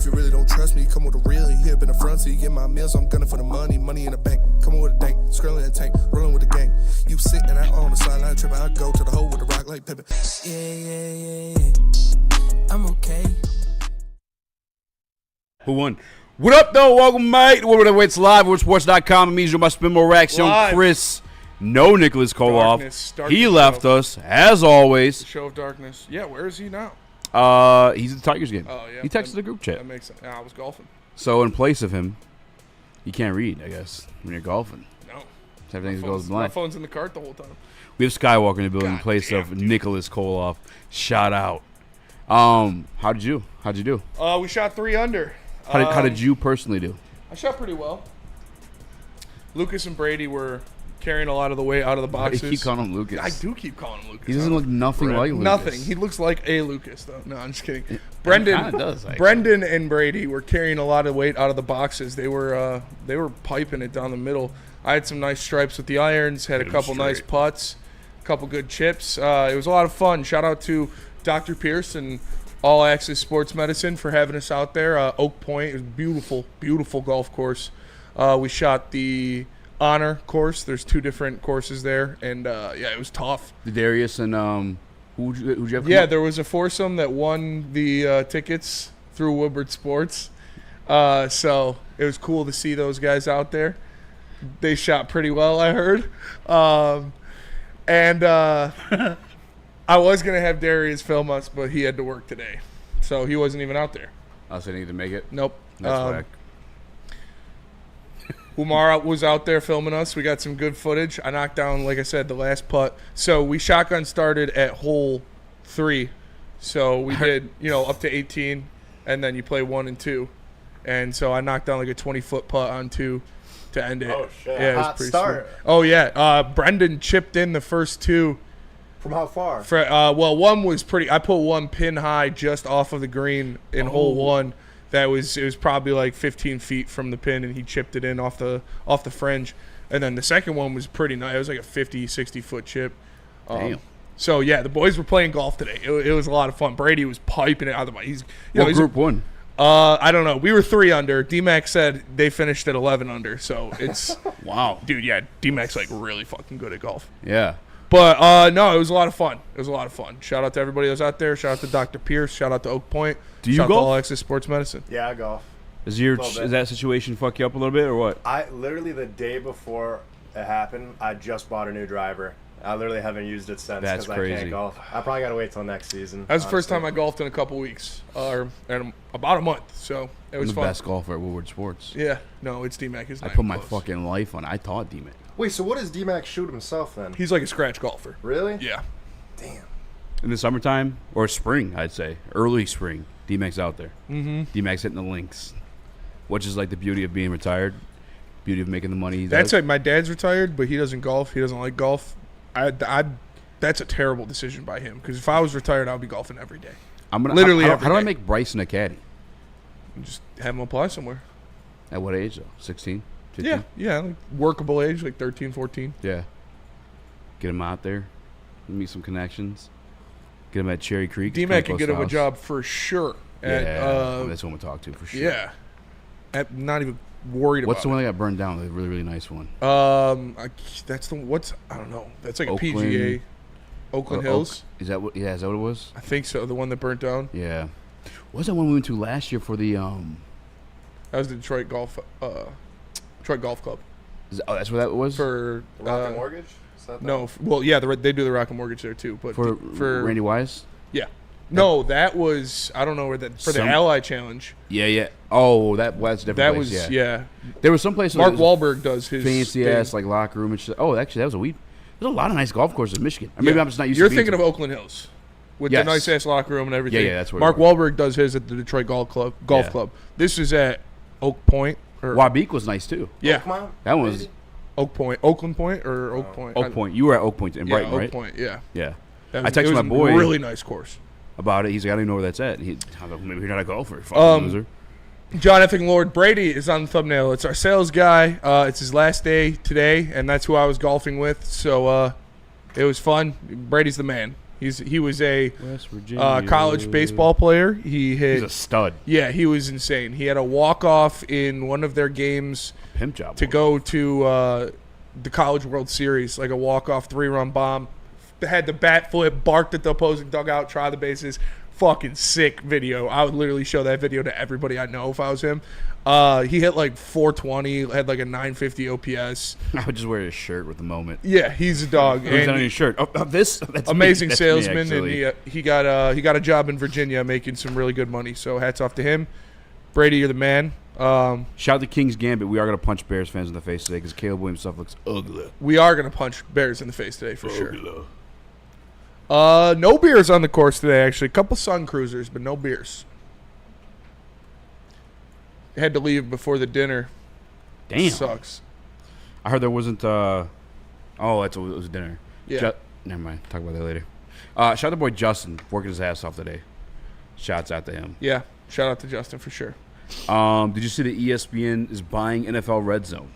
If you really don't trust me, come with a real. You here been a front, so you get my meals. I'm gunning for the money in the bank. Coming with a dank, scrolling a tank, rolling with the gang. You sitting out on the sideline tripping. I go to the hole with the rock like Pippin. Yeah. I'm okay. Who won? What up, though? Welcome, mate. Woodward Awaits live. WoodSports.com. It means you're my Spinball Rax, young Chris. No Nicholas Koloff. He left us, as always. The show of darkness. Yeah, where is he now? He's at the Tigers game. Oh, yeah. He texted the group chat. That makes sense. I was golfing. So, in place of him, you can't read, I guess, when you're golfing. No. Everything goes blind. My phone's in the cart the whole time. We have Skywalker in the building in place of Nicholas Koloff. Shout out. How'd you do? We shot 3 under. How did you personally do? I shot pretty well. Lucas and Brady were carrying a lot of the weight out of the boxes. You keep calling him Lucas. I do keep calling him Lucas. He doesn't look nothing like Lucas. Nothing. He looks like a Lucas, though. No, I'm just kidding. Brendan and Brady were carrying a lot of weight out of the boxes. They were piping it down the middle. I had some nice stripes with the irons. Had a couple nice putts, a couple good chips. It was a lot of fun. Shout out to Dr. Pierce and All Access Sports Medicine for having us out there. Oak Point, it was beautiful, beautiful golf course. We shot the Honor course. There's 2 different courses there, and it was tough. Darius and who'd you have? Yeah, there was a foursome that won the tickets through Woodward Sports. So it was cool to see those guys out there. They shot pretty well, I heard. I was going to have Darius film us, but he had to work today. So he wasn't even out there. So he didn't make it? Nope. That's whack. Umar was out there filming us. We got some good footage. I knocked down, like I said, the last putt. So we shotgun started at hole 3. So we did, up to 18, and then you play 1 and 2. And so I knocked down like a 20-foot putt on 2 to end it. Oh, shit. Yeah, it was hot pretty start. smooth. Oh, yeah. Brendan chipped in the first 2. From how far? One was pretty. I put 1 pin high just off of the green in hole 1. It was probably like 15 feet from the pin, and he chipped it in off the fringe. And then the second one was pretty nice. It was like a 50, 60-foot chip. Damn. So, yeah, the boys were playing golf today. It was a lot of fun. Brady was piping it out of the bike. What group won? I don't know. We were 3 under. D-Mac said they finished at 11 under. So it's – wow. Dude, yeah, D-Mac's like really fucking good at golf. Yeah. But, no, it was a lot of fun. Shout out to everybody that was out there. Shout out to Dr. Pierce. Shout out to Oak Point. Do you Shout golf? out to All Access Sports Medicine. Yeah, I golf. Is that situation fuck you up a little bit or what? I literally, the day before it happened, I just bought a new driver. I literally haven't used it since That's because crazy. I can't golf. I probably got to wait till next season. That was the first time I golfed in a couple weeks, or in about a month. So it was I'm the fun. best golfer at Woodward Sports. Yeah, no, it's D-Mac. I put my fucking life on. I taught D-Mac. Wait, so what does D-Mac shoot himself then? He's like a scratch golfer. Really? Yeah. Damn. In the summertime or spring, I'd say early spring, D-Mac's out there. Mm-hmm. D-Mac's hitting the links, which is like the beauty of being retired, beauty of making the money. He That's does. like my dad's retired, but he doesn't golf. He doesn't like golf. That's a terrible decision by him because if I was retired, I'd be golfing every day. I'm gonna literally How every do I day. make Bryson a caddy? Just have him apply somewhere. At what age though? 16, 15? Yeah, like workable age, like 13, 14. Yeah. Get him out there, meet some connections. Get him at Cherry Creek. D-Mac can get him a job for sure. Yeah, that's what I'm gonna talk to for sure. Yeah. I'm not even worried What's about the one that got burned down? The really, really nice one. That's the I don't know. That's like Oakland, a PGA. Oakland Hills. Is that what? Yeah, is that what it was? I think so. The one that burnt down. Yeah. What was that one we went to last year for the That was the Detroit Golf Club. that's where that was For Rocket Mortgage? Is that no, they do the Rocket Mortgage there too. But for Randy Wise. Yeah. No, that was I don't know where that for the Ally Challenge. Yeah. Oh, that was different. That place, was yeah. There was some place. Mark Wahlberg does his fancy ass like locker room and shit. Oh, actually, that was a weed. There's a lot of nice golf courses in Michigan. Or maybe I'm just not used. You're to thinking of Oakland Hills, with the nice ass locker room and everything. Yeah, that's where Mark Wahlberg does his at the Detroit Golf Club. This is at Oak Point. Wabeek was nice too. Yeah, that one was Oakland Point or Oak Point. Oak Point. You were at Oak Point in Brighton, right? Oak Point. Yeah. Yeah. I texted my boy. Really nice course. About it. He's like, I don't even know where that's at. I go, maybe you're not a golfer. Fucking loser. Jonathan Lord Brady is on the thumbnail. It's our sales guy. It's his last day today, and that's who I was golfing with. So it was fun. Brady's the man. He was a West Virginia. college baseball player. He's a stud. Yeah, he was insane. He had a walk-off in one of their games Pimp job. to go to the College World Series, like a walk-off 3-run bomb. Had the bat flip, barked at the opposing dugout, try the bases. Fucking sick video. I would literally show that video to everybody I know if I was him. He hit like 420, had like a 950 OPS. I would just wear his shirt with the moment. Yeah, he's a dog. Who's on his shirt? That's amazing me. salesman, Me, and he got a job in Virginia making some really good money. So hats off to him. Brady, you're the man. Shout out to King's Gambit. We are going to punch Bears fans in the face today because Caleb Williams stuff looks ugly. We are going to punch Bears in the face today for sure. No beers on the course today, actually. A couple Sun Cruisers, but no beers. Had to leave before the dinner. Damn. Sucks. I heard there wasn't. It was dinner. Yeah. Never mind. Talk about that later. Shout out to boy Justin working his ass off today. Shouts out to him. Yeah. Shout out to Justin for sure. Did you see that ESPN is buying NFL Red Zone?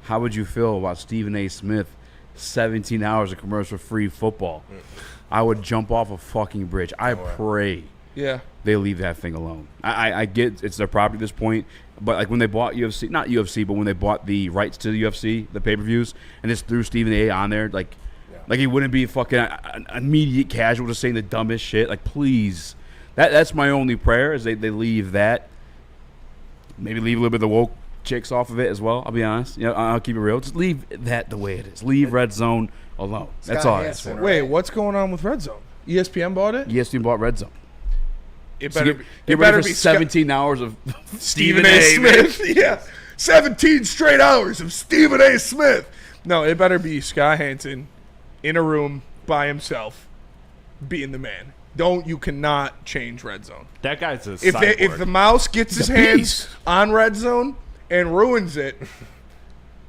How would you feel about Stephen A. Smith 17 hours of commercial-free football? I would jump off a fucking bridge. I pray they leave that thing alone. I get it's their property at this point, but like when they bought UFC, not UFC, but when they bought the rights to the UFC, the pay-per-views, and just threw Stephen A. on there, like he wouldn't be fucking an immediate casual just saying the dumbest shit. Like, please. That's my only prayer is they leave that. Maybe leave a little bit of the woke chicks off of it as well. I'll be honest. I'll keep it real. Just leave that the way it is. Leave Red Zone alone. That's all I ask for. Wait, what's going on with Red Zone? ESPN bought it? ESPN bought Red Zone. It So better, get ready for 17 hours of Stephen A. Smith. Yeah. 17 straight hours of Stephen A. Smith. No, it better be Sky Hansen in a room by himself being the man. You cannot change Red Zone. That guy's a if the mouse gets his hands on Red Zone and ruins it,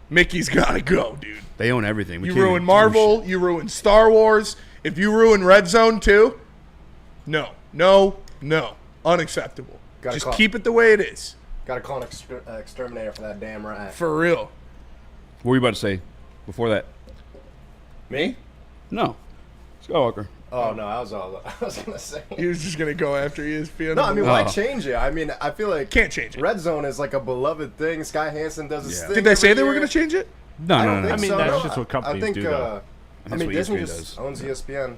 Mickey's got to go, dude. They own everything. You ruin Marvel. You ruin Star Wars. If you ruin Red Zone too, no. Unacceptable. Just keep it the way it is. Got to call an exterminator for that damn rat. For real. What were you about to say before that? Me? No. Skywalker. Oh, no, I was going to say. He was just going to go after ESPN. No, I mean, why change it? I mean, I feel like... Can't change it. Red Zone is like a beloved thing. Sky Hansen does his thing. Did they say they were going to change it? No. I mean, that's just what companies do, though. I mean, Disney just owns ESPN.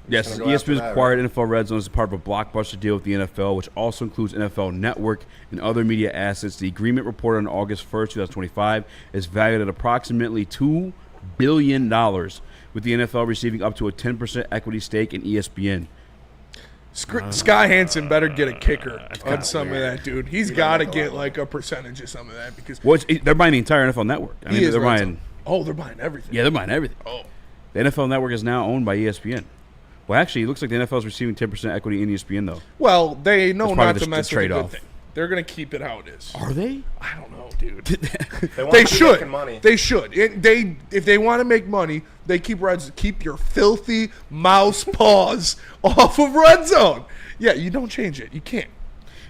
Yes, ESPN has acquired NFL Red Zone as part of a blockbuster deal with the NFL, which also includes NFL Network and other media assets. The agreement reported on August 1st, 2025, is valued at approximately $2 billion, with the NFL receiving up to a 10% equity stake in ESPN. Sky Hansen better get a kicker on some of that, dude. He's got to get like a percentage of some of that because they're buying the entire NFL Network. I mean, they're buying. Oh, they're buying everything. Yeah, they're buying everything. Oh, the NFL Network is now owned by ESPN. Well, actually, it looks like the NFL is receiving 10% equity in ESPN, though. Well, they know not to mess with the good trade-off. thing. They're going to keep it how it is. Are they? I don't know, dude. They should. Money. They should. If they want to make money, they keep your filthy mouse paws off of Red Zone. Yeah, you don't change it. You can't.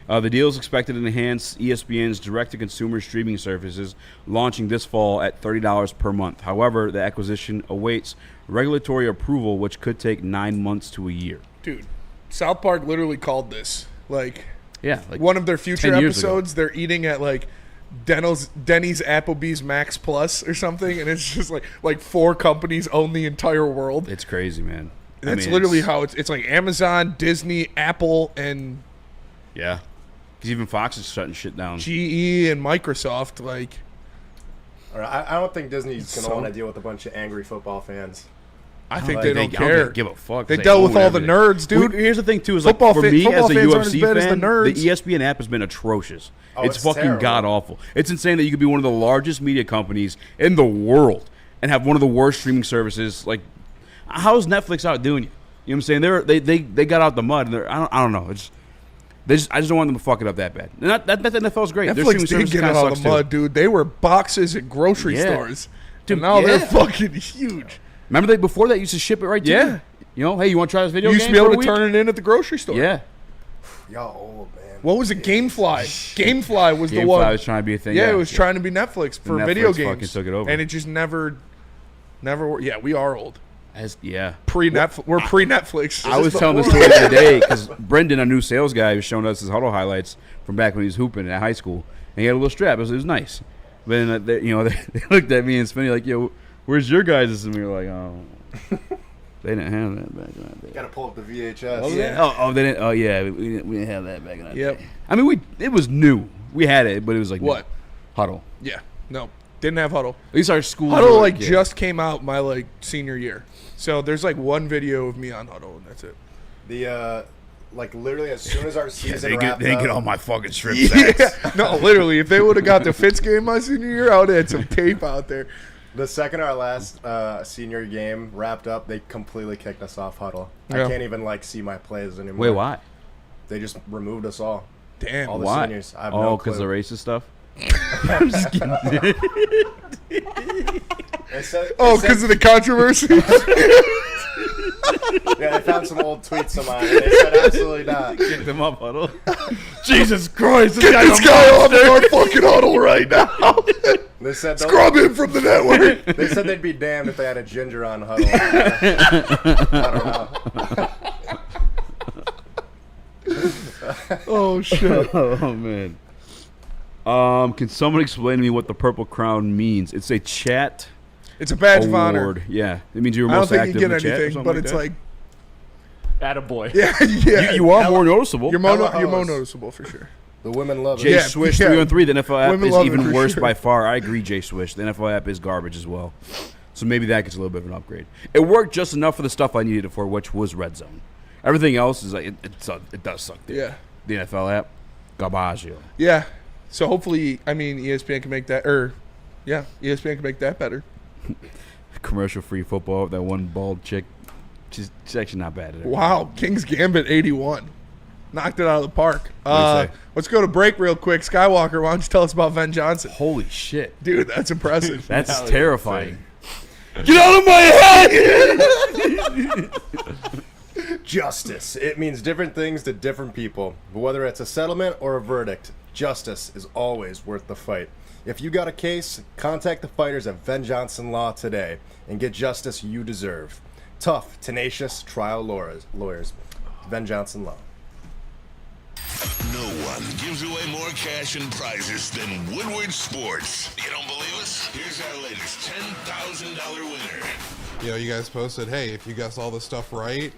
The deal is expected to enhance ESPN's direct-to-consumer streaming services, launching this fall at $30 per month. However, the acquisition awaits regulatory approval, which could take 9 months to a year. Dude, South Park literally called this. Like one of their future episodes, they're eating at like Denny's, Applebee's, Max Plus or something, and it's just like 4 companies own the entire world. It's crazy, man. That's literally how it's like Amazon, Disney, Apple, and yeah. Because even Fox is shutting shit down. GE and Microsoft, like. I don't think Disney's going to want to deal with a bunch of angry football fans. I think they don't care. Give a fuck. They dealt with all the nerds, dude. Here's the thing, too, is like for me as a UFC fan, the ESPN app has been atrocious. It's fucking god-awful. It's insane that you could be one of the largest media companies in the world and have one of the worst streaming services. Like, how is Netflix outdoing you? You know what I'm saying? They got out the mud. And I don't know. I just don't want them to fuck it up that bad. That NFL's great. Netflix did get out of the mud, dude. They were boxes at grocery stores. Dude, and now they're fucking huge. Remember before that used to ship it right to you? You know, hey, you want to try this video game? You used to be able to turn it in at the grocery store. Yeah. Y'all old, man. What was it? Gamefly. Gamefly was the one. Gamefly was trying to be a thing. Yeah, it was trying to be Netflix for video games. Fucking took it over. And it just never worked. Yeah, we are old. Pre-Netflix. We're pre-Netflix. I was telling the story the other day because Brendan, our new sales guy, was showing us his huddle highlights from back when he was hooping at high school, and he had a little strap. It was nice. But then, they looked at me and Spinny like, "Yo, where's your guys?" And we were like, "Oh, they didn't have that back in that day." Got to pull up the VHS. Oh, yeah. They didn't. Oh, yeah, we didn't have that back in that day. I mean, it was new. We had it, but it was like what? Huddle. Yeah. No, didn't have Huddle. At least our school. Huddle just came out my senior year. So there's one video of me on Huddle, and that's it. The literally as soon as our season they wrapped get up, all my fucking strip sacks. No, literally, if they would have got the Fitz game my senior year, I would have had some tape out there. The second our last senior game wrapped up, they completely kicked us off Huddle. Yeah. I can't even see my plays anymore. Wait, why? They just removed us all. Damn. All the why? seniors. I have no clue. Because the racist stuff. I'm just kidding. Because of the controversy. Yeah, they found some old tweets of mine, and they said absolutely not. Kick them up, Huddle. Jesus Christ! Get this guy off of our fucking Huddle right now. They said scrub him from the network. They said they'd be damned if they had a ginger on Huddle. I don't know. Oh shit! Oh man. Can someone explain to me what the Purple Crown means? It's a chat. It's a badge of award. honor. Yeah, it means you were I don't most think active you get in the chat or anything, something but it's that. Attaboy. Yeah. You are more noticeable. You're more noticeable for sure. The women love it. Jay Swish 3-on-3. The NFL app Women is love it even for worse sure. by far. I agree, Jay Swish. The NFL app is garbage as well. So maybe that gets a little bit of an upgrade. It worked just enough for the stuff I needed it for, which was Red Zone. Everything else is it does suck. Dude. Yeah. The NFL app, garbage. Yeah. So hopefully, ESPN can make that. ESPN can make that better. Commercial-free football. That one bald chick. She's actually not bad at it. Wow, King's Gambit 81. Knocked it out of the park. What do you say? Let's go to break real quick. Skywalker, why don't you tell us about Ben Johnson? Holy shit. Dude, that's impressive. That's terrifying. Get out of my head! Justice. It means different things to different people. But whether it's a settlement or a verdict, justice is always worth the fight. If you got a case, contact the fighters at Ben Johnson Law today and get justice you deserve. Tough, tenacious trial lawyers. Ben Johnson Law. No one gives away more cash and prizes than Woodward Sports. You don't believe us? Here's our latest $10,000 winner. You guys posted, hey, if you guess all this stuff right,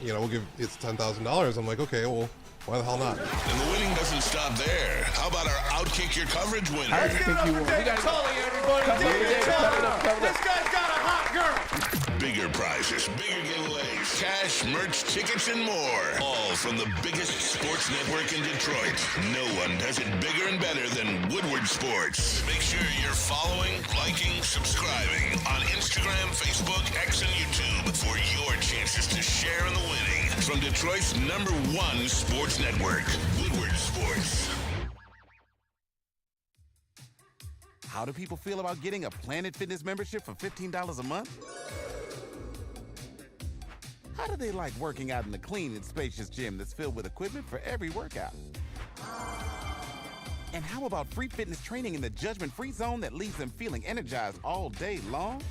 we'll give it's $10,000. I'm like, okay, well, why the hell not? And the winning doesn't stop there. How about our Outkick Your Coverage winner? I think you won. This guy's got a hot girl. Bigger prizes, bigger giveaways, cash, merch, tickets, and more. All from the biggest sports network in Detroit. No one does it bigger and better than Woodward Sports. Make sure you're following, liking, subscribing on Instagram, Facebook, X, and YouTube for your chances to share in the winning. From Detroit's #1 sports network, Woodward Sports. How do people feel about getting a Planet Fitness membership for $15 a month? How do they like working out in a clean and spacious gym that's filled with equipment for every workout? And how about free fitness training in the judgment-free zone that leaves them feeling energized all day long?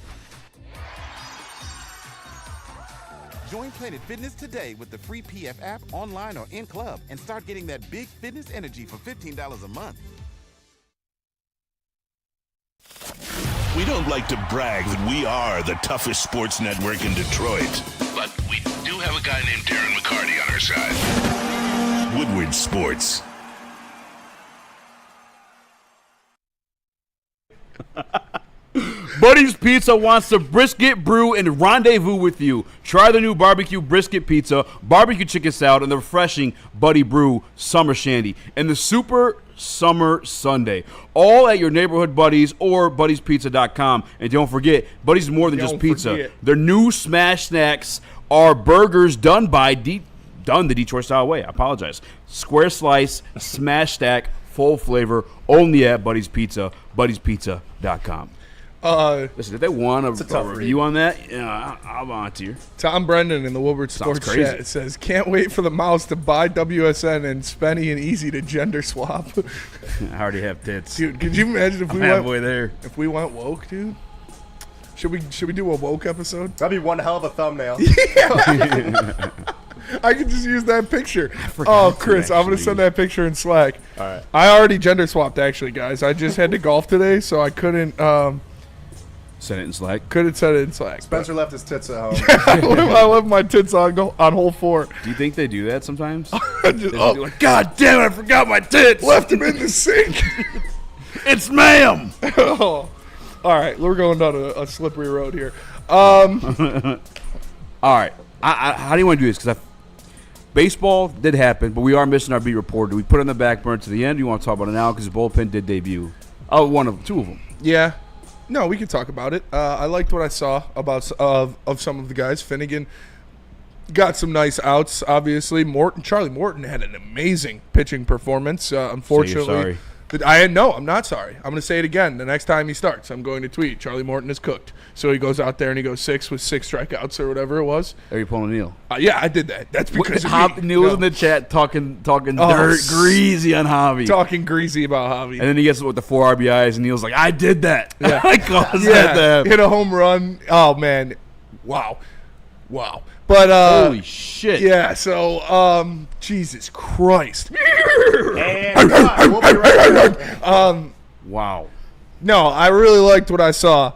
Join Planet Fitness today with the free PF app, online or in club, and start getting that big fitness energy for $15 a month. We don't like to brag that we are the toughest sports network in Detroit, but we do have a guy named Darren McCarty on our side. Woodward Sports. Buddy's Pizza wants to brisket, brew, and rendezvous with you. Try the new barbecue brisket pizza, barbecue chicken salad, and the refreshing Buddy Brew Summer Shandy, and the Super Summer Sundae. All at your neighborhood Buddies or BuddiesPizza.com. And don't forget, Buddies is more than just pizza. Their new smash snacks are burgers done the Detroit-style way. I apologize. Square slice, smash stack, full flavor, only at Buddies Pizza, BuddiesPizza.com. Listen, if they want a review on that, I'll volunteer. Tom Brendan in the Woodward Sports chat says, can't wait for the mouse to buy WSN and Spenny and Eazy to gender swap. I already have tits. Dude, could you imagine if I'm halfway there. If we went woke, dude? Should we do a woke episode? That'd be one hell of a thumbnail. I could just use that picture. Oh, Chris, I'm going to send that picture in Slack. All right. I already gender swapped, actually, guys. I just had to golf today, so I couldn't send it in Slack. Send it in Slack. Spencer left his tits at home. I left my tits on hole 4. Do you think they do that sometimes? Like, God damn it, I forgot my tits. Left them in the sink. It's ma'am. All right, we're going down a slippery road here. All right. How do you want to do this? Because baseball did happen, but we are missing our beat report. Do we put it on the back burner to the end? Do you want to talk about it now? Because the bullpen did debut. Oh, two of them. Yeah. No, we can talk about it. I liked what I saw about of some of the guys. Finnegan got some nice outs, obviously. Charlie Morton had an amazing pitching performance. Unfortunately, So you're sorry. I'm not sorry. I'm going to say it again. The next time he starts, I'm going to tweet, Charlie Morton is cooked. So he goes out there and he goes 6 with 6 strikeouts or whatever it was. Are you pulling Neil? Yeah, I did that. That's because of me. Neil was in the chat talking dirt, greasy on Javi. Talking greasy about Javi. And then he gets with the 4 RBIs, and Neil's like, I did that. Yeah. I caused that to happen. Hit a home run. Oh, man. Wow. But holy shit. Yeah, so Jesus Christ. And we'll be right back. Wow. No, I really liked what I saw.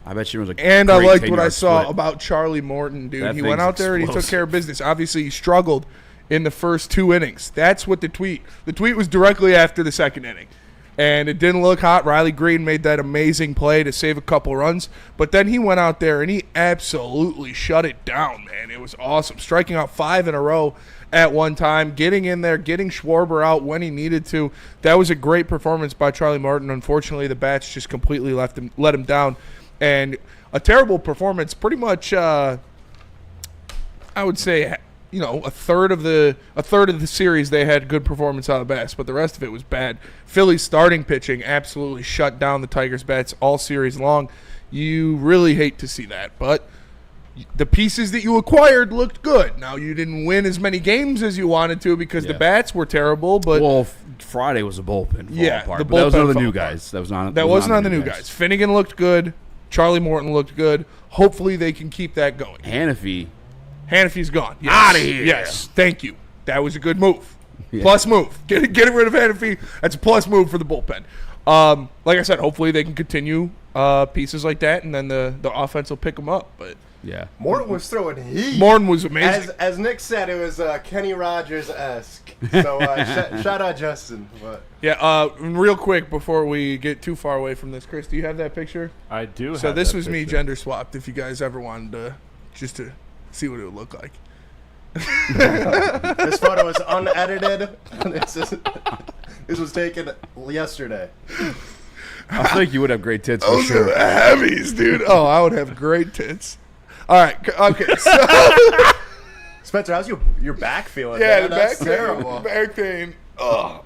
I bet you it was like And I liked what I saw about Charlie Morton, dude. That He went out there and he took care of business. Obviously, he struggled in the first 2 innings. That's what the tweet was directly after the second inning. And it didn't look hot. Riley Green made that amazing play to save a couple runs. But then he went out there and he absolutely shut it down, man. It was awesome. Striking out 5 in a row at one time, getting in there, getting Schwarber out when he needed to. That was a great performance by Charlie Morton. Unfortunately, the bats just completely let him down. And a terrible performance, pretty much, I would say, a third of the series they had good performance out of the bats, but the rest of it was bad. Philly's starting pitching absolutely shut down the Tigers' bats all series long. You really hate to see that, but the pieces that you acquired looked good. Now, you didn't win as many games as you wanted to because the bats were terrible, but Friday was a bullpen. The bullpen. That was none of the new guys. That wasn't on the new guys. Finnegan looked good. Charlie Morton looked good. Hopefully they can keep that going. Hannafy's gone. Yes. Out of here. Yes. Thank you. That was a good move. Yeah. Plus move. Getting rid of Hannafy, that's a plus move for the bullpen. Like I said, hopefully they can continue pieces like that, and then the offense will pick them up. But yeah, Morton was throwing heat. Morton was amazing. As Nick said, it was Kenny Rogers-esque. So shout out Justin. But. Yeah, real quick before we get too far away from this, Chris, do you have that picture? I do. So this was me gender swapped. If you guys ever wanted to to see what it would look like. This photo is unedited. This was taken yesterday. I think you would have great tits for Those sure. are the heavies, dude. Oh, I would have great tits. All right, okay. So Spencer, how's your back feeling? Yeah, man? the That's back terrible. pain. Back pain. Oh.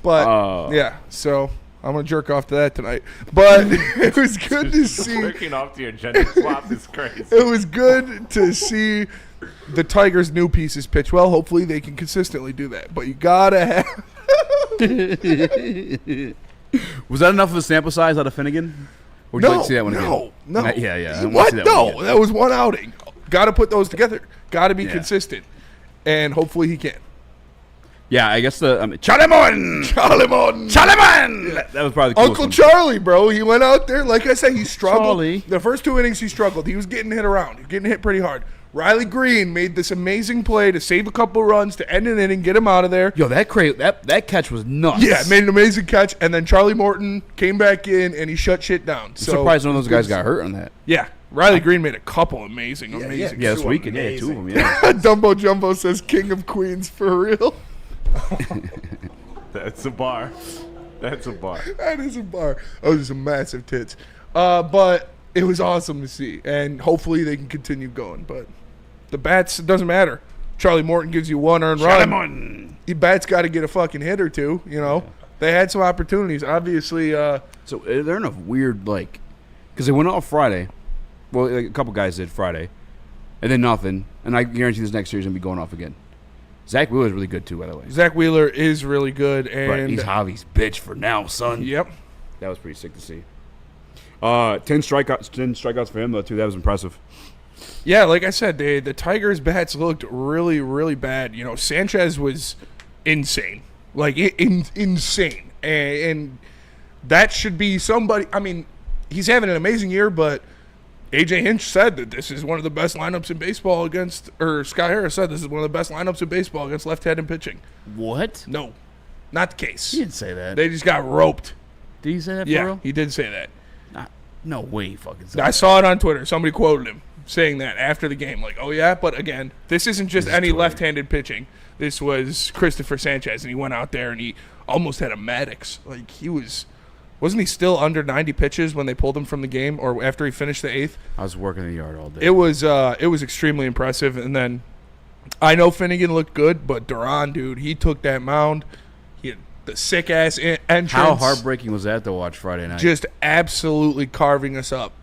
But yeah, so I'm gonna jerk off to that tonight. But it was good to see. Jerking off to your gender swap is crazy. It was good to see the Tigers' new pieces pitch well. Hopefully, they can consistently do that. But you gotta have. Was that enough of a sample size out of Finnegan? Or would you like to see that one again? No. Yeah. What? No, that was one outing. Got to put those together. Got to be consistent, and hopefully he can. Yeah, I guess Charlie Morton. That was probably the coolest Uncle one. Charlie, bro. He went out there. Like I said, he struggled. Charlie. The first 2 innings, he struggled. He was getting hit around. He was getting hit pretty hard. Riley Green made this amazing play to save a couple runs, to end an inning, get him out of there. Yo, that catch was nuts. Yeah, made an amazing catch. And then Charlie Morton came back in, and he shut shit down. I'm surprised none of those guys got hurt on that. Yeah. Riley Green made a couple amazing. Yeah, this weekend. Yeah, 2 of them, yeah. Dumbo Jumbo says King of Queens for real. That's a bar. That is a bar. Those are some massive tits. But it was awesome to see. And hopefully they can continue going. But the bats, it doesn't matter. Charlie Morton gives you 1 earned run. The bats got to get a fucking hit or two, They had some opportunities. Obviously. So they're in a weird, because they went off Friday. Well, a couple guys did Friday. And then nothing. And I guarantee this next series is going to be going off again. Zach Wheeler is really good, too, by the way. Zach Wheeler is really good. And he's Javi's bitch for now, son. Yep. That was pretty sick to see. 10 strikeouts for him, though, too. That was impressive. Yeah, like I said, the Tigers' bats looked really, really bad. You know, Sanchez was insane. Like, insane. And that should be somebody. I mean, he's having an amazing year, but A.J. Hinch said that this is one of the best lineups in baseball against, or Sky Harris said this is one of the best lineups in baseball against left-handed pitching. What? No, not the case. He didn't say that. They just got roped. Did he say that for Yeah, real? he did say that. No way he fucking said I that. saw it on Twitter. Somebody quoted him saying that after the game. Like, oh, yeah, but again, this isn't just any left-handed pitching. This was Christopher Sanchez, and he went out there and he almost had a Maddox. Like, he was... Wasn't he still under 90 pitches when they pulled him from the game or after he finished the 8th? I was working in the yard all day. It was extremely impressive. And then I know Finnegan looked good, but Duran, dude, he took that mound. He had the sick-ass entrance. How heartbreaking was that to watch Friday night? Just absolutely carving us up.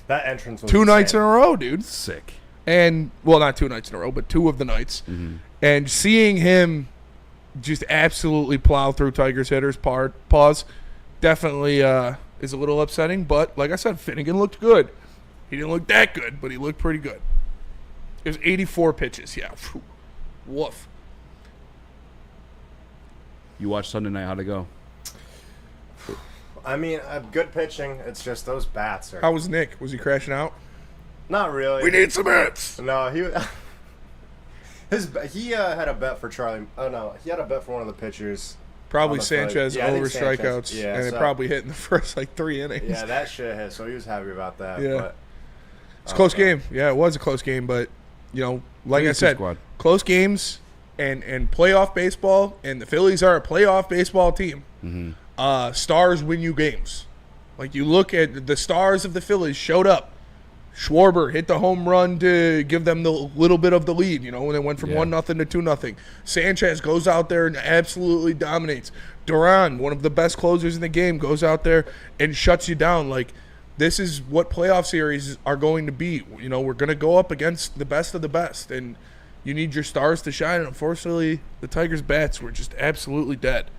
That entrance was 2 insane. nights in a row, dude. Sick. And, well, not 2 nights in a row, but 2 of the nights. Mm-hmm. And seeing him just absolutely plow through Tigers hitters' paws definitely is a little upsetting. But, like I said, Finnegan looked good. He didn't look that good, but he looked pretty good. It was 84 pitches, yeah. Phew. Woof. You watched Sunday night. How'd it go? I mean, good pitching. It's just those bats are... How was Nick? Was he crashing out? Not really. We need some hits. No, he had a bet for Charlie. Oh, no. He had a bet for one of the pitchers. Probably on the Sanchez fight. Yeah, I over think Sanchez. strikeouts. Yeah, and it so- probably hit in the first, 3 innings. Yeah, that shit hit, so he was happy about that. Yeah. But, It's a close game. Yeah, it was a close game, but, like I said, squad. close games and playoff baseball, and the Phillies are a playoff baseball team. Mm-hmm. Stars win you games. Like, you look at the stars of the Phillies showed up. Schwarber hit the home run to give them the little bit of the lead, when it went from 1-0 to 2-0. Sanchez goes out there and absolutely dominates. Duran, one of the best closers in the game, goes out there and shuts you down. Like, this is what playoff series are going to be. We're going to go up against the best of the best, and you need your stars to shine. And unfortunately, the Tigers' bats were just absolutely dead.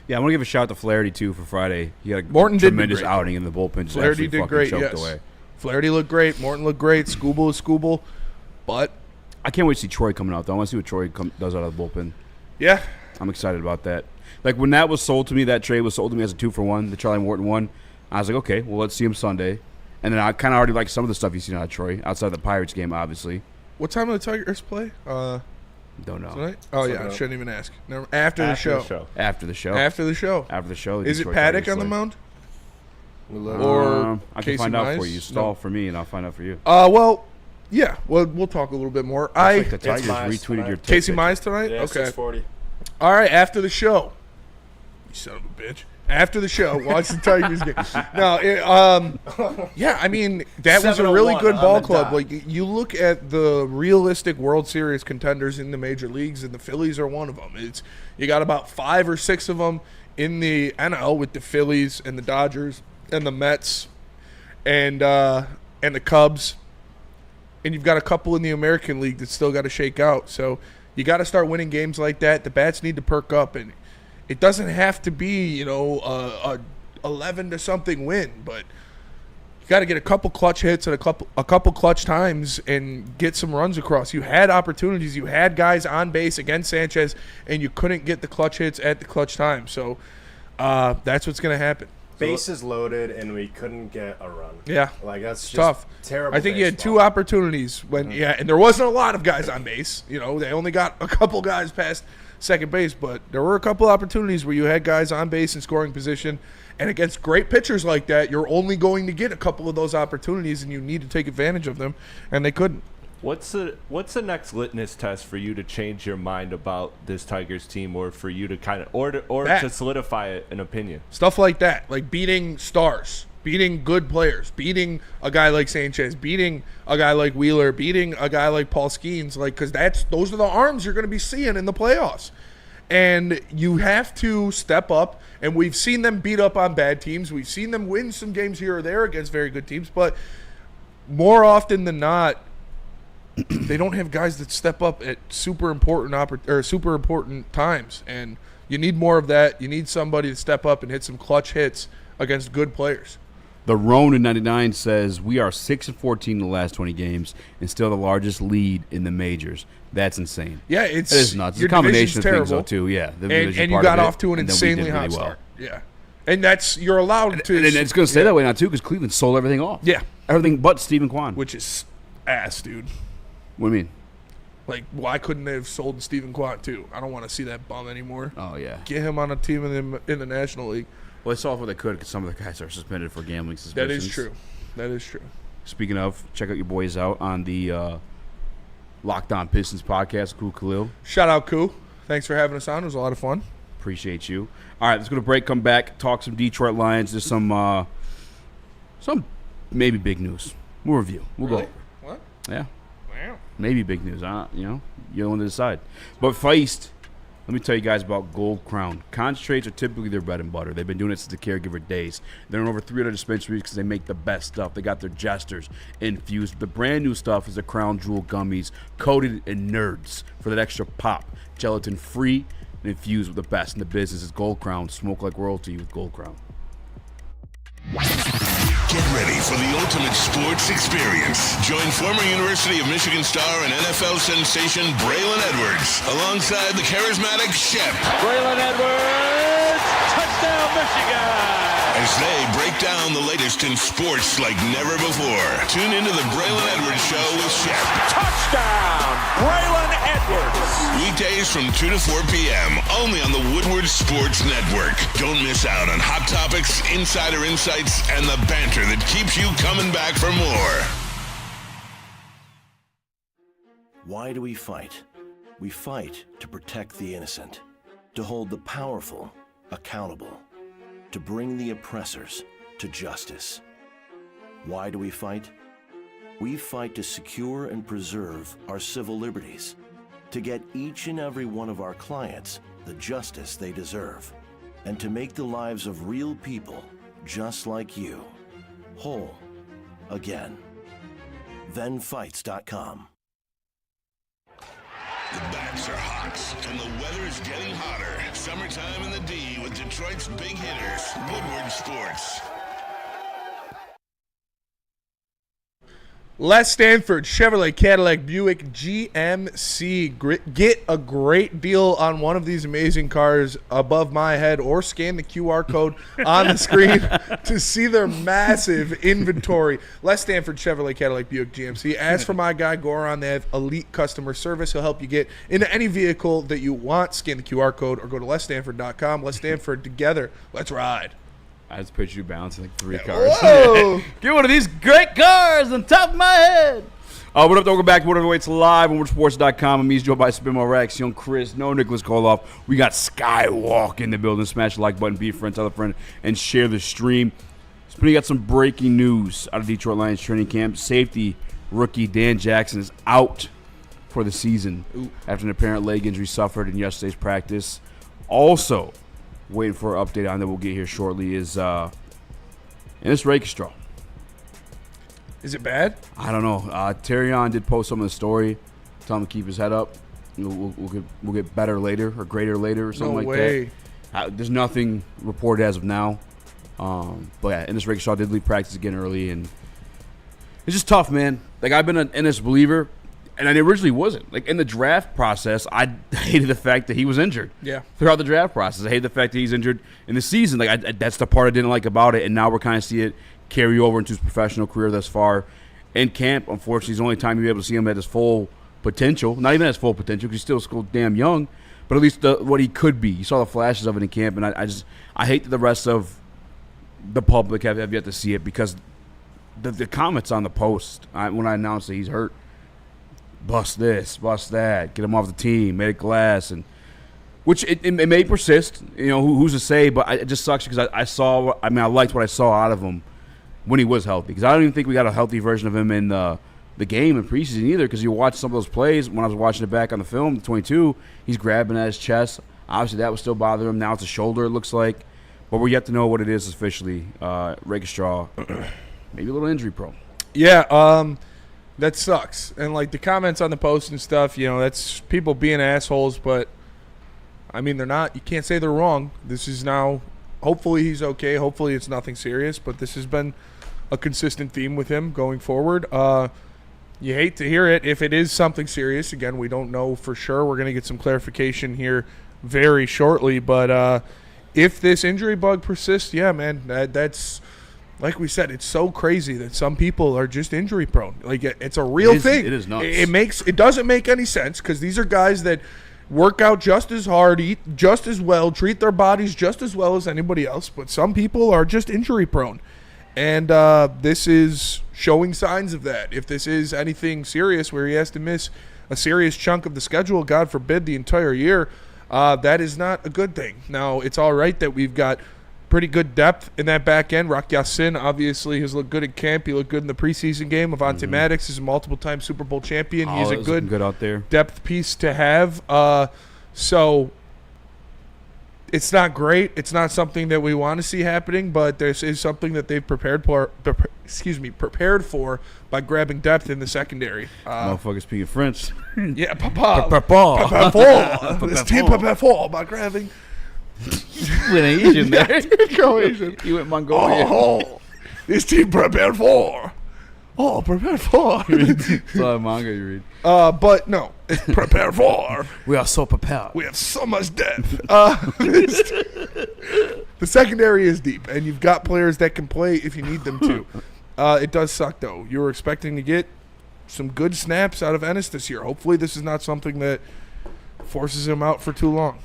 Yeah, I want to give a shout out to Flaherty, too, for Friday. He had a Morton did tremendous great. outing in the bullpen. Just Flaherty absolutely did fucking great, choked yes. away. Flaherty looked great. Morton looked great. Scooble is Scooble. But, I can't wait to see Troy coming out, though. I want to see what Troy does out of the bullpen. yeah, I'm excited about that. Like, when that was sold to me, that trade was sold to me as a 2-for-1, the Charlie Morton one, I was like, okay, well, let's see him Sunday. And then I kind of already like some of the stuff you've seen out of Troy, outside of the Pirates game, obviously. what time do the Tigers play? Don't know. Tonight? Oh, yeah, I shouldn't even ask. Never, after the show. After the show. After the show. After the show. Is it Detroit Paddock Tigers on the play. mound? Or I can Casey find out for Mize? you. Stall No. for me, and I'll find out for you. Well, yeah. Well, we'll talk a little bit more. Like the Tigers Mize retweeted tonight. your take Casey picture. Mize tonight? Yeah, Okay. 640. All right, after the show. You son of a bitch. After the show, watch the Tigers game. No, yeah, I mean, that was a really 7-1 good on ball the club. dot. Like, you look at the realistic World Series contenders in the major leagues, and the Phillies are one of them. You got about 5 or 6 of them in the NL with the Phillies and the Dodgers and the Mets and the Cubs. And you've got a couple in the American League that still got to shake out. So you got to start winning games like that. The bats need to perk up, and it doesn't have to be, a 11 to something win, but you got to get a couple clutch hits at a couple clutch times and get some runs across. You had opportunities, you had guys on base against Sanchez, and you couldn't get the clutch hits at the clutch time. So that's what's going to happen. Bases loaded, and we couldn't get a run. Yeah, Like, that's just tough. terrible. I think you had baseball. 2 opportunities when, and there wasn't a lot of guys on base. They only got a couple guys past second base, but there were a couple opportunities where you had guys on base in scoring position, and against great pitchers like that, you're only going to get a couple of those opportunities, and you need to take advantage of them, and they couldn't. What's the next litmus test for you to change your mind about this Tigers team, or for you to kind of or to solidify an opinion? Stuff like that, like beating stars, beating good players, beating a guy like Sanchez, beating a guy like Wheeler, beating a guy like Paul Skeens, because those are the arms you're going to be seeing in the playoffs. And you have to step up, and we've seen them beat up on bad teams. We've seen them win some games here or there against very good teams, but more often than not, they don't have guys that step up at super important times, and you need more of that. You need somebody to step up and hit some clutch hits against good players. The Roan in 99 says, we are 6-14 in the last 20 games and still the largest lead in the majors. That's insane. Yeah, it is nuts. It's a combination of things, though, too. Yeah, and you got off to an insanely hot start. Yeah, and you're allowed to. And it's going to stay that way now, too, because Cleveland sold everything off. Yeah. Everything but Stephen Kwan. Which is ass, dude. What do you mean? Like, why couldn't they have sold Stephen Kwan, too? I don't want to see that bum anymore. Oh, yeah. Get him on a team in the National League. Well, they saw what they could because some of the guys are suspended for gambling suspicions. That is true. That is true. Speaking of, check out your boys out on the Locked On Pistons podcast, Koo Khalil. Shout out, Koo. Thanks for having us on. It was a lot of fun. Appreciate you. All right, let's go to break, come back, talk some Detroit Lions. There's some maybe big news. We'll review. We'll really? Go. What? Yeah. Wow. Maybe big news. You're the one to decide. But Feist, let me tell you guys about Gold Crown. Concentrates are typically their bread and butter. They've been doing it since the caregiver days. They're in over 300 dispensaries because they make the best stuff. They got their jesters infused. The brand new stuff is the Crown Jewel gummies, coated in nerds for that extra pop. Gelatin free and infused with the best in the business. It's Gold Crown. Smoke like royalty with Gold Crown. Get ready for the ultimate sports experience. Join former University of Michigan star and NFL sensation Braylon Edwards alongside the charismatic Shep. Braylon Edwards, touchdown Michigan! As they break down the latest in sports like never before. Tune into the Braylon Edwards Show with Shep. Touchdown, Braylon Edwards! Weekdays from 2 to 4 p.m. only on the Woodward Sports Network. Don't miss out on hot topics, insider insights, and the banter that keeps you coming back for more. Why do we fight? We fight to protect the innocent, to hold the powerful accountable, to bring the oppressors to justice. Why do we fight? We fight to secure and preserve our civil liberties, to get each and every one of our clients the justice they deserve, and to make the lives of real people just like you whole again. ThenFights.com. The bats are hot, and the weather's getting hotter. Summertime in the D with Detroit's big hitters, Woodward Sports. Les Stanford, Chevrolet, Cadillac, Buick, GMC. Get a great deal on one of these amazing cars above my head or scan the QR code on the screen to see their massive inventory. Les Stanford, Chevrolet, Cadillac, Buick, GMC. As for my guy, Goran, they have elite customer service. He'll help you get into any vehicle that you want. Scan the QR code or go to lesstanford.com. Les Stanford, together, let's ride. I just picture you balancing like 3 cars. Whoa! Get one of these great cars on top of my head. What up, welcome back to Whateverweights Live on WoodwardSports.com. I'm Eazy, joined by Spimo Rex, Young Chris, no Nicholas Koloff. We got Skywalker in the building. Smash the like button, be a friend, tell a friend, and share the stream. Spino got some breaking news out of Detroit Lions training camp. Safety rookie Dan Jackson is out for the season after an apparent leg injury suffered in yesterday's practice. Also, waiting for an update on that we'll get here shortly is Ennis Raxter. Is it bad? I don't know. Terrion did post some of the story, tell him to keep his head up. We'll get better later or greater later or something that. There's nothing reported as of now. But yeah, Ennis Raxter did leave practice again early, and it's just tough, man. Like, I've been an Ennis believer, and I originally wasn't. Like, in the draft process, I hated the fact that he was injured. Yeah. Throughout the draft process, I hated the fact that he's injured in the season. Like, that's the part I didn't like about it, and now we're kind of seeing it carry over into his professional career thus far. In camp, unfortunately, it's the only time you'll be able to see him at his full potential. Not even at his full potential, because he's still damn young, but at least what he could be. You saw the flashes of it in camp, and I hate that the rest of the public have yet to see it, because the comments on the post when I announced that he's hurt, bust this, bust that, get him off the team, made it glass, and which it may persist. You know, who's to say? But it just sucks because I liked what I saw out of him when he was healthy. Because I don't even think we got a healthy version of him in the game in preseason either. Because you watch some of those plays when I was watching it back on the film, 22, he's grabbing at his chest. Obviously, that was still bothering him. Now it's a shoulder, it looks like. But we're yet to know what it is officially. Raxter, maybe a little injury prone. Yeah, that sucks. And, like, the comments on the post and stuff, you know, that's people being assholes. But, I mean, they're not. You can't say they're wrong. This is now – hopefully he's okay. Hopefully it's nothing serious. But this has been a consistent theme with him going forward. You hate to hear it. If it is something serious, again, we don't know for sure. We're going to get some clarification here very shortly. But if this injury bug persists, yeah, man, that's like we said. It's so crazy that some people are just injury prone. Like it's a real thing. It is nuts. It doesn't make any sense because these are guys that work out just as hard, eat just as well, treat their bodies just as well as anybody else. But some people are just injury prone. And this is showing signs of that. If this is anything serious where he has to miss a serious chunk of the schedule, God forbid, the entire year, that is not a good thing. Now, it's all right that we've got pretty good depth in that back end. Raxter obviously has looked good at camp. He looked good in the preseason game. Avonte Maddox is a multiple-time Super Bowl champion. He's a good out there. Depth piece to have. So it's not great. It's not something that we want to see happening, but this is something that they've prepared for by grabbing depth in the secondary. Motherfuckers speaking French. Yeah, prepare for. This team prepare for by grabbing. You went Asian there. Go Asian. You went Mongolian. Oh, this team prepared for. Oh, prepare for. It's a manga you read. But no, prepare for. We are so prepared. We have so much depth. The secondary is deep, and you've got players that can play if you need them to. It does suck, though. You were expecting to get some good snaps out of Ennis this year. Hopefully this is not something that forces him out for too long.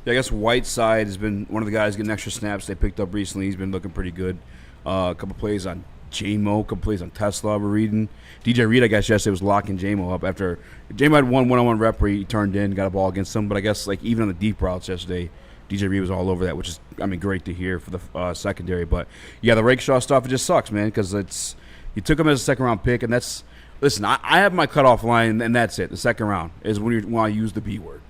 Yeah, I guess Whiteside has been one of the guys getting extra snaps they picked up recently. He's been looking pretty good. A couple plays on J-Mo, a couple plays on Tesla we're reading. DJ Reed, I guess, yesterday was locking J-Mo up after J-Mo had one-on-one rep where he turned in, got a ball against him. But I guess, like, even on the deep routes yesterday, DJ Reed was all over that, which is, I mean, great to hear for the secondary. But, yeah, the Raxter stuff, it just sucks, man, because it's – you took him as a second-round pick, and that's – listen, I have my cutoff line, and that's it. The second round is when you want to use the B word.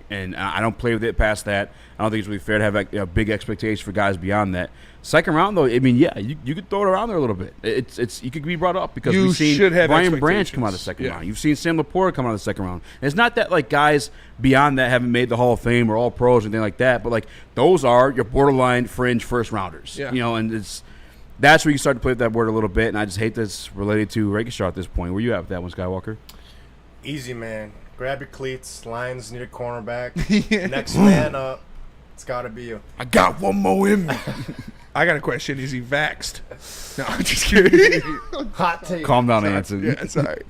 And I don't play with it past that. I don't think it's really fair to have a big expectation for guys beyond that. Second round, though, I mean, yeah, you could throw it around there a little bit. It's you could be brought up because we've seen Brian Branch come out of the second round. You've seen Sam Laporte come out of the second round. And it's not that, like, guys beyond that haven't made the Hall of Fame or all pros or anything like that, but, like, those are your borderline fringe first rounders. Yeah. You know, and that's where you start to play with that word a little bit, and I just hate that's related to Raxter at this point. Where you at with that one, Skywalker? Easy, man. Grab your cleats. Lions need a cornerback. Next man up. It's got to be you. I got one more in me. I got a question. Is he vaxxed? No, I'm just kidding. Hot take. Calm down, Anson. Yeah, sorry.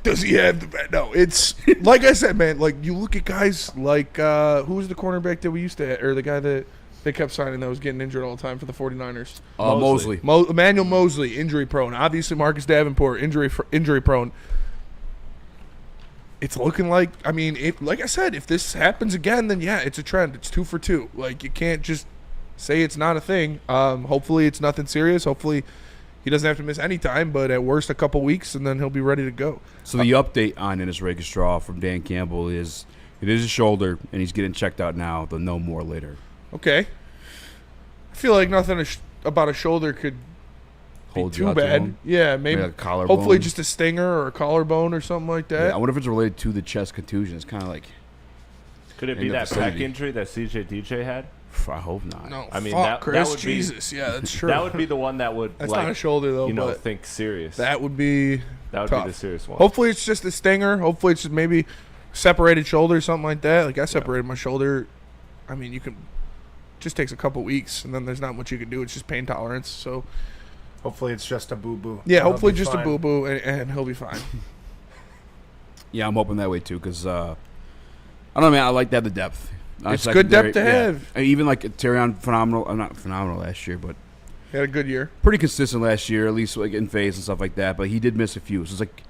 Does he have the – no, it's – like I said, man, like you look at guys like who was the cornerback that we used to – or the guy that they kept signing that was getting injured all the time for the 49ers? Mosley. Emmanuel Mosley, injury prone. Obviously, Marcus Davenport, injury prone. It's looking like, I mean, like I said, if this happens again, then yeah, it's a trend. It's 2 for 2. Like, you can't just say it's not a thing. Hopefully it's nothing serious. Hopefully he doesn't have to miss any time, but at worst a couple weeks, and then he'll be ready to go. So the update on Ennis Raxter from Dan Campbell is it is a shoulder, and he's getting checked out now. They'll know more later. Okay. I feel like nothing about a shoulder could be too bad. Yeah, maybe like a collarbone. Hopefully just a stinger or a collarbone or something like that. Yeah, I wonder if it's related to the chest contusion. It's kind of like could it be that back injury that DJ had? I hope not. No, I mean that would Jesus. Yeah, that's true. That would be the one that would that's not a shoulder though. You know, but think serious. That would be tough. Be the serious one. Hopefully it's just a stinger. Hopefully it's just maybe separated shoulder or something like that. Like I separated my shoulder. I mean, you can just takes a couple weeks and then there's not much you can do. It's just pain tolerance. So. Hopefully it's just a boo-boo. Yeah, hopefully just a boo-boo, and he'll be fine. Yeah, I'm hoping that way, too, because, I don't know, man, I like to have the depth. It's good depth to have. Even, like, Terrion, not phenomenal last year, but he had a good year. Pretty consistent last year, at least like in phase and stuff like that, but he did miss a few. So it's like,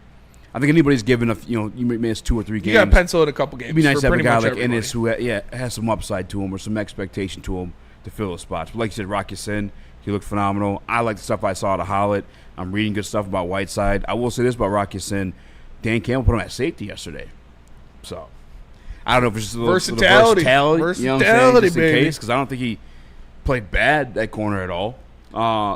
I think anybody's given you may miss 2 or 3 games. You got to pencil in a couple games. It'd be nice to have a guy like everybody. Ennis who has some upside to him or some expectation to him to fill those spots. But like you said, Raxter, he looked phenomenal. I like the stuff I saw to Hollett. I'm reading good stuff about Whiteside. I will say this about Raxter. Dan Campbell put him at safety yesterday. So, I don't know if it's just a little versatility. You know what I'm saying? Just in case, because I don't think he played bad at corner at all.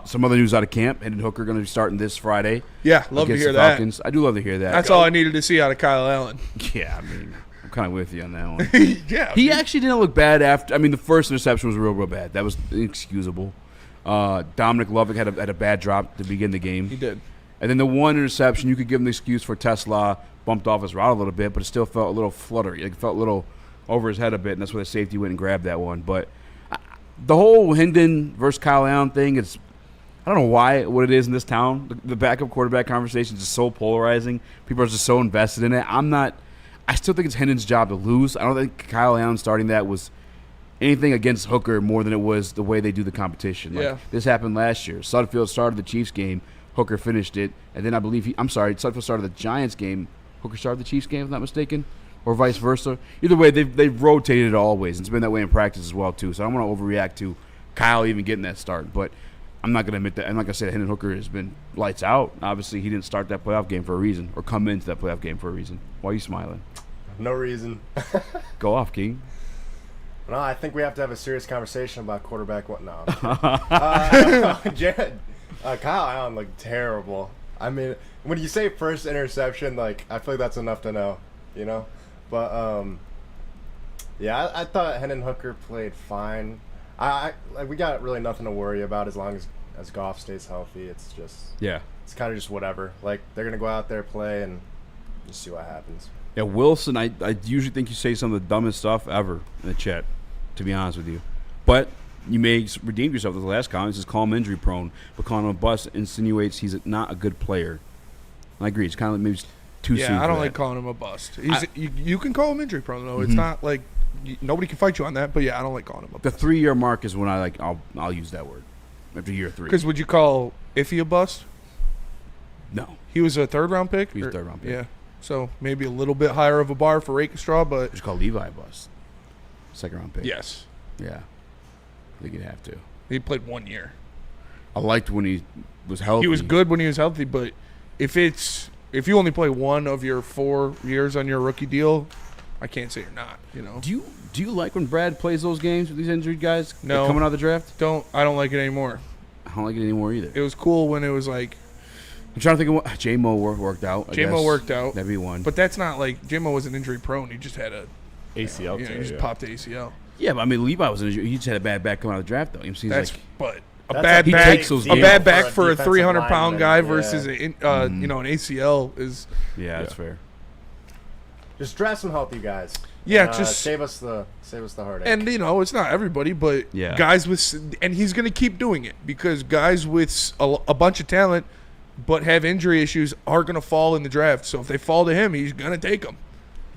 Some other news out of camp. Hendon Hooker going to be starting this Friday. Yeah, love to hear that. Falcons. I do love to hear that. That's all I needed to see out of Kyle Allen. Yeah, I mean, I'm kind of with you on that one. Yeah. He actually didn't look bad after. I mean, the first interception was real bad. That was inexcusable. Dominic Lovick had a bad drop to begin the game. He did. And then the one interception, you could give him the excuse for Tesla bumped off his route a little bit, but it still felt a little fluttery. It felt a little over his head a bit, and that's where the safety went and grabbed that one. But the whole Hendon versus Kyle Allen thing, I don't know what it is in this town. The backup quarterback conversation is just so polarizing. People are just so invested in it. I still think it's Hendon's job to lose. I don't think Kyle Allen starting that was anything against Hooker more than it was the way they do the competition. This happened last year. Sudfeld started the Chiefs game. Hooker finished it. And then I believe Sudfeld started the Giants game. Hooker started the Chiefs game, if I'm not mistaken, or vice versa. Either way, they've rotated it always. It's been that way in practice as well, too. So I don't want to overreact to Kyle even getting that start. But I'm not going to admit that. I'm not going to say that Hendon Hooker has been lights out. Obviously, he didn't start that playoff game for a reason or come into that playoff game for a reason. Why are you smiling? No reason. Go off, King. No, I think we have to have a serious conversation about quarterback. What? No. Kyle Allen looked terrible. I mean, when you say first interception, I feel like that's enough to know, you know? But, yeah, I thought Hendon Hooker played fine. We got really nothing to worry about as long as Goff stays healthy. It's just, it's kind of just whatever. They're going to go out there, play, and just see what happens. Yeah, Wilson, I usually think you say some of the dumbest stuff ever in the chat, to be honest with you. But you may redeem yourself with the last comment. He says, call him injury prone, but calling him a bust insinuates he's not a good player. I agree. It's kind of maybe too soon. Yeah, I don't like calling him a bust. You can call him injury prone, though. It's not like nobody can fight you on that, but yeah, I don't like calling him a bust. The 3-year mark is when I'll use that word after year 3. Because would you call Iffy a bust? No. He was a third-round pick? He was a third-round pick. Yeah. So maybe a little bit higher of a bar for Rakestraw, but just call Levi a bust. Second-round pick. Yes. Yeah. I think you'd have to. He played 1 year. I liked when he was healthy. He was good when he was healthy, but if you only play one of your 4 years on your rookie deal, I can't say you're not. You know. Do you like when Brad plays those games with these injured guys? No. Coming out of the draft? I don't like it anymore. I don't like it anymore either. It was cool when it was like. I'm trying to think of what J-Mo worked out. J-Mo worked out. That'd be one. But that's not like J-Mo wasn't injury prone. He just had a ACL. He just popped the ACL. Yeah, but I mean Levi was injured. He just had a bad back coming out of the draft though. A bad back for a 300-pound guy versus an ACL is. Yeah, that's fair. Just draft some healthy guys. Yeah, just save us the heartache. And it's not everybody, but guys with, and he's going to keep doing it because guys with a bunch of talent but have injury issues are going to fall in the draft. So if they fall to him, he's going to take them.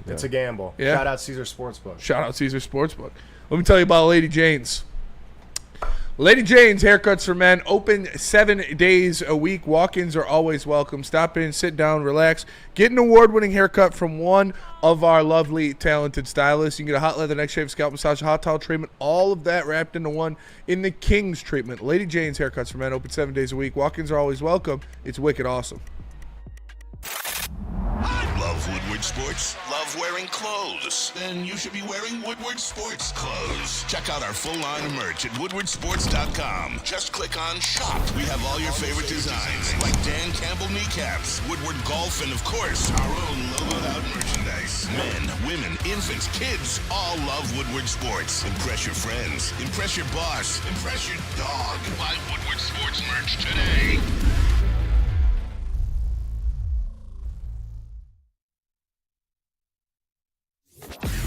It's a gamble. Yeah. Shout out Caesar Sportsbook. Let me tell you about Lady Jane's. Lady Jane's Haircuts for Men, open 7 days a week. Walk-ins are always welcome. Stop in, sit down, relax. Get an award-winning haircut from one of our lovely, talented stylists. You can get a hot leather neck shave, scalp massage, hot towel treatment, all of that wrapped into one in the King's treatment. Lady Jane's Haircuts for Men, open 7 days a week. Walk-ins are always welcome. It's wicked awesome. Love Woodward Sports? Love wearing clothes? Then you should be wearing Woodward Sports clothes. Check out our full line of merch at woodwardsports.com. Just click on Shop. We have all your favorite designs, like Dan Campbell kneecaps, Woodward Golf, and of course, our own logoed out merchandise. Men, women, infants, kids, all love Woodward Sports. Impress your friends. Impress your boss. Impress your dog. Buy Woodward Sports merch today.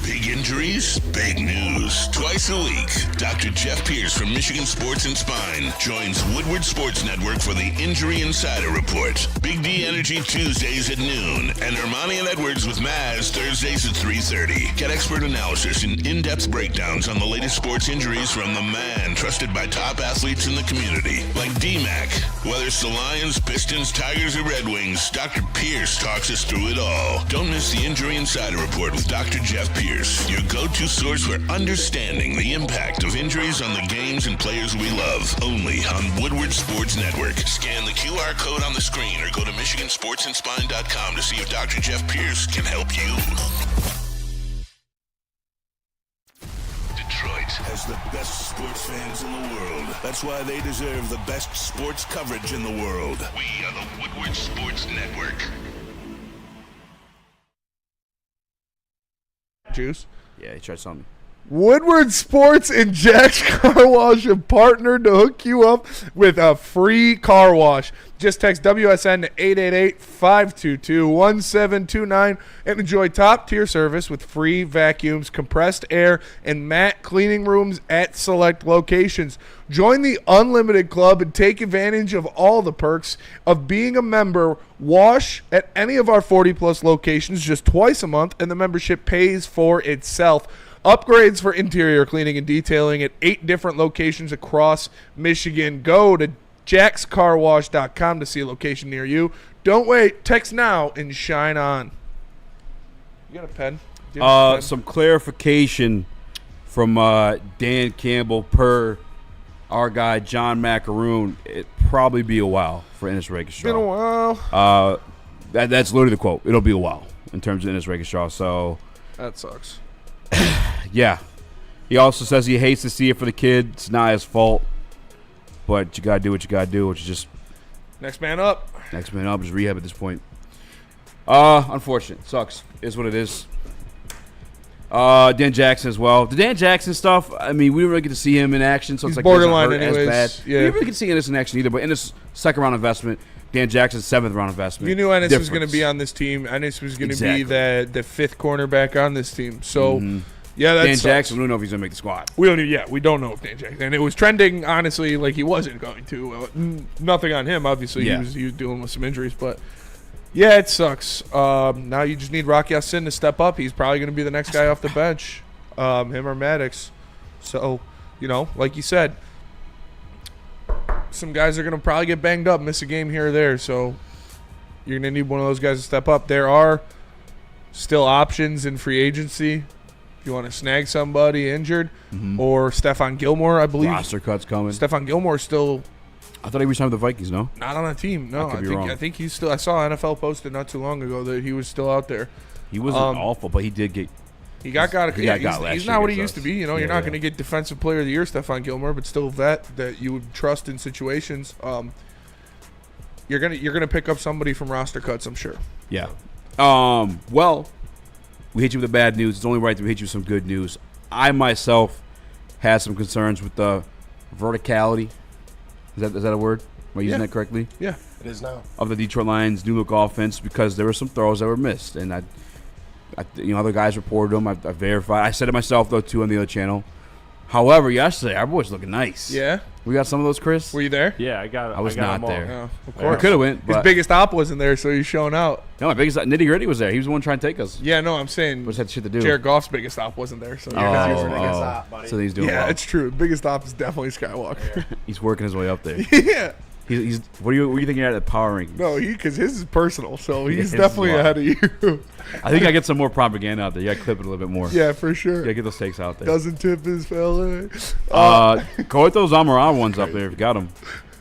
Big injuries, big news. Twice a week, Dr. Jeff Pierce from Michigan Sports and Spine joins Woodward Sports Network for the Injury Insider Report. Big D Energy Tuesdays at noon, and Ermanni and Edwards with Maz Thursdays at 3:30. Get expert analysis and in-depth breakdowns on the latest sports injuries from the man trusted by top athletes in the community, like D-Mac. Whether it's the Lions, Pistons, Tigers, or Red Wings, Dr. Pierce talks us through it all. Don't miss the Injury Insider Report with Dr. Jeff Pierce, your go-to source for understanding the impact of injuries on the games and players we love. Only on Woodward Sports Network. Scan the QR code on the screen or go to MichiganSportsandSpine.com to see if Dr. Jeff Pierce can help you. Detroit has the best sports fans in the world. That's why they deserve the best sports coverage in the world. We are the Woodward Sports Network. Juice? Yeah, he tried something. Woodward Sports and Jack's Car Wash have partnered to hook you up with a free car wash. Just text WSN to 888-522-1729 and enjoy top-tier service with free vacuums, compressed air, and matte cleaning rooms at select locations. Join the Unlimited Club and take advantage of all the perks of being a member. Wash at any of our 40-plus locations just twice a month, and the membership pays for itself. Upgrades for interior cleaning and detailing at 8 different locations across Michigan. Go to jackscarwash.com to see a location near you. Don't wait. Text now and shine on. You got a pen? Do you have a pen? Some clarification from Dan Campbell per our guy John Macaroon. It'd probably be a while for Ennis Rakestraw. Been a while. That's literally the quote. It'll be a while in terms of Ennis Rakestraw. So that sucks. Yeah. He also says he hates to see it for the kid. It's not his fault. But you got to do what you got to do, which is just... Next man up. Next man up is rehab at this point. Unfortunate. Sucks. Is what it is. Dan Jackson as well. The Dan Jackson stuff, I mean, we didn't really get to see him in action, so He's it's like borderline it doesn't hurt anyways. as bad. Yeah. We didn't really get to see Ennis in action either, but Ennis second round investment, Dan Jackson's 7th round investment. You knew Ennis was going to Difference. be on this team. Ennis was going to Exactly. be the 5th cornerback on this team. So, yeah, that's Dan Jackson, we don't know if he's going to make the squad. We don't know if Dan Jackson. And it was trending, honestly, like he wasn't going to. Nothing on him, obviously. Yeah. He was dealing with some injuries. But, yeah, it sucks. Now you just need Rocky Yassin to step up. He's probably going to be the next guy off the bench, him or Maddox. So, like you said, some guys are going to probably get banged up, miss a game here or there. So you're going to need one of those guys to step up. There are still options in free agency. If you want to snag somebody injured, or Stephon Gilmore, I believe. Roster cuts coming. Stephon Gilmore's still I thought he resigned with the Vikings, no? not on a team. No, I could be wrong. I think he's still. I saw NFL posted not too long ago that he was still out there. He wasn't awful, but he did get... He got got last he's year not what he against used to us. be. You're Yeah, not yeah. going to get Defensive Player of the Year, Stephon Gilmore, but still a vet that you would trust in situations. You're gonna pick up somebody from roster cuts, I'm sure. Yeah. Well, we hit you with the bad news. It's only right that we hit you with some good news. I myself had some concerns with the verticality. Is that a word? Am I using that correctly? Yeah. It is now. Of the Detroit Lions' new look offense, because there were some throws that were missed, and other guys reported them. I verified. I said it myself though too on the other channel. However, yesterday our boys looking nice. Yeah. We got some of those, Chris. Were you there? Yeah, I got it. I was not there. Yeah, of I course. could have went, His but biggest op wasn't there, so he's showing out. no, my biggest Nitty Gritty was there. He was the one trying to take us. Yeah, no, I'm saying We just had shit to do. Jared Goff's biggest op wasn't there, so So he's doing yeah, well. it's true. Biggest op is definitely Skywalker. He's working his way up there. Yeah. He's what are you thinking at the power rankings? No, because his is personal, so he's his is definitely wild. ahead of you. I think I get some more propaganda out there. You got to clip it a little bit more. Yeah, for sure. You got to get those takes out there. Doesn't tip his fella. Go with those Amon-Ra ones up there if you got them.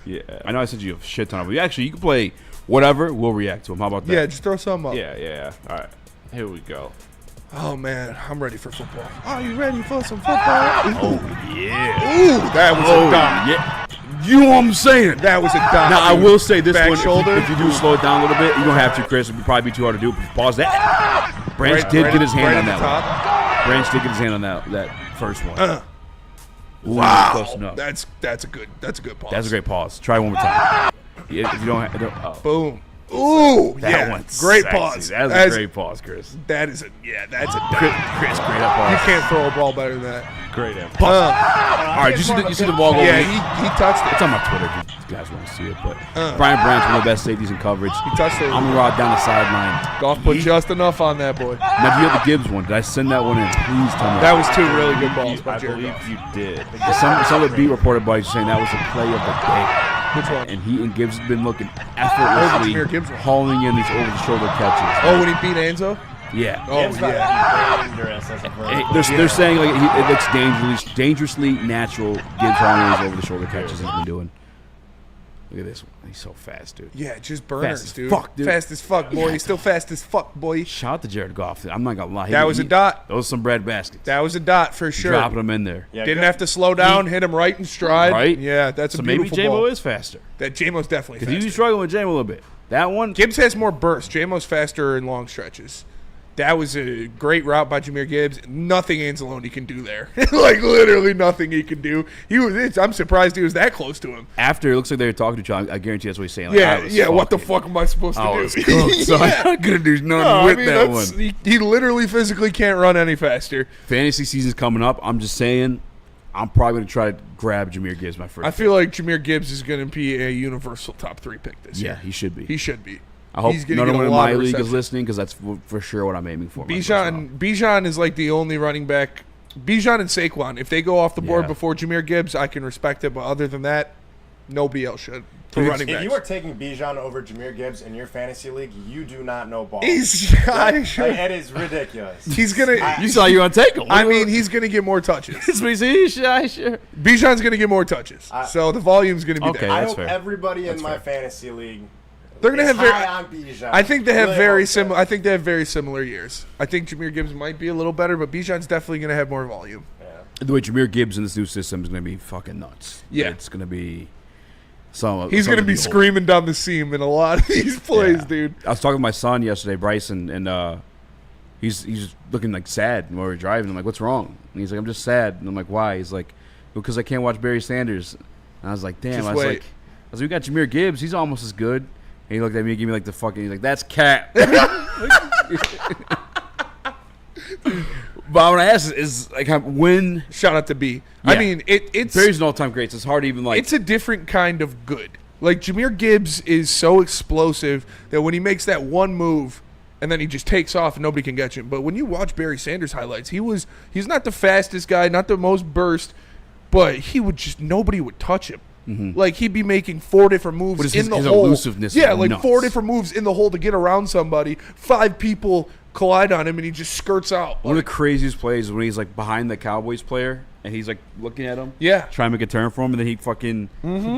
Yeah. I know I sent you a shit ton of them. Actually, you can play whatever. We'll react to them. How about that? Yeah, just throw some up. Yeah. All right. Here we go. Oh, man, I'm ready for football. Are you ready for some football? Oh, yeah. Ooh, that was a dot. Yeah. You know what I'm saying? That was a dot. Now, I will say this Back one. shoulder. If you do slow it down a little bit, you don't have to, Chris. It would probably be too hard to do. But pause that. Branch did get his hand on that one. Branch did get his hand on that first one. Ooh, Wow. close enough. That's a good pause. That's a great pause. Try one more time. Yeah, if you don't, Boom. Ooh, that yeah. one's Great sexy. pause. That's That's- a great pause, Chris. That's a dot. Chris, great up pause. You can't throw a ball better than that. Great effort. All right, you see the ball go? Yeah, he touched it. It's on my Twitter if you guys want to see it. But Brian Branch, one of the best safeties in coverage. He touched it. Amon-Ra down the sideline. Golf put just enough on that boy. Now, if you have the Gibbs one, did I send that one in? Please tell me. That was two really good balls by I Jared believe Goff. you did. Some of the beat reported by saying that was the play of the day. Which one? And he and Gibbs have been looking Oh, effortlessly the Jameer Gibbs one. hauling in these over-the-shoulder catches. Oh, when he beat Enzo? Yeah. Oh, It's got yeah. to be dangerous as a Hey, vertical. they're saying like it looks dangerously natural. Gibbs hauling these over-the-shoulder catches he's been doing. Look at this one. He's so fast, dude. Yeah, just burners, Fast as dude. fuck, dude. Fast as fuck, boy. He's still fast as fuck, boy. Shout out to Jared Goff. I'm not gonna lie. That was a dot. Those are some bread baskets. That was a dot for sure. Dropping them in there. Yeah, Didn't good. have to slow down, hit him right in stride. Right? Yeah, that's So a maybe beautiful J-Mo ball. is faster. That J-Mo's definitely Because he was faster. struggling with J-Mo a little bit. That one, Gibbs has more burst. J-Mo's faster in long stretches. That was a great route by Jahmyr Gibbs. Nothing Anzalone can do there. Like, literally nothing he can do. I'm surprised he was that close to him. After, it looks like they were talking to each other. I guarantee that's what he's saying. Like, What the fuck am I supposed to do? Was close, so I'm not going to do nothing with that one. He literally physically can't run any faster. Fantasy season's coming up. I'm just saying, I'm probably going to try to grab Jahmyr Gibbs my first. I feel like Jahmyr Gibbs is going to be a universal top 3 pick this year. Yeah, he should be. He should be. I hope none of one in my league is listening because that's for sure what I'm aiming for. Bijan is like the only running back. Bijan and Saquon, if they go off the board before Jahmyr Gibbs, I can respect it. But other than that, no BL should. Running backs. If you are taking Bijan over Jahmyr Gibbs in your fantasy league, you do not know ball. It is ridiculous. He's gonna. You saw you want to take him. I mean, he's gonna get more touches. Sure. Bijan's gonna get more touches, so the volume's gonna be there. I hope everybody in my fantasy league. They're gonna have on Bijan. I think they have very similar. I think they have very similar years. I think Jahmyr Gibbs might be a little better, but Bijan's definitely gonna have more volume. Yeah. The way Jahmyr Gibbs in this new system is gonna be fucking nuts. Yeah, it's gonna be. He's gonna be screaming down the seam in a lot of these plays, dude. I was talking to my son yesterday, Bryson, and he's looking like sad while we were driving. I'm like, "What's wrong?" And he's like, "I'm just sad." And I'm like, "Why?" He's like, "Because I can't watch Barry Sanders." And I was like, "Damn!" I was like, "We got Jahmyr Gibbs. He's almost as good." And he looked at me and gave me like the fucking. He's like, "That's cat." But what I asked is like, when? Shout out to B. Yeah. I mean, it's Barry's an all-time great. So it's hard to even like. It's a different kind of good. Like Jahmyr Gibbs is so explosive that when he makes that one move, and then he just takes off and nobody can catch him. But when you watch Barry Sanders highlights, he's not the fastest guy, not the most burst, but nobody would touch him. Mm-hmm. Like he'd be making 4 different moves in the hole. Elusiveness, like nuts. 4 different moves in the hole to get around somebody. 5 people collide on him and he just skirts out. One of the craziest plays is when he's like behind the Cowboys player and he's like looking at him, trying to make a turn for him, and then he fucking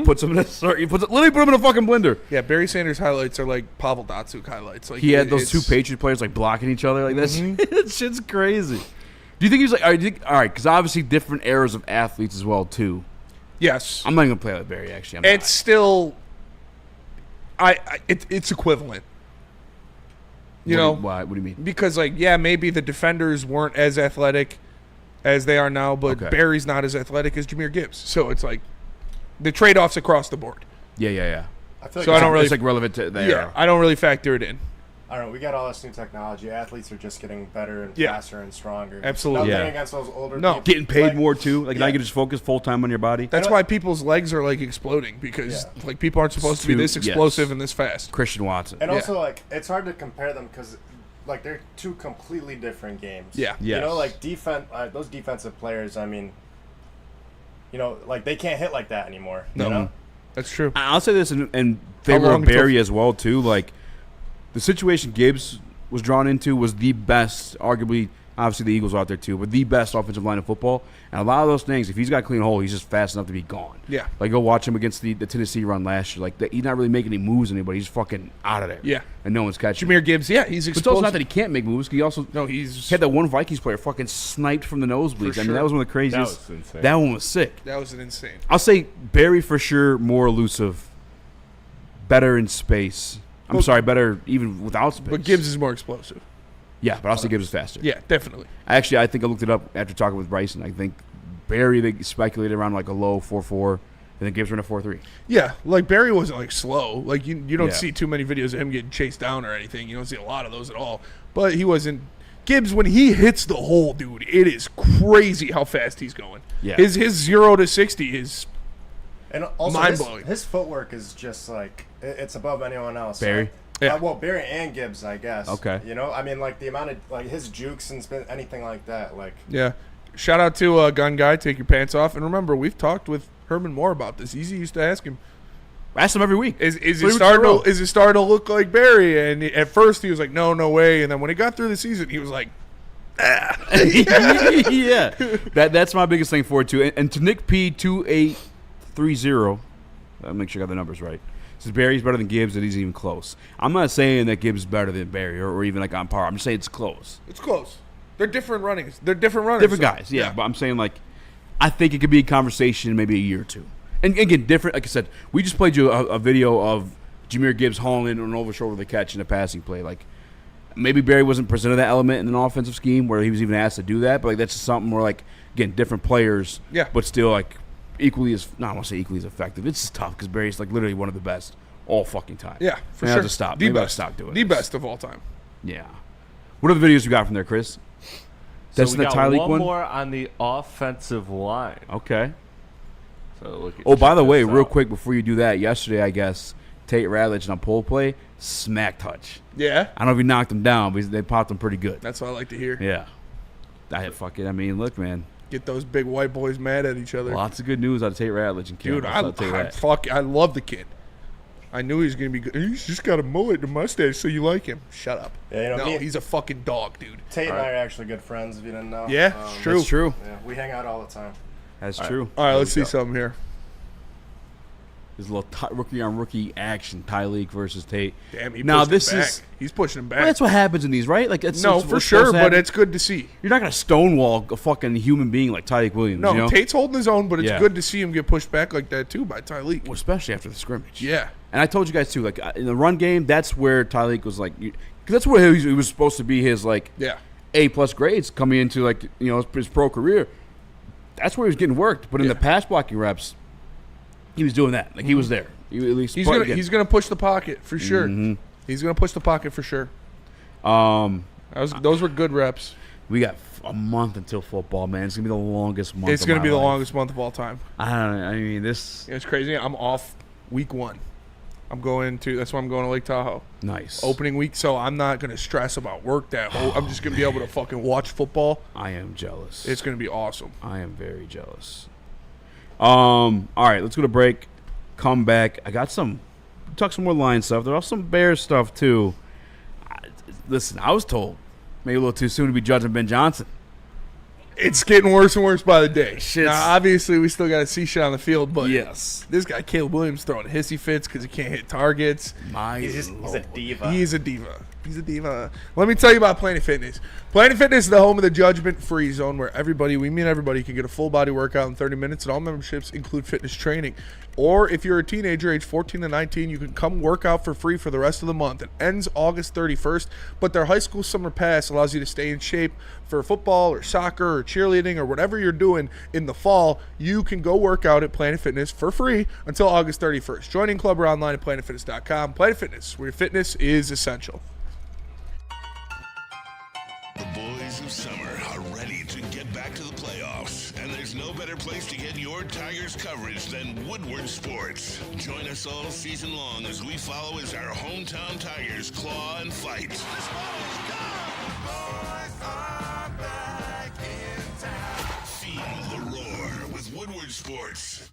puts him in literally put him in a fucking blender. Yeah, Barry Sanders highlights are like Pavel Datsyuk highlights. Like he had those 2 Patriot players like blocking each other like that shit's crazy. Do you think he's like all right? Because obviously different eras of athletes as well too. Yes, I'm not gonna play with Barry. Actually, it's still, it's equivalent. You know why? What do you mean? Because maybe the defenders weren't as athletic as they are now, but Barry's not as athletic as Jahmyr Gibbs. So it's like the trade-offs across the board. Yeah. I feel like so I don't really it's like relevant to there. Yeah, I don't really factor it in. I don't know. We got all this new technology. Athletes are just getting better and faster and stronger. Absolutely. Nothing against those older people. Getting paid more too. Like now you can just focus full time on your body. That's why people's legs are like exploding because like people aren't supposed to be this explosive and this fast. Christian Watson. And also like it's hard to compare them because like they're 2 completely different games. Yeah. You know, like those defensive players. I mean, you know, like they can't hit like that anymore. No, you know? That's true. I'll say this in favor of Barry as well too. Like the situation Gibbs was drawn into was the best, arguably, obviously the Eagles are out there too, but the best offensive line of football. And a lot of those things, if he's got a clean hole, he's just fast enough to be gone. Yeah. Like go watch him against the Tennessee run last year. Like he's not really making any moves on anybody. He's fucking out of there. Yeah. And no one's catching Jahmyr Gibbs, he's explosive. But it's also not that he can't make moves. He also he's had that one Vikings player fucking sniped from the nosebleeds. I mean, that was one of the craziest. That was insane. That one was sick. That was insane. I'll say Barry for sure, more elusive, better in space. I'm sorry, better even without space. But Gibbs is more explosive. Yeah, but also Gibbs is faster. Yeah, definitely. Actually, I think I looked it up after talking with Bryson. I think Barry, they speculated around like a low 4.4, and then Gibbs ran a 4.3. Yeah, like Barry wasn't like slow. Like you don't see too many videos of him getting chased down or anything. You don't see a lot of those at all. But he wasn't. Gibbs, when he hits the hole, dude, it is crazy how fast he's going. Yeah. His 0 to 60 is mind-blowing. His footwork is just like it's above anyone else. Barry? Well, Barry and Gibbs, I guess. Okay. You know, I mean, like the amount of like his jukes and anything like that. Like. Yeah. Shout out to Gun Guy. Take your pants off. And remember, we've talked with Herman Moore about this. Eazy used to ask him. I ask him every week. Is it starting to look like Barry? And at first he was like, no way. And then when he got through the season, he was like, yeah. That's my biggest thing for it too. And to Nick P 2830, I'll make sure I got the numbers right. Says Barry's better than Gibbs, and he's even close. I'm not saying that Gibbs is better than Barry or even like on par. I'm just saying it's close. It's close. They're different runnings. They're different runners. Different guys, yeah. But I'm saying like I think it could be a conversation in maybe a year or two. And again, different. Like I said, we just played you a video of Jahmyr Gibbs hauling in an over shoulder the catch in a passing play. Like maybe Barry wasn't presented that element in an offensive scheme where he was even asked to do that, but like that's just something where like again different players, but still like equally as I want to say equally as effective. It's just tough because Barry's like literally one of the best all fucking time. Yeah, for sure. sure. I just stop. The Maybe I'll best. stop doing the this. best of all time. Yeah. What are the videos you got from there, Chris? That's so we the got Tyleek one one more on the offensive line. Okay. So by the way, real quick before you do that, yesterday I guess Tate Ratledge on a pole play, smack touch. Yeah. I don't know if he knocked him down, but they popped him pretty good. That's what I like to hear. Yeah. I mean, look, man. Get those big white boys mad at each other. Lots of good news out of Tate Ratledge and Dude, I love the kid. I knew he was going to be good. He's just got a mullet and a mustache, so you like him. Shut up. Yeah, no, he's a fucking dog, dude. Tate and I are actually good friends, if you didn't know. Yeah, it's true. That's true. Yeah, we hang out all the time. That's true. All right, let's see something here. There's a little rookie-on-rookie action, Tyleek versus Tate. Damn, he's pushing him back. Well, that's what happens in these, right? Like, it's for sure, but it's good to see. You're not going to stonewall a fucking human being like Tyleek Williams. No, you know? Tate's holding his own, but it's good to see him get pushed back like that, too, by Tyleek. Well, especially after the scrimmage. Yeah. And I told you guys, too, like, in the run game, that's where Tyleek was like, because that's where he was supposed to be his, like, A-plus grades coming into, like, you know, his pro career. That's where he was getting worked. But in the pass blocking reps, he was doing that. Like, he was there. At least he's gonna push the pocket for sure. Mm-hmm. He's gonna push the pocket for sure. Those were good reps. We got a month until football, man. It's gonna be the longest month. It's gonna be the longest month of all time. I mean, this. It's crazy. I'm off week 1. That's why I'm going to Lake Tahoe. Nice. Opening week, so I'm not gonna stress about work that whole. I'm just gonna be able to fucking watch football. I am jealous. It's gonna be awesome. I am very jealous. All right, let's go to break. Come back. I got talk some more Lions stuff. There's also some Bears stuff too. Listen, I was told maybe a little too soon to be judging Ben Johnson. It's getting worse and worse by the day. Now, obviously, we still got to see shit on the field, but this guy Caleb Williams throwing hissy fits because he can't hit targets. He's a diva. He's a diva. He's a diva. Let me tell you about Planet Fitness. Planet Fitness is the home of the judgment-free zone where everybody can get a full body workout in 30 minutes, and all memberships include fitness training. Or if you're a teenager, age 14 to 19, you can come work out for free for the rest of the month. It ends August 31st, but their high school summer pass allows you to stay in shape for football or soccer or cheerleading or whatever you're doing in the fall. You can go work out at Planet Fitness for free until August 31st. Join in club or online at planetfitness.com. Planet Fitness, where your fitness is essential. The boys of summer are ready to get back to the playoffs, and there's no better place to get your Tigers coverage than Woodward Sports. Join us all season long as we follow as our hometown Tigers claw and fight. This ball is gone. Boys are back in town. Feel the roar with Woodward Sports.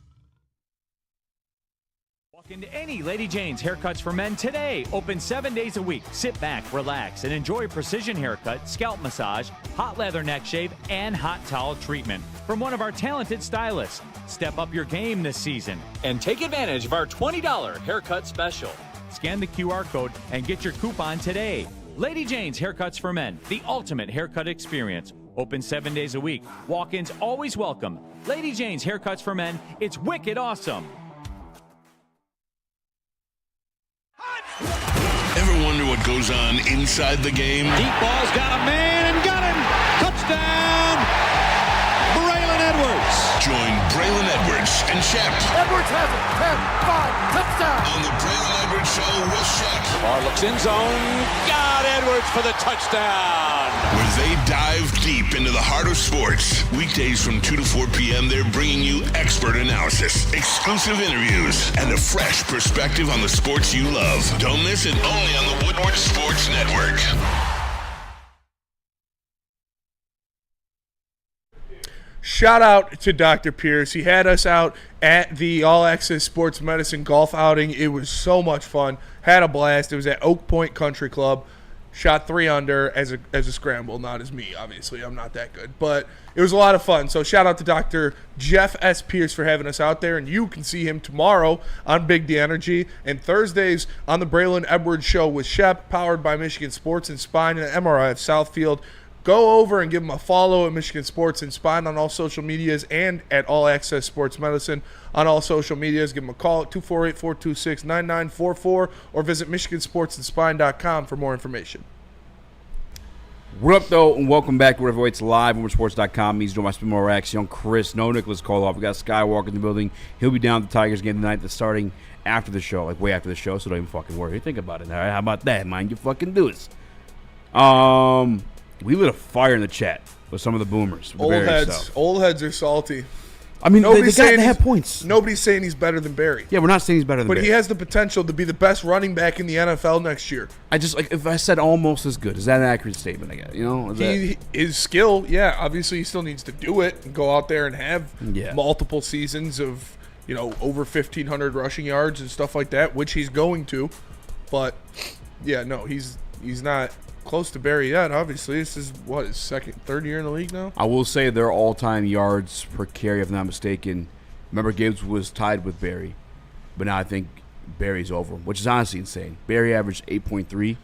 Walk into any Lady Jane's Haircuts for Men today. Open 7 days a week. Sit back, relax, and enjoy precision haircut, scalp massage, hot leather neck shave, and hot towel treatment from one of our talented stylists. Step up your game this season and take advantage of our $20 haircut special. Scan the QR code and get your coupon today. Lady Jane's Haircuts for Men, the ultimate haircut experience. Open 7 days a week. Walk-ins always welcome. Lady Jane's Haircuts for Men. It's wicked awesome. Ever wonder what goes on inside the game? Deep ball's got a man and got him. Touchdown, Braylon Edwards. Join Braylon Edwards and Shep. Edwards has it. 10, 5, touchdown. On the Braylon Edwards Show with Shep. Bar looks in zone. Got Edwards for the touchdown. Where they dive deep into the heart of sports. Weekdays from 2 to 4 p.m., they're bringing you expert analysis, exclusive interviews, and a fresh perspective on the sports you love. Don't miss it, only on the Woodward Sports Network. Shout out to Dr. Pierce. He had us out at the All Access Sports Medicine golf outing. It was so much fun. Had a blast. It was at Oak Point Country Club. Shot 3 under as a scramble, not as me, obviously. I'm not that good. But it was a lot of fun. So shout out to Dr. Jeff S. Pierce for having us out there. And you can see him tomorrow on Big D Energy. And Thursdays on the Braylon Edwards Show with Shep, powered by Michigan Sports and Spine and Amon-Ra at Southfield. Go over and give them a follow at Michigan Sports and Spine on all social medias and at All Access Sports Medicine on all social medias. Give them a call at 248-426-9944 or visit MichiganSportsandSpine.com for more information. What up, though, and welcome back to Whatever Waits Live, WoodwardSports.com. He's doing my spin more Rax, young Chris, no Nicholas Koloff. We got Skywalker in the building. He'll be down at the Tigers game tonight. That's starting after the show, like way after the show, so don't even fucking worry. Think about it. All right, how about that? Mind your fucking dues. We lit a fire in the chat with some of the boomers. Old heads are salty. I mean, they have points. Nobody's saying he's better than Barry. Yeah, we're not saying he's better than Barry. But he has the potential to be the best running back in the NFL next year. I just, like, if I said almost as good, is that an accurate statement, I guess? You know? His skill, yeah, obviously he still needs to do it and go out there and have multiple seasons of, over 1,500 rushing yards and stuff like that, which he's going to. But, yeah, no, he's not close to Barry yet, obviously. This is, his third year in the league now? I will say their all-time yards per carry, if I'm not mistaken. Remember, Gibbs was tied with Barry, but now I think Barry's over him, which is honestly insane. Barry averaged 8.3.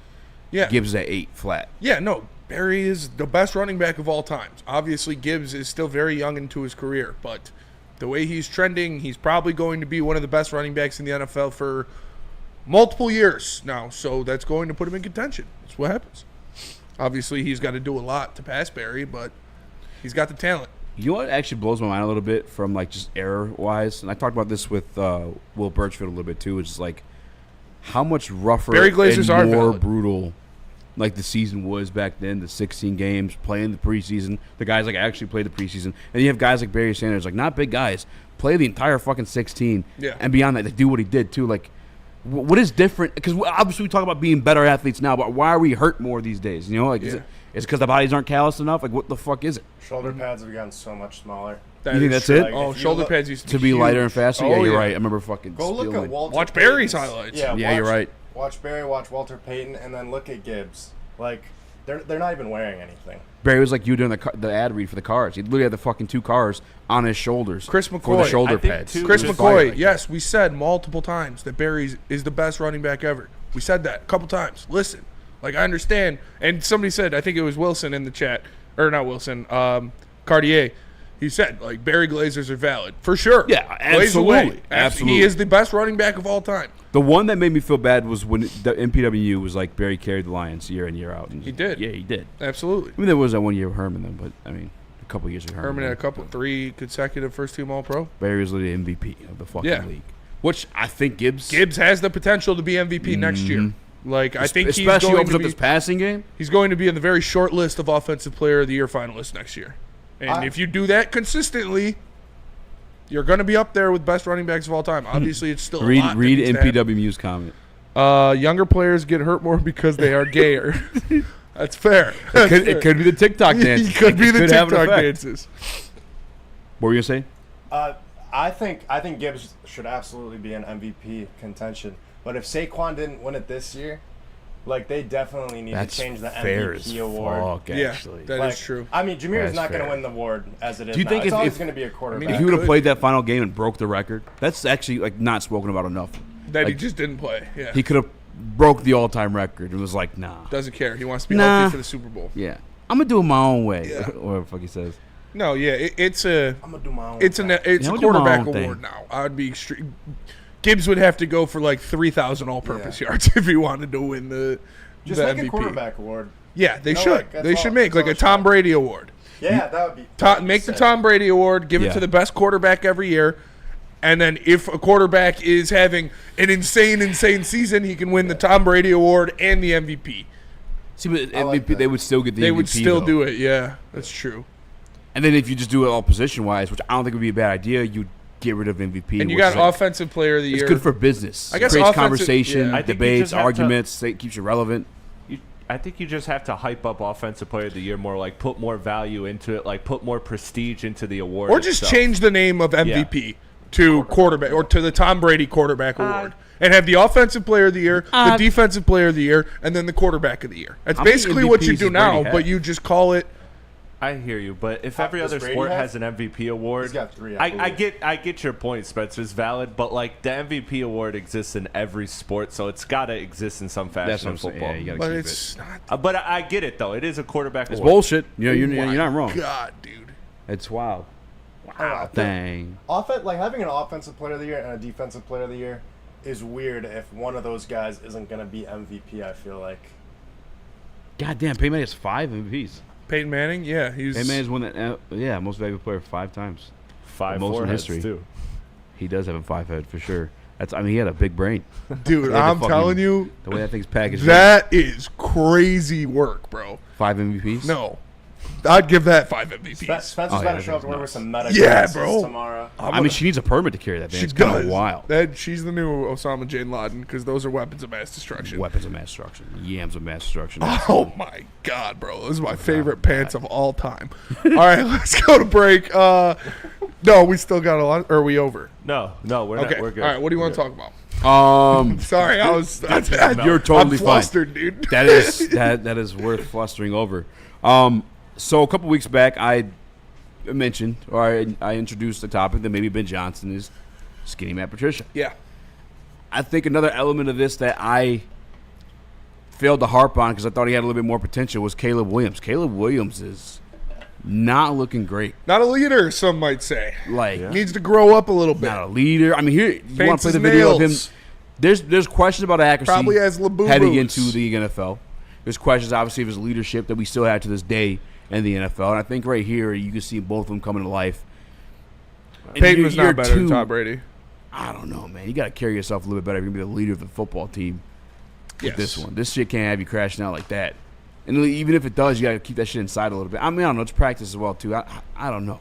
Yeah. Gibbs is at 8 flat. Yeah, no, Barry is the best running back of all time. Obviously, Gibbs is still very young into his career, but the way he's trending, he's probably going to be one of the best running backs in the NFL for multiple years now, so that's going to put him in contention. That's what happens. Obviously, he's got to do a lot to pass Barry, but he's got the talent. You know what actually blows my mind a little bit from, like, just error-wise? And I talked about this with Will Birchfield a little bit, too. It's just, like, how much rougher and more brutal, like, the season was back then, the 16 games, playing the preseason. The guys, like, actually played the preseason. And you have guys like Barry Sanders, like, not big guys, play the entire fucking 16. Yeah. And beyond that, they do what he did, too. Like, what is different? Because obviously we talk about being better athletes now, but why are we hurt more these days? You know, like, is it because the bodies aren't calloused enough? Like, what the fuck is it? Shoulder pads have gotten so much smaller. You think that's it? Like, shoulder pads used to be lighter and faster? Yeah, you're right. I remember fucking look at Walter Watch Barry's highlights. Yeah, you're right. Watch Barry, watch Walter Payton, and then look at Gibbs. Like, they're not even wearing anything. Barry was like you doing the ad read for the cars. He literally had the fucking 2 cars on his shoulders. Chris McCoy. For the shoulder pads. Chris McCoy, yes, we said multiple times that Barry is the best running back ever. We said that a couple times. Listen, like, I understand. And somebody said, I think it was Wilson in the chat, or not Wilson, Cartier. He said, like, Barry Glazers are valid. For sure. Yeah, absolutely. Absolutely. He is the best running back of all time. The one that made me feel bad was when the MPW was like Barry carried the Lions year in, year out. And he did. Yeah, he did. Absolutely. I mean, there was that 1 year of Herman, then, but, I mean, a couple years of Herman. Herman had a couple, 3 consecutive first-team All-Pro. Barry was literally MVP of the fucking league. Which I think Gibbs has the potential to be MVP next year. Like, I think he's especially opens up this passing game. He's going to be in the very short list of Offensive Player of the Year finalists next year. And if you do that consistently, you're going to be up there with best running backs of all time. Obviously, it's still read a lot. Read MPW Muse comment. Younger players get hurt more because they are gayer. That's fair. It could be the TikTok dances. It could be the TikTok dances. What were you saying? I think Gibbs should absolutely be in MVP contention. But if Saquon didn't win it this year, like, they definitely need to change the MVP award. Actually. Yeah, that is true. I mean, Jameer's not going to win the award as it is. Do you think it's always if going to be a quarterback? If he would have played that final game and broke the record, that's actually, like, not spoken about enough. That he just didn't play. Yeah. He could have broke the all-time record and was like, nah. Doesn't care. He wants to be healthy for the Super Bowl. Yeah. I'm going to do it my own way. Yeah. Whatever the fuck he says. No, yeah, it's a. I'm gonna do my own. It's a quarterback award now. I would be extreme. Gibbs would have to go for like 3,000 all-purpose yards if he wanted to win the make MVP. A quarterback award. Yeah, they should. They should make like a Tom Brady award. Yeah, that would be. Make the Tom Brady award. Give it to the best quarterback every year. And then if a quarterback is having an insane season, he can win the Tom Brady award and the MVP. See, but MVP, they would still get the MVP. They would still do it, yeah. That's true. And then if you just do it all position-wise, which I don't think would be a bad idea, you'd get rid of MVP. And you got Offensive Player of the Year. It's good for business. I guess creates conversation, debates, arguments. It keeps you relevant. I think you just have to hype up Offensive Player of the Year more, like put more value into it, like put more prestige into the award. Or just change the name of MVP to quarterback or to the Tom Brady Quarterback Award. And have the Offensive Player of the Year, the Defensive Player of the Year, and then the Quarterback of the Year. That's basically what you do now, but you just call it. I hear you, but if every other sport has an MVP award, he's got 3. I get your point, Spencer. It's valid, but like the MVP award exists in every sport, so it's got to exist in some fashion in football. Yeah, you gotta but keep it's it. not. But I get it though. It is a quarterback it's award. It's bullshit. You're not wrong. God, dude, it's wild. Wow, dang. Like having an Offensive Player of the Year and a Defensive Player of the Year is weird if one of those guys isn't going to be MVP. I feel like. Goddamn, Peyton Manning has 5 MVPs. Peyton Manning, yeah, Peyton Manning's won that. Most valuable player 5 times. 5 most in history too. He does have a 5 head for sure. He had a big brain. Dude, I'm telling you, the way that thing's packaged. That is crazy work, bro. 5 MVPs? No. I'd give that 5 MVPs. Spencer's got to show up to work with some medical tomorrow. I mean, she needs a permit to carry that thing. She It's kind of wild. She's the new Osama Bin Laden because those are weapons of mass destruction. Weapons of mass destruction. Yams of mass destruction. Oh, my God, bro. Those are my favorite pants of all time. All right, let's go to break. No, we still got a lot. Or are we over? No, we're not. We're good. All right, what do you want to talk about? Sorry, You're totally I'm flustered, dude. That is worth flustering over. So a couple weeks back, I mentioned, or I introduced the topic that maybe Ben Johnson is skinny Matt Patricia. Yeah. I think another element of this that I failed to harp on because I thought he had a little bit more potential was Caleb Williams. Caleb Williams is not looking great. Not a leader, some might say. Like needs to grow up a little bit. Not a leader. I mean, here you want Paints to play the his video of nails. him. There's questions about accuracy. Probably has Labubu's. heading into the NFL. There's questions, obviously, of his leadership that we still have to this day in the NFL. And I think right here you can see both of them coming to life. Peyton was not better than Tom Brady. I don't know, man. You got to carry yourself a little bit better if you're going to be the leader of the football team with this one. This shit can't have you crashing out like that. And even if it does, you got to keep that shit inside a little bit. I mean, I don't know. It's practice as well, too. I don't know.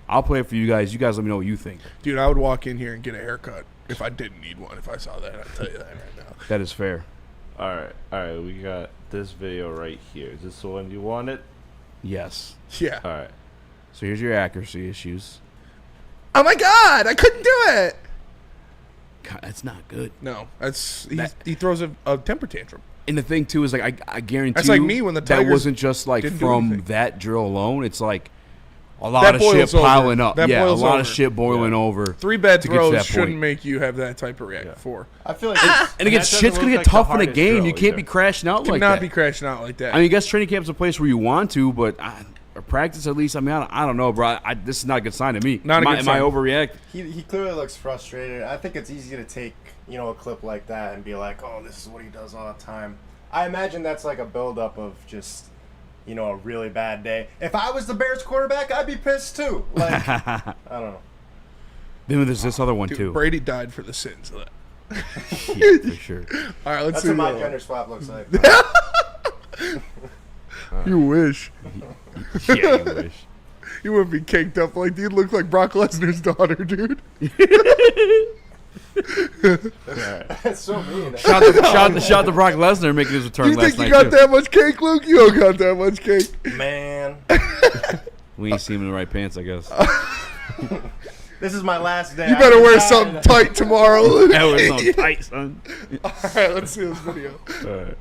I'll play it for you guys. You guys let me know what you think. Dude, I would walk in here and get a haircut if I didn't need one. If I saw that, I'd tell you that right now. That is fair. All right. We got this video right here. Is this the one you wanted? Yes. Yeah. All right. So here's your accuracy issues. Oh, my God. I couldn't do it. God, that's not good. No. He throws a temper tantrum. And the thing, too, is like I guarantee that's like me when the Tigers that wasn't just like from anything. that drill alone. It's like a lot of shit piling up. That a boils lot over. of shit boiling over. 3 bad to get to throws that shouldn't point. make you have that type of react. 4. I feel like And again, shit's going to get tough in a game. You can't be crashing out like that. Cannot be crashing out like that. I mean, I guess training camp's a place where you want to, but or practice at least. I mean, I don't know, bro. This is not a good sign to me. Am I overreacting? He clearly looks frustrated. I think it's easy to take, a clip like that and be like, oh, this is what he does all the time. I imagine that's like a buildup of just, a really bad day. If I was the Bears quarterback, I'd be pissed too. Like, I don't know. Then there's this other one, Dude, too. Brady died for the sins of that. Yeah, for sure. All right, let's see see what my gender swap looks like. You wish. Yeah, you wish. You wouldn't be caked up like you'd look like Brock Lesnar's daughter, dude. That's so mean. Shout to Brock Lesnar making his return You last think night. you got that much cake, Luke? You don't got that much cake. Man. We ain't see him in the right pants, I guess. This is my last day. You better wear something tight tomorrow, Luke. I wear something tight, son. All right, let's see this video. All right.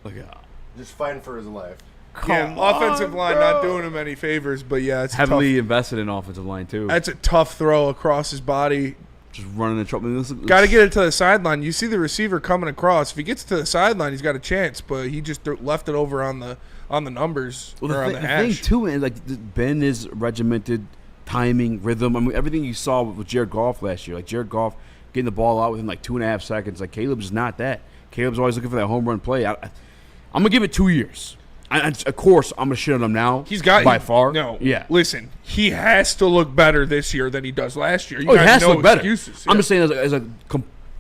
Look out. Just fighting for his life. Offensive line not doing him any favors, but yeah, it's heavily invested in offensive line too. That's a tough throw across his body. Just running the trouble. Got to get it to the sideline. You see the receiver coming across. If he gets to the sideline, he's got a chance. But he just left it over on the numbers or on the hash. The thing too, and like Ben is regimented, timing, rhythm. I mean, everything you saw with Jared Goff last year. Like Jared Goff getting the ball out within like 2.5 seconds. Like Caleb's not that. Caleb's always looking for that home run play. I'm gonna give it 2 years. Of course, I'm gonna shit on him now. He's got by far. No, yeah. Listen, he has to look better this year than he does last year. He has to look better. Excuses. I'm just saying as a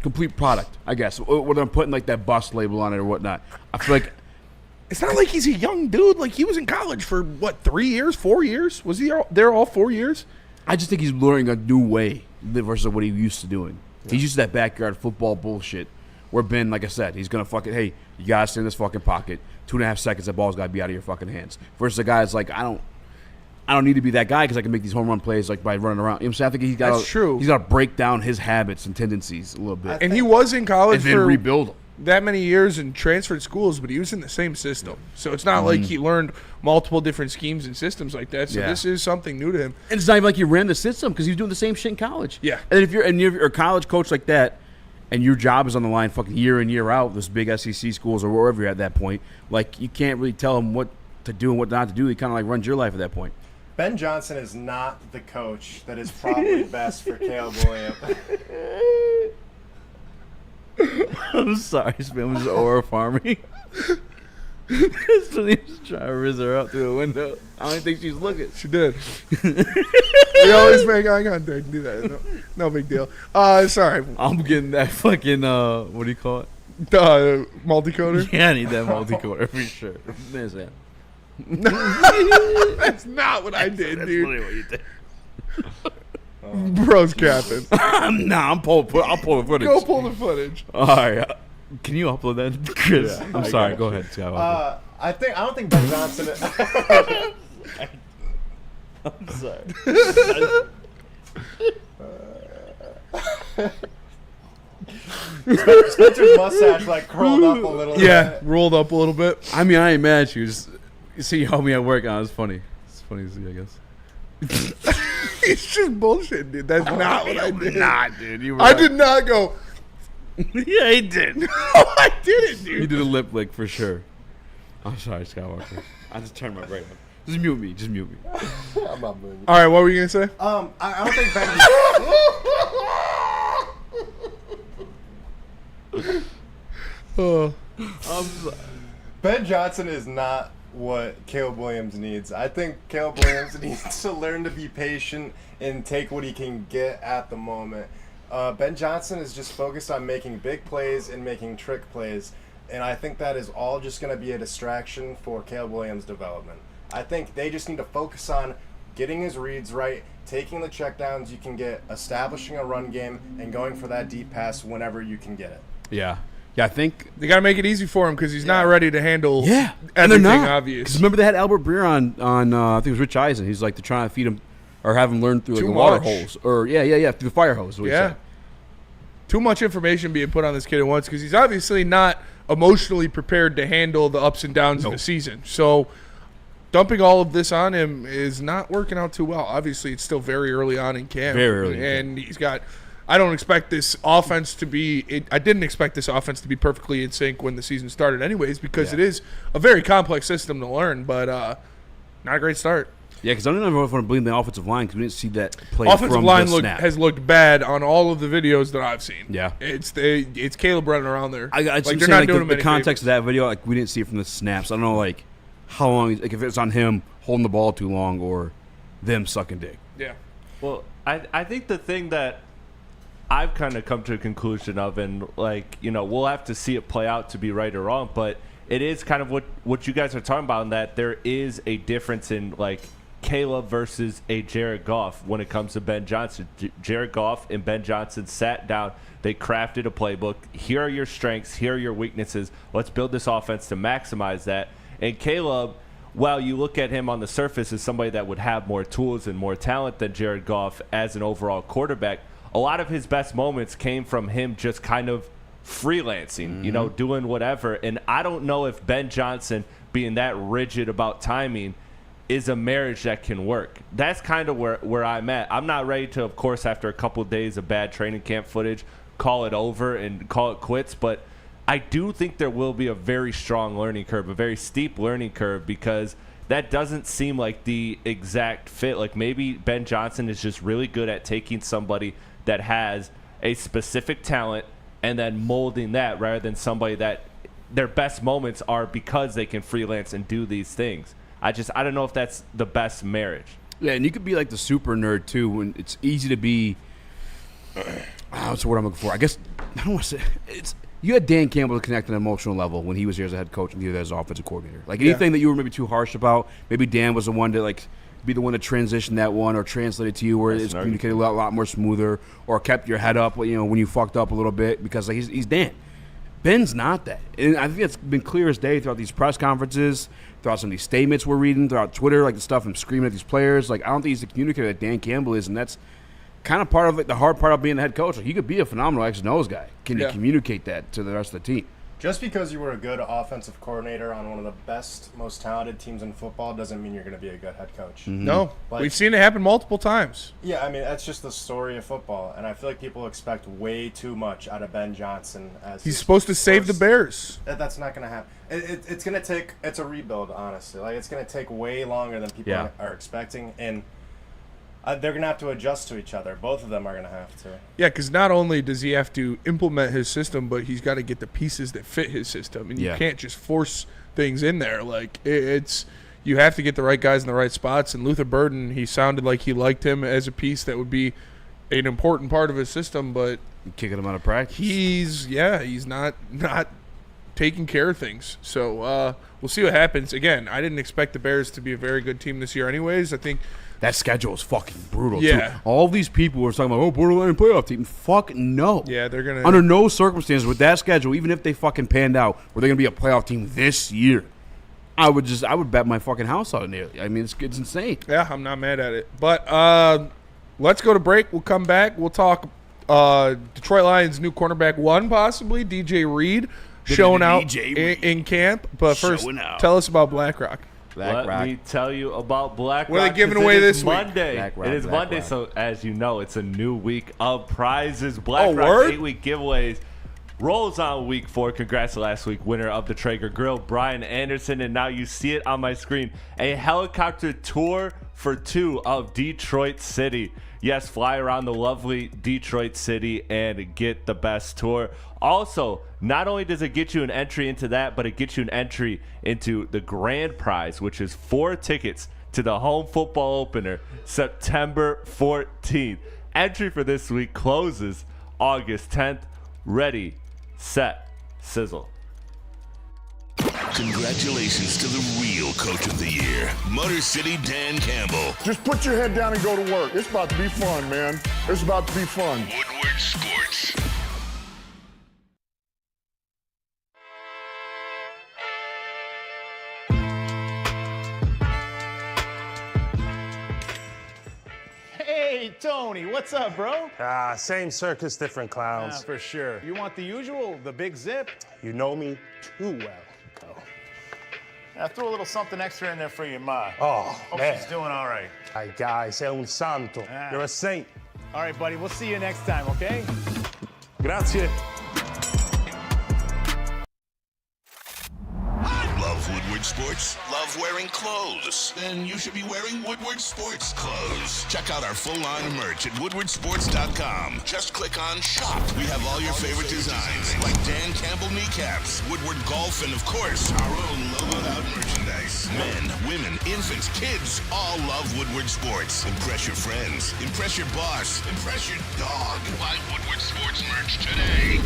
complete product, I guess. Whether I'm putting like that bust label on it or whatnot, I feel like it's not like he's a young dude. Like he was in college for what 3 years, 4 years? Was he there all 4 years? I just think he's learning a new way versus what he used to doing. Yeah. He's used to that backyard football bullshit. Where Ben, like I said, he's gonna fucking hey, you gotta stay in this fucking pocket. 2.5 seconds, that ball's gotta be out of your fucking hands. Versus the guy's like, I don't need to be that guy because I can make these home run plays like by running around. You know what I'm saying? I think he's got. That's true. He's got to break down his habits and tendencies a little bit. And he was in college and then for rebuild them. That many years and transferred schools, but he was in the same system. So it's not like he learned multiple different schemes and systems like that. So this is something new to him. And it's not even like he ran the system because he was doing the same shit in college. Yeah. And if you're a college coach like that, and your job is on the line fucking year in, year out, those big SEC schools or wherever you're at that point, like you can't really tell them what to do and what not to do. He kind of like runs your life at that point. Ben Johnson is not the coach that is probably best for Caleb Williams. I'm sorry, this man was aura farming. He's trying to riz her up through the window. I don't think she's looking. She did. We always make eye contact and do that. No big deal. Sorry. I'm getting that fucking, what do you call it? Multicoder? Yeah, I need that multicoder for sure. There's that. That's not what I did, That's dude. literally what you did. Bro's capping. I'll pull the footage. Go pull the footage. All right. Can you upload that, Chris? Yeah, I'm sorry. Go ahead, Skywalker. I don't think Ben Johnson. I'm sorry. Spencer's mustache like curled up a little. Yeah, bit. rolled up a little bit. I mean, I ain't mad. You see, you helped me at work. It's funny. It's funny to see, I guess. It's just bullshit, dude. That's not what I did. Nah, dude. You were I did not go. Yeah, he did. No, I didn't, dude. He did a lip lick for sure. I'm sorry, Skywalker. I just turned my brain on. Just mute me. Just mute me. I'm not moving. All right, what were you gonna say? I don't think Ben. Ben Johnson is not what Caleb Williams needs. I think Caleb Williams needs to learn to be patient and take what he can get at the moment. Ben Johnson is just focused on making big plays and making trick plays, and I think that is all just going to be a distraction for Caleb Williams' development. I think they just need to focus on getting his reads right, taking the checkdowns you can get, establishing a run game, and going for that deep pass whenever you can get it. Yeah. Yeah, I think they got to make it easy for him because he's not ready to handle not. everything obvious. Because remember they had Albert Breer on I think it was Rich Eisen. He's like, they're trying to feed him or have him learn through like, the water holes. Or, through the fire hose. Yeah. Too much information being put on this kid at once because he's obviously not emotionally prepared to handle the ups and downs of the season. So dumping all of this on him is not working out too well. Obviously, it's still very early on in camp. Very early. And he's got – I don't expect this offense to be – I didn't expect this offense to be perfectly in sync when the season started anyways because it is a very complex system to learn, but not a great start. Yeah, because I don't know if I want to blame the offensive line because we didn't see that play offensive from line the snap. has looked bad on all of the videos that I've seen. Yeah. It's Caleb running around there. They're not doing the context of that video, like we didn't see it from the snaps. I don't know like how long, like if it's on him holding the ball too long or them sucking dick. Yeah. Well, I think the thing that I've kind of come to a conclusion of, and like, you know, we'll have to see it play out to be right or wrong, but it is kind of what you guys are talking about in that there is a difference in like Caleb versus a Jared Goff when it comes to Ben Johnson. Jared Goff and Ben Johnson sat down. They crafted a playbook. Here are your strengths. Here are your weaknesses. Let's build this offense to maximize that. And Caleb, while you look at him on the surface as somebody that would have more tools and more talent than Jared Goff as an overall quarterback, a lot of his best moments came from him just kind of freelancing, you know, doing whatever. And I don't know if Ben Johnson being that rigid about timing is a marriage that can work. That's kind of where I'm at. I'm not ready to, of course, after a couple of days of bad training camp footage, call it over and call it quits. But I do think there will be a very strong learning curve, a very steep learning curve, because that doesn't seem like the exact fit. Like maybe Ben Johnson is just really good at taking somebody that has a specific talent and then molding that rather than somebody that their best moments are because they can freelance and do these things. I don't know if that's the best marriage. Yeah, and you could be like the super nerd too when it's easy to be what's the word I'm looking for? I guess I don't want to say it's you had Dan Campbell to connect on an emotional level when he was here as a head coach and he was as offensive coordinator. Like anything that you were maybe too harsh about, maybe Dan was the one to like be the one to transition that one or translate it to you where it's communicated a lot more smoother or kept your head up, you know, when you fucked up a little bit because like he's Dan. Ben's not that. And I think it's been clear as day throughout these press conferences, throughout some of these statements we're reading, throughout Twitter, like the stuff I'm screaming at these players. Like I don't think he's the communicator that Dan Campbell is, and that's kind of part of it, the hard part of being the head coach. Like, he could be a phenomenal X and O's guy. Can you communicate that to the rest of the team? Just because you were a good offensive coordinator on one of the best, most talented teams in football doesn't mean you're going to be a good head coach. Mm-hmm. No. We've seen it happen multiple times. Yeah, I mean, that's just the story of football. And I feel like people expect way too much out of Ben Johnson. He's supposed to save the Bears. That's not going to happen. It's going to take – it's a rebuild, honestly. Like, it's going to take way longer than people are expecting. And They're going to have to adjust to each other. Both of them are going to have to. Yeah, because not only does he have to implement his system, but he's got to get the pieces that fit his system. And you can't just force things in there. Like, you have to get the right guys in the right spots. And Luther Burden, he sounded like he liked him as a piece that would be an important part of his system, but kicking him out of practice. He's not taking care of things. So we'll see what happens. Again, I didn't expect the Bears to be a very good team this year anyways. I think that schedule is fucking brutal, too. All these people were talking about, borderline playoff team. Fuck no. Yeah, they're going to. Under no circumstances with that schedule, even if they fucking panned out, were they going to be a playoff team this year? I would bet my fucking house on it. I mean, it's insane. Yeah, I'm not mad at it. But let's go to break. We'll come back. We'll talk Detroit Lions' new cornerback one, possibly, DJ Reed, showing out in camp. But first, tell us about BlackRock. Let me tell you about BlackRock. What are they giving away this Monday. week? It is Monday, so as you know, it's a new week of prizes. BlackRock's 8-week giveaways rolls on week 4. Congrats to last week winner of the Traeger Grill, Brian Anderson. And now you see it on my screen. A helicopter tour for 2 of Detroit City. Yes, fly around the lovely Detroit City and get the best tour. Also, not only does it get you an entry into that, but it gets you an entry into the grand prize, which is 4 tickets to the home football opener September 14th. Entry for this week closes August 10th. Ready, set, sizzle. Congratulations to the real coach of the year, Motor City Dan Campbell. Just put your head down and go to work. It's about to be fun, man. It's about to be fun. Woodward Sports. Hey, Tony, what's up, bro? Same circus, different clowns. For sure. You want the usual, the big zip? You know me too well. I threw a little something extra in there for your ma. Oh, Hope man. she's doing all right. Ay, guy, sei un santo. You're a saint. All right, buddy, we'll see you next time, okay? Grazie. Love Woodward Sports? Love wearing clothes? Then you should be wearing Woodward Sports clothes. Check out our full line of merch at woodwardsports.com. Just click on Shop. We have all your favorite designs, like Dan Campbell kneecaps, Woodward Golf, and of course, our own logoed out merchandise. Men, women, infants, kids, all love Woodward Sports. Impress your friends. Impress your boss. Impress your dog. Buy Woodward Sports merch today.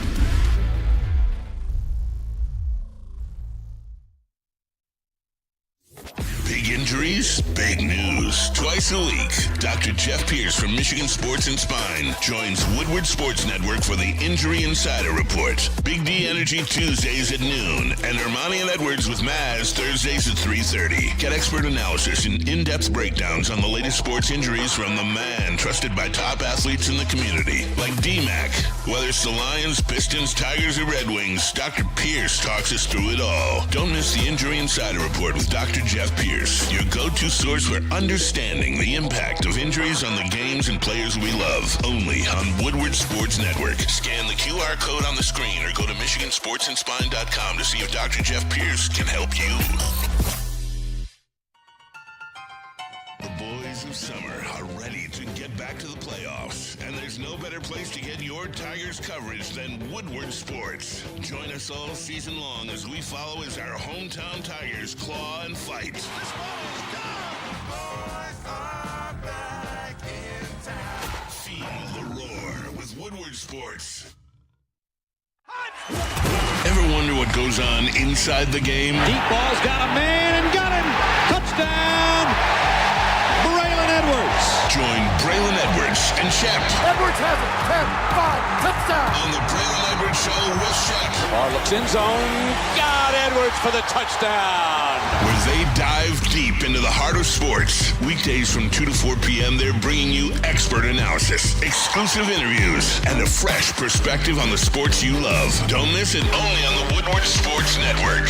Big injuries, big news. Twice a week, Dr. Jeff Pierce from Michigan Sports and Spine joins Woodward Sports Network for the Injury Insider Report. Big D Energy Tuesdays at noon, and Ermanni and Edwards with Maz Thursdays at 3:30. Get expert analysis and in-depth breakdowns on the latest sports injuries from the man trusted by top athletes in the community, like D-Mac. Whether it's the Lions, Pistons, Tigers, or Red Wings, Dr. Pierce talks us through it all. Don't miss the Injury Insider Report with Dr. Jeff Pierce, your go-to source for understanding the impact of injuries on the games and players we love. Only on Woodward Sports Network. Scan the QR code on the screen or go to MichiganSportsandSpine.com to see if Dr. Jeff Pierce can help you. The boys of summer are ready to get back to the playoffs, and there's no better place to get your Tigers coverage than Woodward Sports. Join us all season long as we follow as our hometown Tigers claw and fight. Feel the roar with Woodward Sports. Ever wonder what goes on inside the game? Deep ball's got a man and got him. Touchdown, Braylon Edwards. Join Braylon Edwards and Shep. Edwards has it. 10-5, touchdown. On the Braylon Edwards Show with Shep. Barr looks in zone. Got Edwards for the touchdown. Where they dive deep into the heart of sports. Weekdays from 2 to 4 p.m., they're bringing you expert analysis, exclusive interviews, and a fresh perspective on the sports you love. Don't miss it, only on the Woodward Sports Network.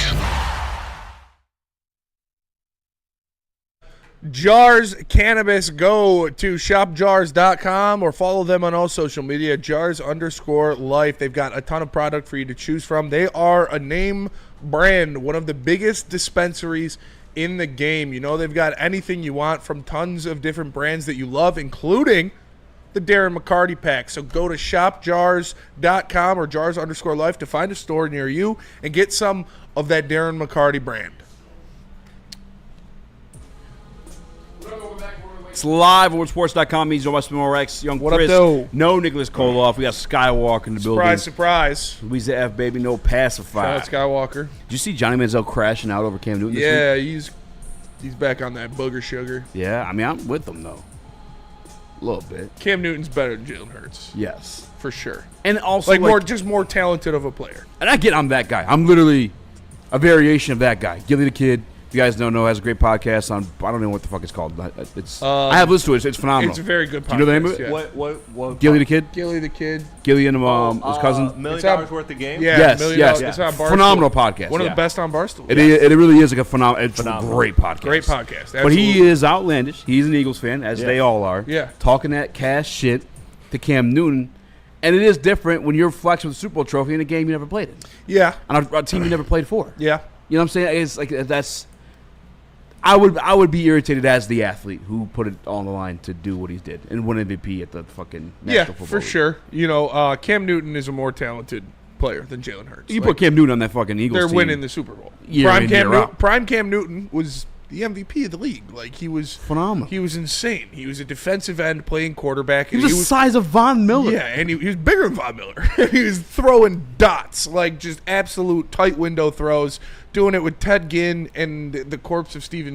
Jars Cannabis. Go to shopjars.com or follow them on all social media, jars_life. They've got a ton of product for you to choose from. They are a name brand, one of the biggest dispensaries in the game. You know they've got anything you want from tons of different brands that you love, including the Darren McCarty pack. So go to shopjars.com or jars_life to find a store near you and get some of that Darren McCarty brand. It's live on Sports.com. Means no Rex, Young What Chris, up, though? no Nicholas Koloff. We got Skywalker in the building. Surprise. Louisa F. Baby, no pacifier. Shout out Skywalker. Did you see Johnny Manziel crashing out over Cam Newton this Yeah, week? he's back on that booger sugar. Yeah, I mean, I'm with him, though. A little bit. Cam Newton's better than Jalen Hurts. Yes. For sure. And also, more talented of a player. And I'm that guy. I'm literally a variation of that guy. Gilly the Kid. If you guys don't know, has a great podcast on, I don't know what the fuck it's called. It's I have listened to it. It's phenomenal. It's a very good podcast. Do you know the name of it? Yeah. What Gilly the Kid? Gilly the Kid. Gilly and his cousin. $1 million worth of game? Yeah, yes, $1 million. yes. It's on Barstool. Phenomenal podcast. One of the best on Barstool. It really is like a phenomenal. It's a great podcast. Great podcast. Absolutely. But he is outlandish. He's an Eagles fan, as they all are. Yeah. Talking that cash shit to Cam Newton. And it is different when you're flexing with a Super Bowl trophy in a game you never played in. Yeah. On a team you never played for. Yeah. You know what I'm saying? It's like that's. I would be irritated as the athlete who put it on the line to do what he did and win MVP at the fucking National Football for League. sure. You know, Cam Newton is a more talented player than Jalen Hurts. You put Cam Newton on that fucking Eagles they're team. winning the Super Bowl. Prime Cam Newton was the MVP of the league. Like, he was phenomenal. He was insane. He was a defensive end playing quarterback. He was the size of Von Miller. Yeah, and he was bigger than Von Miller. He was throwing dots, like just absolute tight window throws, doing it with Ted Ginn and the corpse of Steve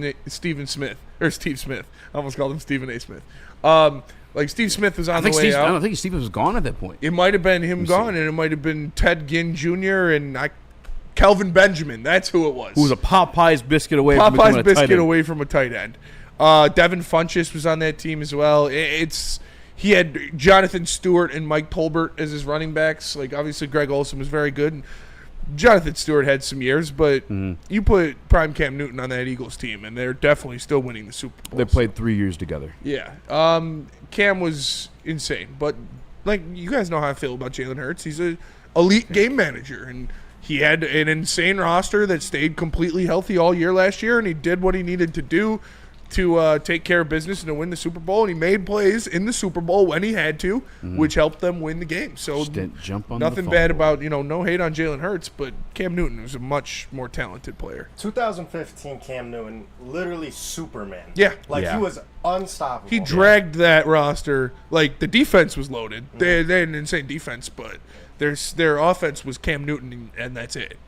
Smith. I almost called him Stephen A. Smith. Like, Steve Smith was on the way out. I don't think Steve was gone at that point. It might have been him gone, and it might have been Ted Ginn Jr. and Kelvin Benjamin. That's who it was. Who was a Popeye's biscuit away from becoming a tight end. away from a tight end. Devin Funchess was on that team as well. He had Jonathan Stewart and Mike Tolbert as his running backs. Like, obviously Greg Olsen was very good. And Jonathan Stewart had some years, but you put prime Cam Newton on that Eagles team, and they're definitely still winning the Super Bowl. They played 3 years together. Yeah. Cam was insane. But, like, you guys know how I feel about Jalen Hurts. He's an elite game manager, and he had an insane roster that stayed completely healthy all year last year, and he did what he needed to do to take care of business and to win the Super Bowl. And he made plays in the Super Bowl when he had to, which helped them win the game. So nothing bad about, no hate on Jalen Hurts, but Cam Newton was a much more talented player. 2015 Cam Newton, literally Superman. Yeah. He was unstoppable. He dragged that roster. Like, the defense was loaded. They had an insane defense, but their offense was Cam Newton, and that's it.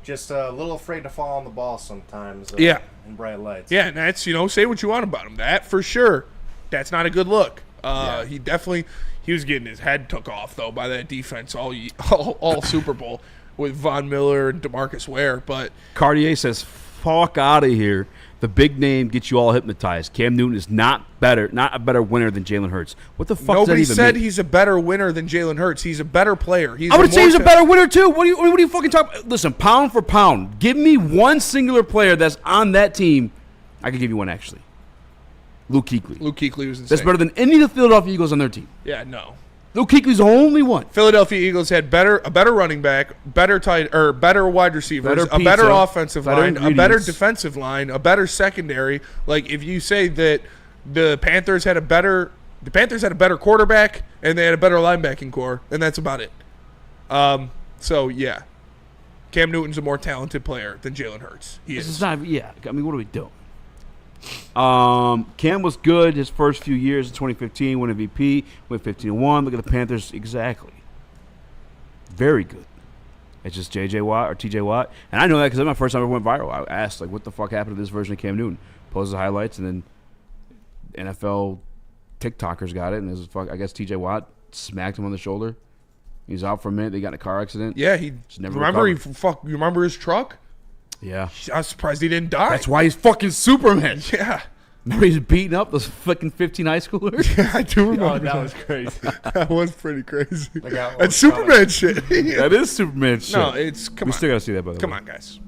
Just a little afraid to fall on the ball sometimes. In bright lights. Yeah, and that's, say what you want about him. That, for sure, that's not a good look. He was getting his head took off, though, by that defense all Super Bowl with Von Miller and DeMarcus Ware. But Cartier says, fuck out of here. The big name gets you all hypnotized. Cam Newton is not a better winner than Jalen Hurts. What the fuck nobody does that even said mean? He's a better winner than Jalen Hurts. He's a better player. I would say he's a better winner too. What are you fucking talking about? Listen, pound for pound, give me one singular player that's on that team. I could give you one, actually. Luke Kuechly. Luke Kuechly was insane. That's better than any of the Philadelphia Eagles on their team. Yeah, no. Luke Kuechly's the only one. Philadelphia Eagles had a better running back, better wide receivers, Better a better pizza, offensive better line, a better ingredients. defensive line, a better secondary. Like, if you say that the Panthers had a better quarterback and they had a better linebacking core, and that's about it. So yeah, Cam Newton's a more talented player than Jalen Hurts. He is. I mean, what are we doing? Cam was good his first few years in 2015, won MVP, went 15-1. Look at the Panthers, exactly. Very good. It's just J.J. Watt or T.J. Watt, and I know that because that's my first time I ever went viral. I asked, like, what the fuck happened to this version of Cam Newton? Posted the highlights, and then NFL TikTokers got it, and this is I guess T.J. Watt smacked him on the shoulder. He's out for a minute. They got in a car accident. Yeah, he never you remember his truck? Yeah. I was surprised he didn't die. That's why he's fucking Superman. Yeah. Remember he's beating up those fucking 15 high schoolers? Yeah, I do remember that was crazy. That was pretty crazy. That's Superman shit. That is Superman shit. No, we still got to see that, by the way. Come on, guys.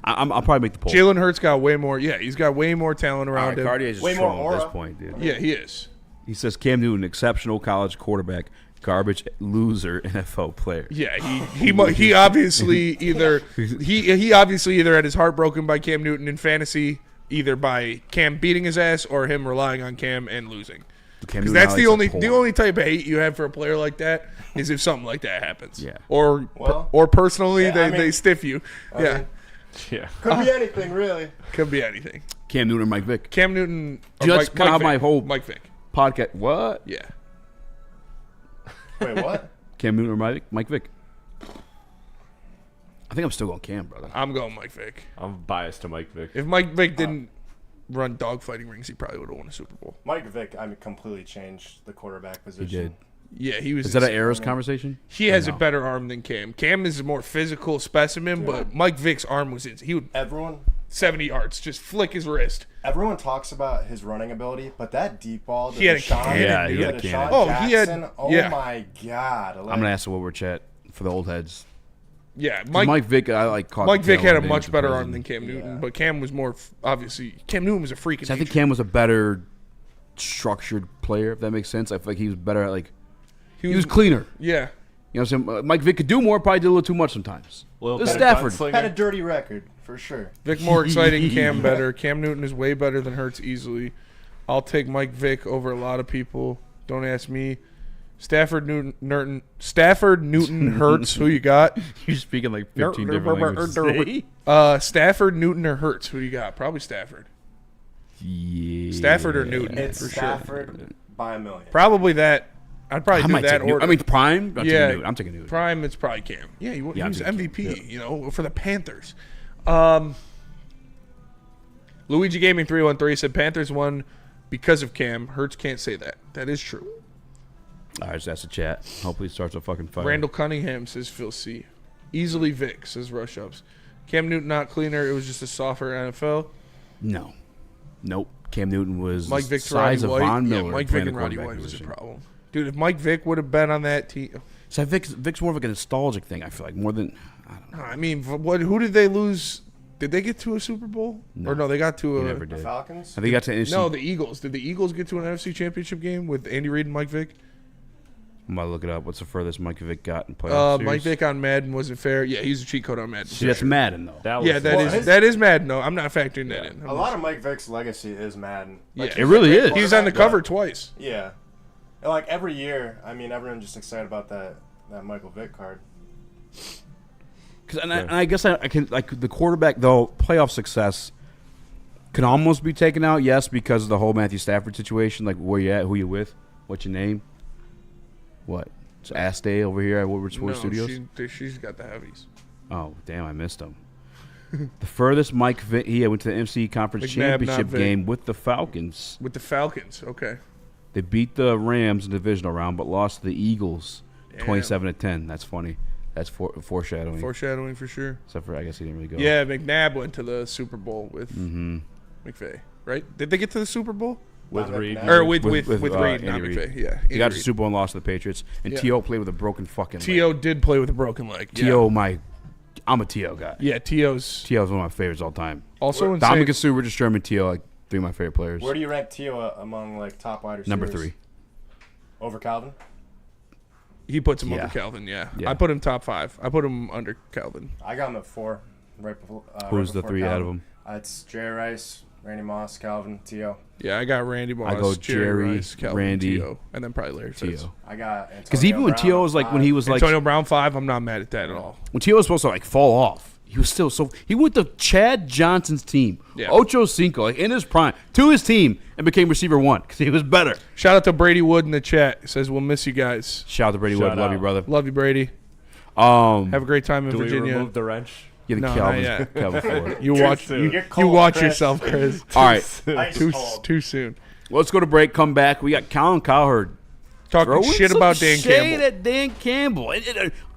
I'll probably make the poll. Jalen Hurts got way more. Yeah, he's got way more talent around him. Cartier's way strong more at this aura. point, dude. Yeah, he is. He says Cam Newton, exceptional college quarterback. Garbage loser NFL player. Yeah, he obviously either he obviously either had his heart broken by Cam Newton in fantasy, either by Cam beating his ass or him relying on Cam and losing. Because that's the only type of hate you have for a player like that is if something like that happens. Yeah. Or personally they stiff you. Yeah. Could be anything, really. Could be anything. Cam Newton or Mike Vick. Cam Newton. Dude, that's kind of my whole Mike Vick podcast. What? Yeah. Wait, what? Cam Newton or Mike Vick? I think I'm still going Cam, brother. I'm going Mike Vick. I'm biased to Mike Vick. If Mike Vick didn't run dogfighting rings, he probably would have won a Super Bowl. Mike Vick, completely changed the quarterback position. He did. Yeah, he was. Is that an Eras conversation? He has a better arm than Cam. Cam is a more physical specimen, but Mike Vick's arm was he would 70 yards, just flick his wrist. Everyone talks about his running ability, but that deep ball, he had a cannon. He had a cannon. My God! I'm gonna ask the Woodward chat for the old heads. Yeah, Mike Vick, Mike Vick had a much better arm than Cam Newton, but Cam was more obviously. Cam Newton was a freak. I think Cam was a better structured player, if that makes sense. I feel like he was better at he was cleaner. Yeah. You know what I'm saying? Mike Vick could do more, probably did a little too much sometimes. Stafford had a dirty record, for sure. Vick more exciting, Cam better. Cam Newton is way better than Hurts easily. I'll take Mike Vick over a lot of people. Don't ask me. Stafford Newton Hurts. Who you got? You're speaking like 15 different languages. Stafford, Newton, or Hurts? Who do you got? Probably Stafford. Yeah. Stafford or Newton? It's for Stafford sure. by a million. Probably that. I'd probably do that order. I mean, Prime. I'm taking Newton. Prime. It's probably Cam. Yeah, he was MVP. For the Panthers. Luigi Gaming 313 said Panthers won because of Cam. Hurts can't say that. That is true. All right, so that's the chat. Hopefully it starts a fucking fire. Randall Cunningham says Phil C. Easily Vic says Rush Ups. Cam Newton not cleaner. It was just a softer NFL. No. Nope. Cam Newton was Mike Vick, size of Von Miller. Yeah, Mike Vick and Roddy White was a problem. Dude, if Mike Vick would have been on that team. So Vick's more of like a nostalgic thing, I feel like, more than, I don't know. I mean, who did they lose? Did they get to a Super Bowl? No. Or no, they got to never did. The Falcons? I think they got to NFC. No, the Eagles. Did the Eagles get to an NFC Championship game with Andy Reid and Mike Vick? I'm about to look it up. What's the furthest Mike Vick got in playoff series? Mike Vick on Madden wasn't fair. Yeah, he's a cheat code on Madden. See, that's Madden, though. That is Madden, though. I'm not factoring that in. A lot of Mike Vick's legacy is Madden. It really is. He was on the cover twice. Yeah. And like every year, I mean, everyone's just excited about that Michael Vick card. And I guess I can, like, the quarterback, though, playoff success can almost be taken out, yes, because of the whole Matthew Stafford situation. Like, where you at, who you with, what's your name? What? It's Ass Day over here at Woodward Sports Studios? She's got the heavies. Oh, damn, I missed him. The furthest Mike Vick, he went to the MC Conference Championship game with the Falcons. With the Falcons, okay. They beat the Rams in the divisional round, but lost to the Eagles 27-10. That's funny. That's foreshadowing. Foreshadowing for sure. Except for, I guess he didn't really go. Yeah, McNabb went to the Super Bowl with McVay, right? Did they get to the Super Bowl? With Reid. Or with Reid, not McVay. Yeah. He got to the Super Bowl and lost to the Patriots. And T.O. played with a broken fucking leg. T.O. did play with a broken leg. T.O., I'm a T.O. guy. Yeah, T.O.'s one of my favorites all time. Also insane. Dominic Sue, Richard Sherman, T.O., like, three of my favorite players. Where do you rank T.O. among, like, top wide receivers? Number 3. Over Calvin? He puts him over Calvin, yeah. I put him top 5. I put him under Calvin. I got him at 4, right before. Who's right the 3 Calvin. out of them? It's Jerry Rice, Randy Moss, Calvin, T.O. Yeah, I got Randy Moss, I go Jerry, Rice, Calvin, Randy, T.O., and then probably Larry Fitz. T.O. I got Antonio because even when T.O. was like, when he was like Antonio Brown 5, I'm not mad at that at all. When T.O. was supposed to like fall off, he was still so. He went to Chad Johnson's team, Ocho Cinco, like in his prime, to his team, and became receiver 1 because he was better. Shout out to Brady Wood in the chat. He says we'll miss you guys. Shout out to Brady Wood. Love you, brother. Love you, Brady. Have a great time in Virginia. Do we remove the wrench? Yeah, the Calvin Ford. You watch yourself, Chris. All right, too soon. Well, let's go to break. Come back. We got Colin Cowherd talking shit about Dan Campbell. Shade at Dan Campbell.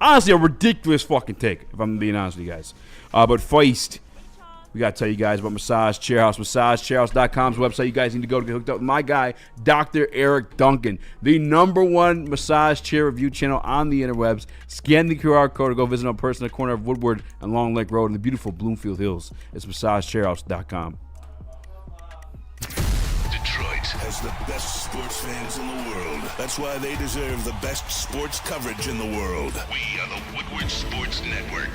Honestly, a ridiculous fucking take, if I'm being honest with you guys. But Feist, we got to tell you guys about Massage Chairhouse. MassageChairhouse.com's website. You guys need to go to get hooked up with my guy, Dr. Eric Duncan, the #1 massage chair review channel on the interwebs. Scan the QR code to go visit him in person at the corner of Woodward and Long Lake Road in the beautiful Bloomfield Hills. It's MassageChairhouse.com. Detroit Detroit has the best sports fans in the world. That's why they deserve the best sports coverage in the world. We are the Woodward Sports Network.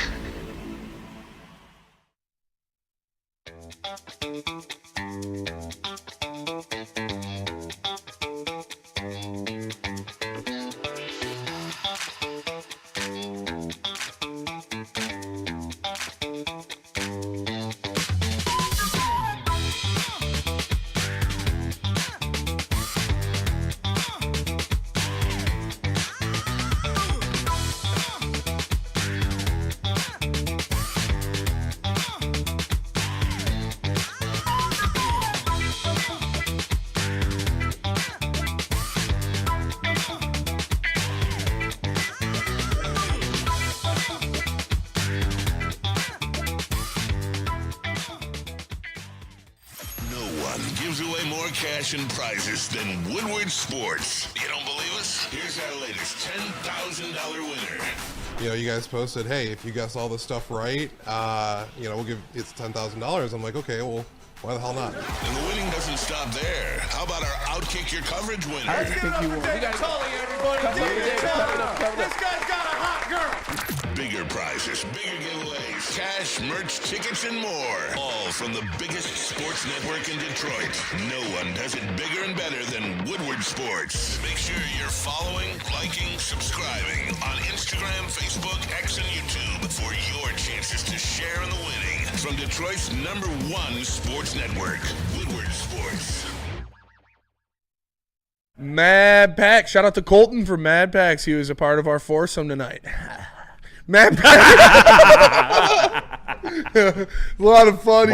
Gives away more cash and prizes than Woodward Sports. You don't believe us? Here's our latest $10,000 winner. You know, you guys posted, hey, if you guess all this stuff right, you know, we'll give it's $10,000. I'm like, okay, well, why the hell not? And the winning doesn't stop there. How about our Outkick Your Coverage winner? Let's give it up for David Tully, everybody. David Tully. This guy's got a hot girl. Bigger prizes, bigger giveaways, cash, merch, tickets, and more. All from the biggest sports network in Detroit. No one does it bigger and better than Woodward Sports. Make sure you're following, liking, subscribing on Instagram, Facebook, X, and YouTube for your chances to share in the winning. From Detroit's #1 sports network, Woodward Sports. Mad Pack. Shout out to Colton from Mad Packs. He was a part of our foursome tonight. Mad Pack. A lot of fun.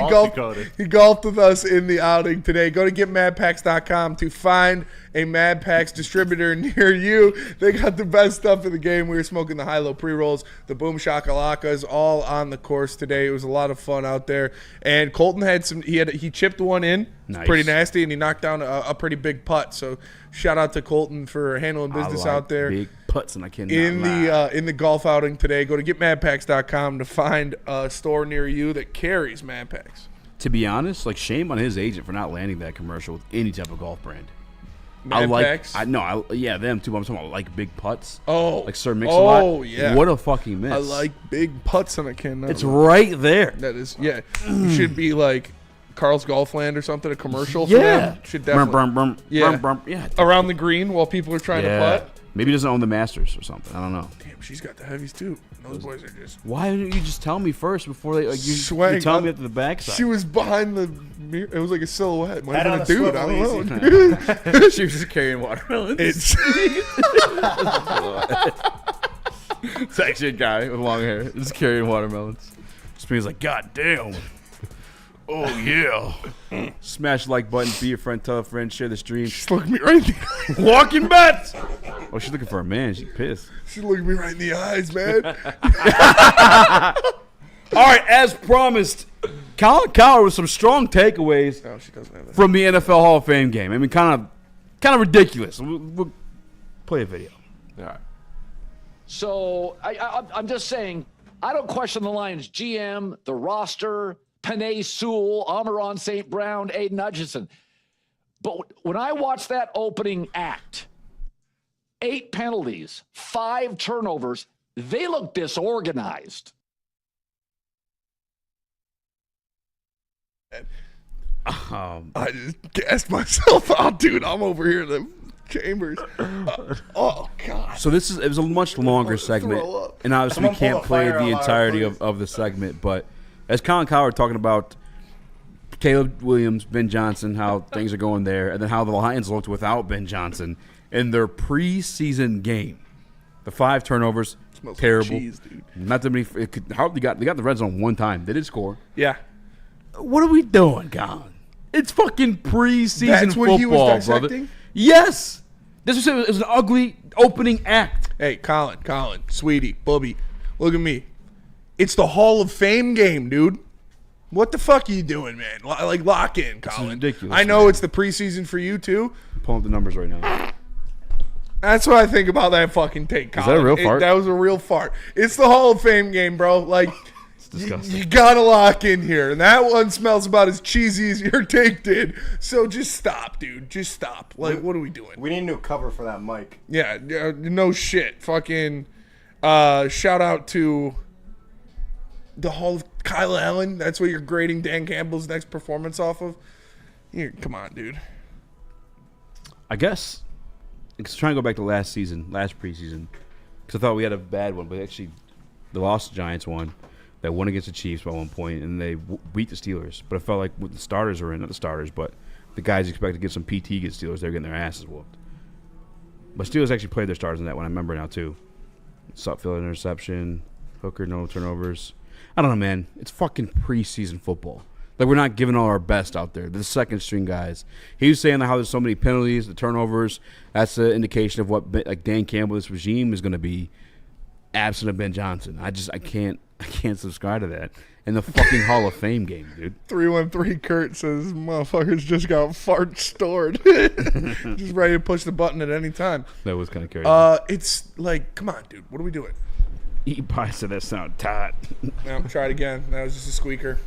He golfed with us in the outing today. Go to getmadpacks.com to find a Mad Packs distributor near you. They got the best stuff in the game. We were smoking the high-low pre-rolls, the boom shakalakas, all on the course today. It was a lot of fun out there. And Colton had he chipped one in, nice. Pretty nasty, and he knocked down a pretty big putt. So shout out to Colton for handling business out there. Big putts, and I cannot in the golf outing today. Go to getmadpacks.com to find a store near you that carries Mad Packs. To be honest, like, shame on his agent for not landing that commercial with any type of golf brand. Mad Packs? Yeah, them too. But I'm talking about like big putts. Oh, like Sir Mix-a-Lot. Oh, yeah. What a fucking miss! I like big putts, and I cannot. It's right there. That is, yeah. You should be like Carl's Golfland or something. A commercial for Yeah. them. Should definitely. Yeah. Around the green while people are trying to putt. Maybe he doesn't own the Masters or something. I don't know. Damn, she's got the heavies too. Those boys are just. Why didn't you just tell me first before they like you tell me at the backside? She was behind the mirror. It was like a silhouette. Might Head have on been a a dude. I swivel, don't know. She was just carrying watermelons. It's actually a guy with long hair just carrying watermelons. Just means like, God damn. Oh yeah. Smash the like button, be a friend, tell a friend, share the stream. She's looking me right in the walking bets. Oh, she's looking for a man. She's pissed. She's looking me right in the eyes, man. All right, as promised, Colin Cowherd with some strong takeaways she doesn't have that. from the NFL Hall of Fame game. I mean, kind of ridiculous. We'll play a video. All right. So I'm just saying, I don't question the Lions GM, the roster, Penei Sewell, Amon-Ra St. Brown, Aiden Hutchinson. But when I watch that opening act, 8 penalties, 5 turnovers, they look disorganized. I just gassed myself out, dude. I'm over here in the chambers. Oh, God. So it was a much longer segment, and obviously we can't play the entirety of the segment, but as Colin Cowherd talking about Caleb Williams, Ben Johnson, how things are going there, and then how the Lions looked without Ben Johnson in their preseason game. The 5 turnovers, smells terrible. Like cheese, dude. Not that many. They got the red zone one time. They did score. Yeah. What are we doing, Colin? It's fucking preseason That's what football, he was brother. dissecting? Yes. This was it was an ugly opening act. Hey, Colin, sweetie, Bubby, look at me. It's the Hall of Fame game, dude. What the fuck are you doing, man? Like, lock in, Colin. This is ridiculous. I know it's the preseason for you, too. Pulling up the numbers right now. That's what I think about that fucking take, Colin. Is that a real fart? That was a real fart. It's the Hall of Fame game, bro. Like, disgusting. You gotta lock in here, and that one smells about as cheesy as your take did. So just stop, dude. Just stop. Like, what are we doing? We need a new cover for that mic. Yeah, no shit. Fucking shout out to the Hall of Kyle Allen. That's what you're grading Dan Campbell's next performance off of. Come on, dude. I guess it's trying to go back to last preseason, because I thought we had a bad one, but actually the lost Giants won. They won against the Chiefs by 1 point, and they beat the Steelers. But I felt like with the starters were in, not the starters, but the guys expected to get some PT against Steelers, they were getting their asses whooped. But Steelers actually played their starters in that one. I remember now, too. Sutfield interception, Hooker, no turnovers. I don't know, man. It's fucking preseason football. Like, we're not giving all our best out there. The second-string guys. He was saying how there's so many penalties, the turnovers. That's an indication of what like Dan Campbell, this regime, is going to be absent of Ben Johnson. I can't subscribe to that. In the fucking Hall of Fame game, dude. 313 Kurt says, motherfuckers just got farts stored. Just ready to push the button at any time. That was kind of crazy. It's like, come on, dude. What are we doing? Eat pie, so that sound tight. No, try it again. That was just a squeaker.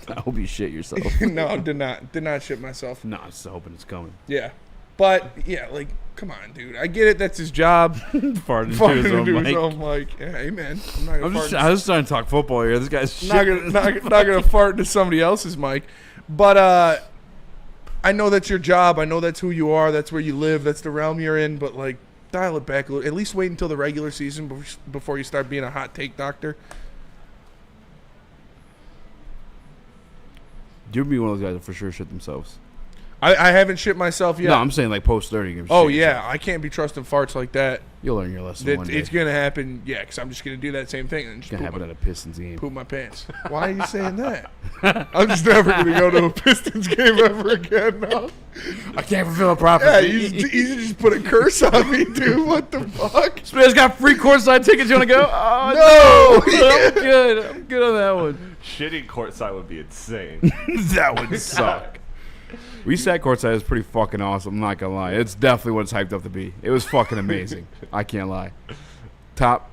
I hope you shit yourself. No, did not shit myself. No, I'm just hoping it's coming. Yeah. But, yeah, like, come on, dude. I get it. That's his job. Farting into his own mic. Yeah, hey, man. I'm not going to I was trying to talk football here. This guy's not gonna fart into somebody else's mic. But I know that's your job. I know that's who you are. That's where you live. That's the realm you're in. But, like, dial it back a little. At least wait until the regular season before you start being a hot take doctor. You'd be one of those guys that for sure shit themselves. I haven't shit myself yet. No, I'm saying like post-30. Oh, yeah. I can't be trusting farts like that. You'll learn your lesson one day. It's going to happen, yeah, because I'm just going to do that same thing. And it's going to happen at a Pistons game. Poop my pants. Why are you saying that? I'm just never going to go to a Pistons game ever again now. I can't fulfill a prophecy. Yeah, Eazy just put a curse on me, dude. What the fuck? Spaz got free courtside tickets. You want to go? Oh, no. I'm good. I'm good on that one. Shitting courtside would be insane. That would suck. We sat courtside. It was pretty fucking awesome. I'm not going to lie. It's definitely what it's hyped up to be. It was fucking amazing. I can't lie. Top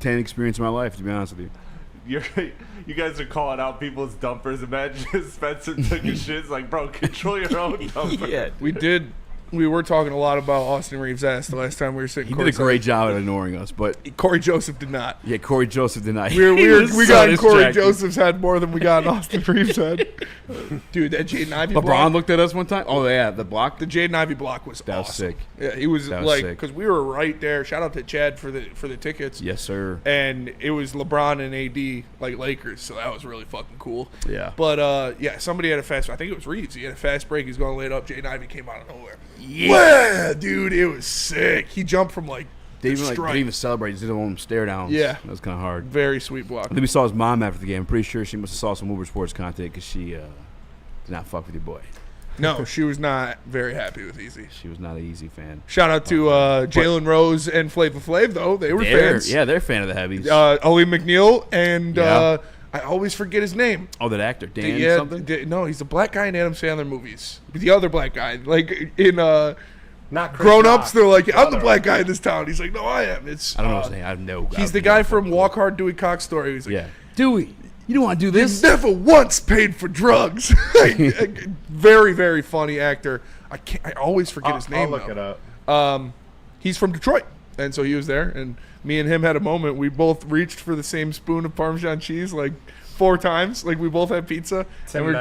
10 experience of my life, to be honest with you. You guys are calling out people's dumpers. Imagine Spencer took a shit. It's like, bro, control your own dumper. Yeah, we did. We were talking a lot about Austin Reeves' ass the last time we were sitting. He did a great job at ignoring us, but Corey Joseph did not. Yeah, Corey Joseph did not. We got in Corey Joseph's head more than we got in Austin Reeves' head. Dude, that Jaden Ivey LeBron block. looked at us one time. Oh yeah, the block. The Jaden Ivey block was that was awesome. sick. Yeah, he was like, because we were right there. Shout out to Chad for the tickets. Yes, sir. And it was LeBron and AD like Lakers, so that was really fucking cool. Yeah. But yeah, somebody had a fast. I think it was Reeves. He had a fast break. He's going to lay it up. Jaden Ivey came out of nowhere. Yeah, dude, it was sick. He jumped from like. They didn't even celebrate. He just didn't want him to stare down. Yeah. That was kind of hard. Very sweet block. Then we saw his mom after the game. I'm pretty sure she must have saw some Woodward Sports content because she did not fuck with your boy. No, she was not very happy with Eazy. She was not an Eazy fan. Shout out to Jalen Rose and Flava Flav, though. They were fans. Yeah, they're a fan of the heavies. Owie McNeil and I always forget his name. Oh, that actor. Dan something? No, he's the black guy in Adam Sandler movies. The other black guy. Like in Not Chris Grown Ups, Rock. they're like, I'm the black guy in this town. He's like, no, I am. It's I don't know his name. I have no. He's the guy from Walk Hard, Dewey Cox Story. He's like, yeah. Dewey, you don't want to do this? You never once paid for drugs. Very, very funny actor. I always forget his name. I'll look it up. He's from Detroit, and so he was there. And me and him had a moment. We both reached for the same spoon of Parmesan cheese like 4 times. Like we both had pizza. Tim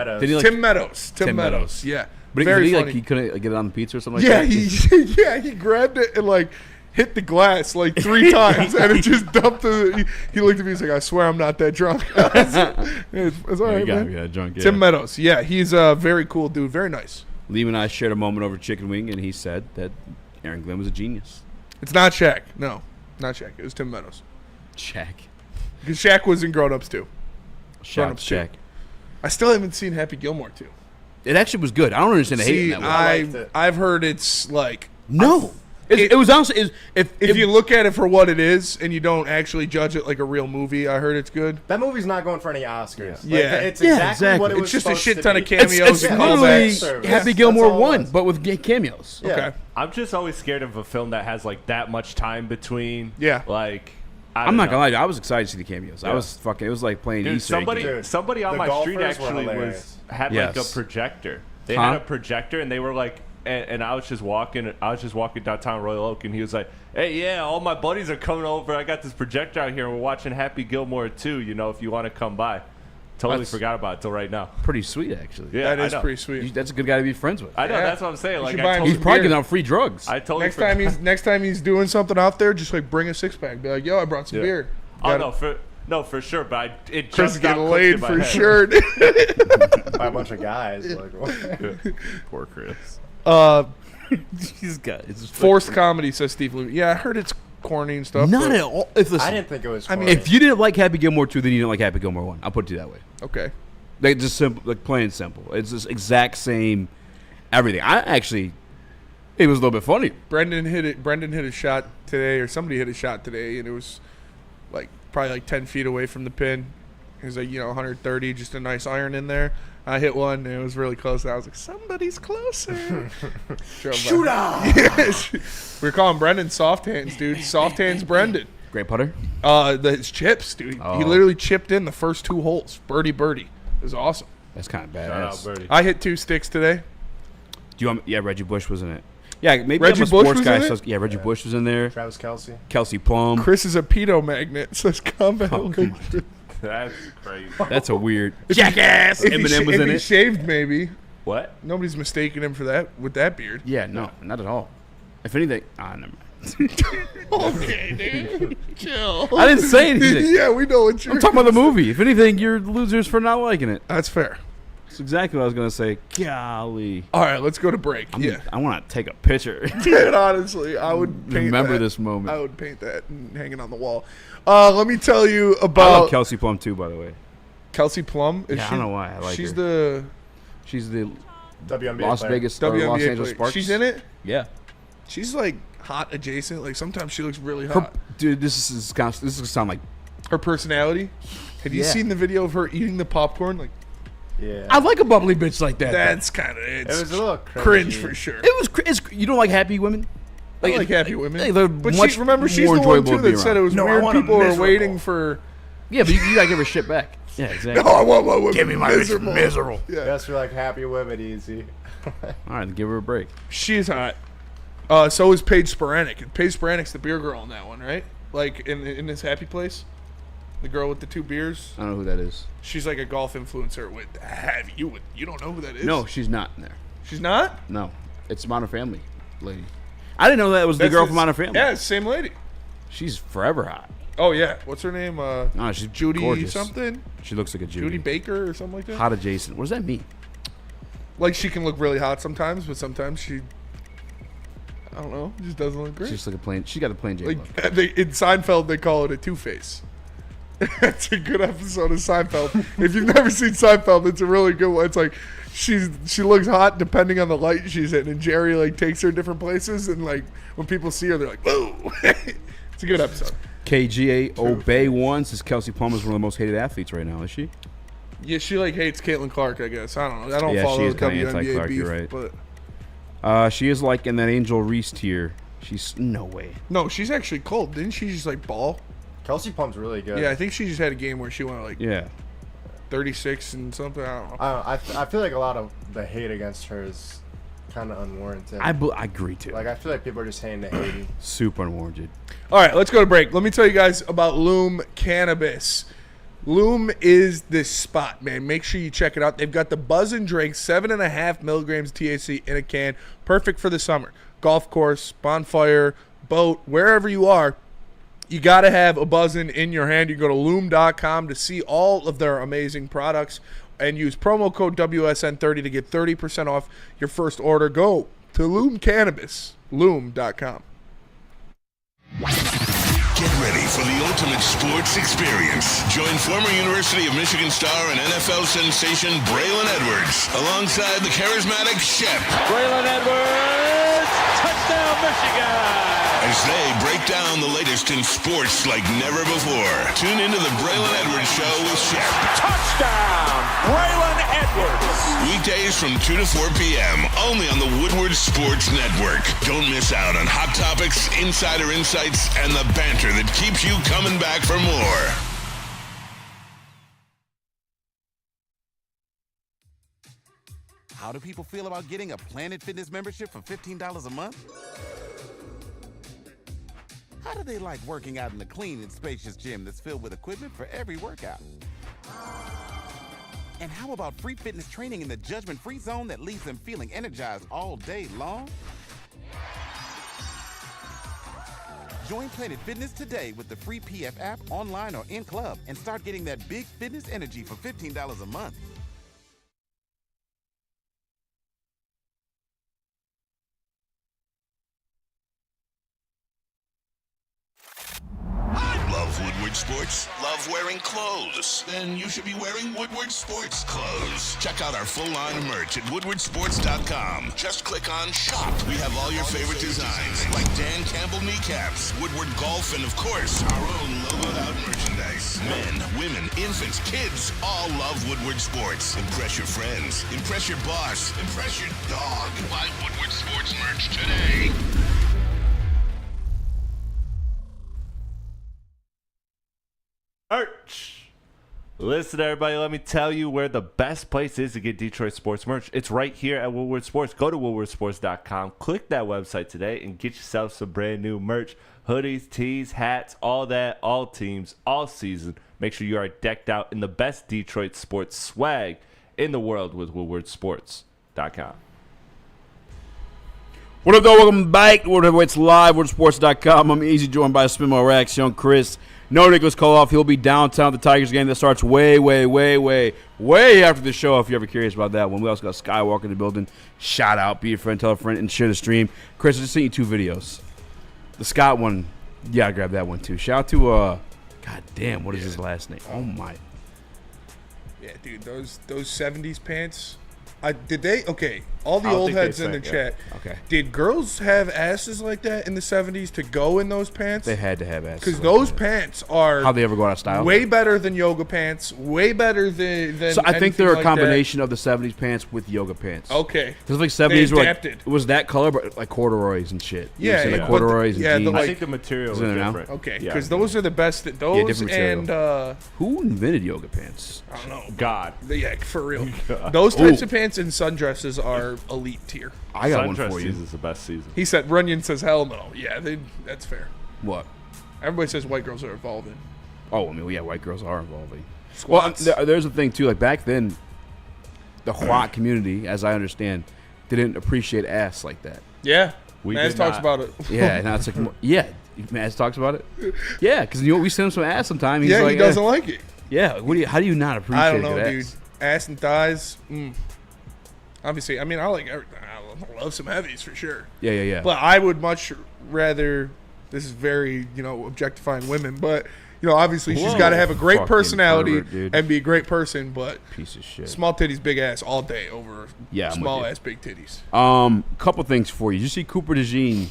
Meadows. Tim Meadows. Yeah. But very he, funny. like, he couldn't get it on the pizza or something like that? Yeah, he grabbed it and like hit the glass like 3 times and it just dumped he looked at me, he's like, I swear I'm not that drunk. It's all right, man. Yeah, drunk, yeah. Tim Meadows. Yeah, he's a very cool dude. Very nice. Liam and I shared a moment over chicken wing, and he said that Aaron Glenn was a genius. It's not Shaq. No, not Shaq. It was Tim Meadows. Shaq. Because Shaq was in Grown Ups too. Shaq. I still haven't seen Happy Gilmore too. It actually was good. I don't understand the hate in that way. I've heard it's like no. It was honestly if you look at it for what it is and you don't actually judge it like a real movie, I heard it's good. That movie's not going for any Oscars. Yeah, it's exactly what it was. It's just a supposed shit to ton be. of cameos. It's literally Happy Gilmore 1, but with cameos. Okay. I'm just always scared of a film that has like that much time between. Yeah. Like I'm not gonna lie to you, I was excited to see the cameos. I was fucking. It was like playing Easter egg games. Somebody on my street actually had like a projector. They had a projector, and they were like, and I was just walking downtown Royal Oak, and he was like, "Hey, yeah, all my buddies are coming over. I got this projector out here, and we're watching Happy Gilmore 2. You know, if you want to come by." Totally forgot about it till right now. Pretty sweet, actually. Yeah, that is pretty sweet. That's a good guy to be friends with. I know. That's what I'm saying. Like, he's probably giving out free drugs. I totally next time he's doing something out there, just like bring a 6-pack. Be like, yo, I brought some beer. No, for sure. But it Chris just getting laid for sure. By a bunch of guys. Like, poor Chris. He's got forced comedy, says Steve Levy. Yeah, I heard it's corny and stuff. Not at all. I didn't think it was corny. I mean, if you didn't like Happy Gilmore 2, then you didn't like Happy Gilmore 1. I'll put it that way. Okay. Like just simple, like plain and simple. It's just exact same everything. It was a little bit funny. Brendan hit a shot today, or somebody hit a shot today, and it was like probably like 10 feet away from the pin. It was like 130, just a nice iron in there. I hit one, and it was really close. And I was like, somebody's closer. Shooter! Yes. We were calling Brendan soft hands, dude. Soft hands Brendan. Great putter? His chips, dude. He literally chipped in the first 2 holes. Birdie. It was awesome. That's kind of badass. Shout out, Birdie. I hit 2 sticks today. Reggie Bush was in it. Yeah, maybe Reggie I'm a Bush sports was guy. in it? So Reggie Bush was in there. Travis Kelce. Kelsey Plum. Chris is a pedo magnet, says Combat. That's crazy. That's a weird jackass. Eminem was in he it. Shaved, maybe. What? Nobody's mistaking him for that with that beard. Yeah, no, not at all. If anything, never mind. Okay, dude. Chill. I didn't say anything. Yeah, we know what you're I'm talking about the movie. If anything, you're losers for not liking it. That's fair. That's exactly what I was going to say. Golly. All right, let's go to break. I want to take a picture. Dude, honestly, I would paint remember that. this moment. I would paint that and hang it on the wall. Let me tell you I about love Kelsey Plum too, by the way. Kelsey Plum. I don't know why I like she's her. She's the WNBA Las player. Vegas or WNBA Los Angeles player. Sparks. She's in it. Yeah. She's like hot adjacent. Like sometimes she looks really hot. Dude, this is gonna sound like her personality. Have you seen the video of her eating the popcorn? Like, yeah. I like a bubbly bitch like that. That's kind of It was a little cringe for sure. It was. You don't like happy women? I like happy women. They're but much remember, she's more the one enjoyable too to be that said it around. was No, I weird. want 'em People are miserable. waiting for. Yeah, but you gotta give her shit back. Yeah, exactly. No, I want my women Give me my miserable. miserable. Yeah. That's for like happy women, Easy. All right, then give her a break. She's hot. So is Paige Sporanic. Paige Sporanic's the beer girl in that one, right? Like in this happy place, the girl with the 2 beers. I don't know who that is. She's like a golf influencer. You don't know who that is? No, she's not in there. She's not. No, it's Modern Family lady. I didn't know that was the girl from Modern Family. Yeah, it's the same lady. She's forever hot. Oh yeah, what's her name? No, she's Judy gorgeous. something. She looks like a Judy. Judy Baker or something like that. Hot adjacent. What does that mean? Like she can look really hot sometimes, but sometimes she, I don't know, just doesn't look great. She's like a plain. She got the plain J Like look. in Seinfeld, they call it a two-face. That's a good episode of Seinfeld. If you've never seen Seinfeld, it's a really good one. It's like she looks hot depending on the light she's in, and Jerry like takes her different places, and like when people see her, they're like, "Whoa!" It's a good episode. KGA Obey One says Kelsey Plum is one of the most hated athletes right now. Is she? Yeah, she like hates Caitlin Clark. I guess I don't know. I don't Yeah, follow she is the kinda WNBA anti-Clark, beef, you're right. but She is like in that Angel Reese tier. She's no way. no, she's actually cold. Didn't she just like ball? Kelsey Plum's really good. Yeah, I think she just had a game where she went like 36 and something. I don't know. I feel like a lot of the hate against her is kind of unwarranted. I agree too. Like I feel like people are just hating the hating. Super unwarranted. All right, let's go to break. Let me tell you guys about Loom Cannabis. Loom is this spot, man. Make sure you check it out. They've got the Buzz and Drink, 7.5 milligrams THC in a can. Perfect for the summer. Golf course, bonfire, boat, wherever you are, you got to have a Buzzin' in your hand. You go to loom.com to see all of their amazing products and use promo code WSN30 to get 30% off your first order. Go to Loom Cannabis, loom.com. Get ready for the ultimate sports experience. Join former University of Michigan star and NFL sensation Braylon Edwards alongside the charismatic Shep. Braylon Edwards, touchdown Michigan! As They break down the latest in sports like never before. Tune into the Braylon Edwards Show with Shep. Touchdown, Braylon Edwards. Weekdays from 2 to 4 p.m. only on the Woodward Sports Network. Don't miss out on hot topics, insider insights, and the banter that keeps you coming back for more. How do people feel about getting a Planet Fitness membership for $15 a month? How do they like working out in a clean and spacious gym that's filled with equipment for every workout? And how about free fitness training in the judgment-free zone that leaves them feeling energized all day long? Join Planet Fitness today with the free PF app, online or in club, and start getting that big fitness energy for $15 a month. Love Woodward Sports? Love wearing clothes? Then you should be wearing Woodward Sports clothes. Check out our full line of merch at woodwardsports.com. Just click on shop. We have all your favorite designs, like Dan Campbell kneecaps, Woodward golf, and of course, our own logoed out merchandise. Men, women, infants, kids all love Woodward Sports. Impress your friends. Impress your boss. Impress your dog. Buy Woodward Sports merch today. Merch. Listen, everybody, let me tell you where the best place is to get Detroit sports merch. It's right here at Woodward Sports. Go to woodwardsports.com, click that website today, and get yourself some brand new merch. Hoodies, tees, hats, all that, all teams, all season. Make sure you are decked out in the best Detroit sports swag in the world with woodwardsports.com. What up, though? Welcome back to Woodward's Live, woodwardsports.com. I'm Eazy, joined by Spimo Rax, Young Chris. No Nicholas Koloff. He'll be downtown at the Tigers game that starts way after the show if you're ever curious about that one. We also got Skywalker in the building. Shout out, be a friend, tell a friend, and share the stream. Chris, I just sent you 2 videos. The Scott one, yeah, I grabbed that one too. Shout out to, God damn, what is his last name? Oh, my. Yeah, dude, those 70s pants. Okay, all the old heads in the chat. Okay. Did girls have asses like that in the 70s to go in those pants? They had to have asses. Because those pants are how they ever go out of style. Way better than yoga pants. Way better than So I think they're a like combination of the 70s pants with yoga pants. Okay. Because like 70s they were adapted. it was that color, but like corduroys and shit. You Yeah, see, yeah. like corduroys and jeans. I think the material is different. Okay, because those are the best. Those and who invented yoga pants? I don't know. God. Yeah, for real. Those types of pants and sundresses are elite tier. I got one Sundress for you. season's the best season. He said Runyon says hell no. Yeah, that's fair. What? Everybody says white girls are evolving. Oh, I mean, yeah, white girls are evolving. Squats. Well, there's a thing too. Like back then, the white community, as I understand, didn't appreciate ass like that. Yeah, We Maz did talks not. about it. Yeah, and now it's like, yeah, Maz talks about it. Yeah, because we send him some ass sometime. He's Yeah, like, he doesn't like it. Yeah, how do you not appreciate I don't know, good dude. ass? Ass and thighs. Obviously, I mean, I like everything. I love some heavies for sure. Yeah. But I would much rather. This is very, objectifying women, but obviously she's got to have a great Fucking personality pervert, dude. and be a great person. But Piece of shit. small titties, big ass all day over I'm small with you. ass, big titties. Couple things for you. Did you see Cooper DeJean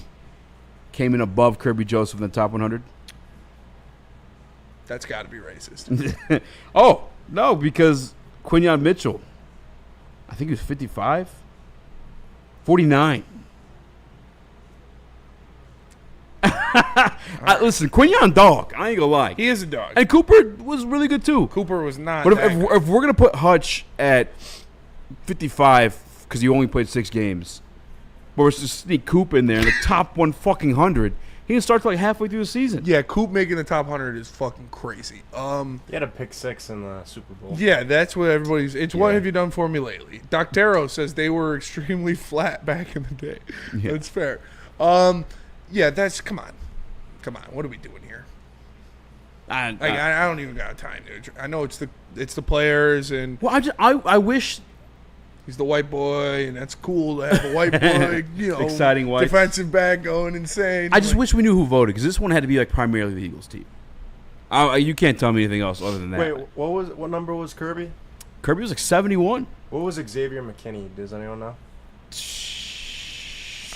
came in above Kirby Joseph in the top 100? That's got to be racist. Oh no, because Quinyon Mitchell, I think he was 55, 49. Listen, Quinyon dog. I ain't gonna lie. He is a dog. And Cooper was really good too. Cooper was not. But that if we're gonna put Hutch at 55 because he only played 6 games, but we're just sneak Coop in there in the top 100, he didn't start till like halfway through the season. Yeah, Coop making the top 100 is fucking crazy. He had a pick 6 in the Super Bowl. Yeah, that's what everybody's. It's what have you done for me lately? Doctero says they were extremely flat back in the day. Yeah. That's fair. Yeah, that's come on. What are we doing here? I don't even got time, dude. I know it's the players and. Well, I wish. He's the white boy, and that's cool to have a white boy, Exciting whites. defensive back going insane. I just wish we knew who voted because this one had to be like primarily the Eagles team. You can't tell me anything else other than that. Wait, what number was Kirby? Kirby was like 71. What was Xavier McKinney? Does anyone know?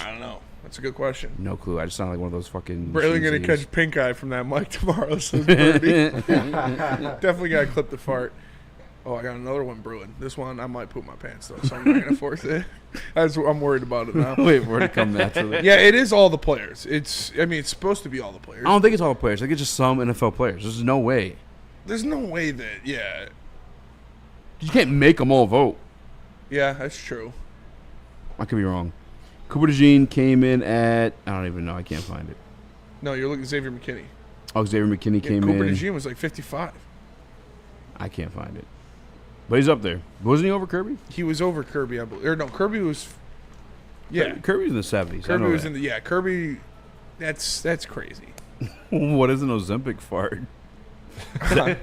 I don't know. That's a good question. No clue. I just sound like one of those fucking. Barely gonna catch pink eye from that mic tomorrow, says Birdie. Definitely gotta clip the fart. Oh, I got another one brewing. This one, I might poop my pants though, so I'm not gonna force it. I'm worried about it now. Wait for it to come naturally. Yeah, it is all the players. It's supposed to be all the players. I don't think it's all the players. I think it's just some NFL players. There's no way. There's no way that, yeah. You can't make them all vote. Yeah, that's true. I could be wrong. Cooper DeJean came in at, I don't even know. I can't find it. No, you're looking at Xavier McKinney. Oh, Xavier McKinney came Cooper in. DeJean was like 55. I can't find it. But he's up there. Wasn't he over Kirby? He was over Kirby, I believe. Or no, Kirby was. Yeah, Kirby's in the 70s. Kirby was in the. Yeah, Kirby. That's crazy. What is an Ozempic fart?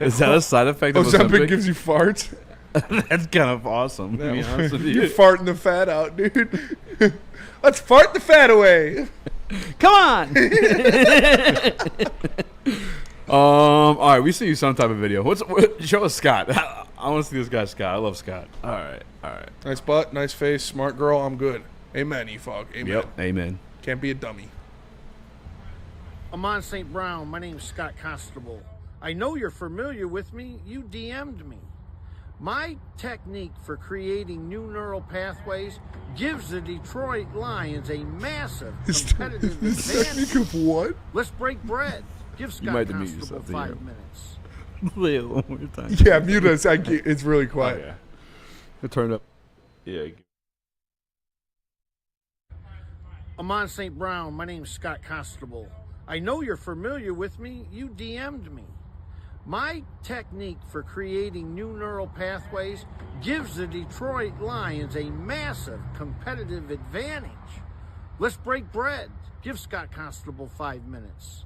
Is that a side effect of Ozempic? Ozempic Gives you farts. That's kind of awesome. To be honest with you. You're farting the fat out, dude. Let's fart the fat away. Come on. All right, we see you some type of video. Show us Scott. I want to see this guy, Scott. I love Scott. All right. Nice butt, nice face, smart girl. I'm good. Amen, E-Fog. Amen. Yep. Amen. Can't be a dummy. Amon St. Brown, my name's Scott Constable. I know you're familiar with me. You DM'd me. My technique for creating new neural pathways gives the Detroit Lions a massive competitive advantage. Technique of what? Let's break bread. Give Scott Constable 5 minutes. Play it one more time. Yeah, mute us. It's really quiet. Oh, yeah. Turn up. Yeah. Amon St. Brown, my name's Scott Constable. I know you're familiar with me. You DM'd me. My technique for creating new neural pathways gives the Detroit Lions a massive competitive advantage. Let's break bread. Give Scott Constable 5 minutes.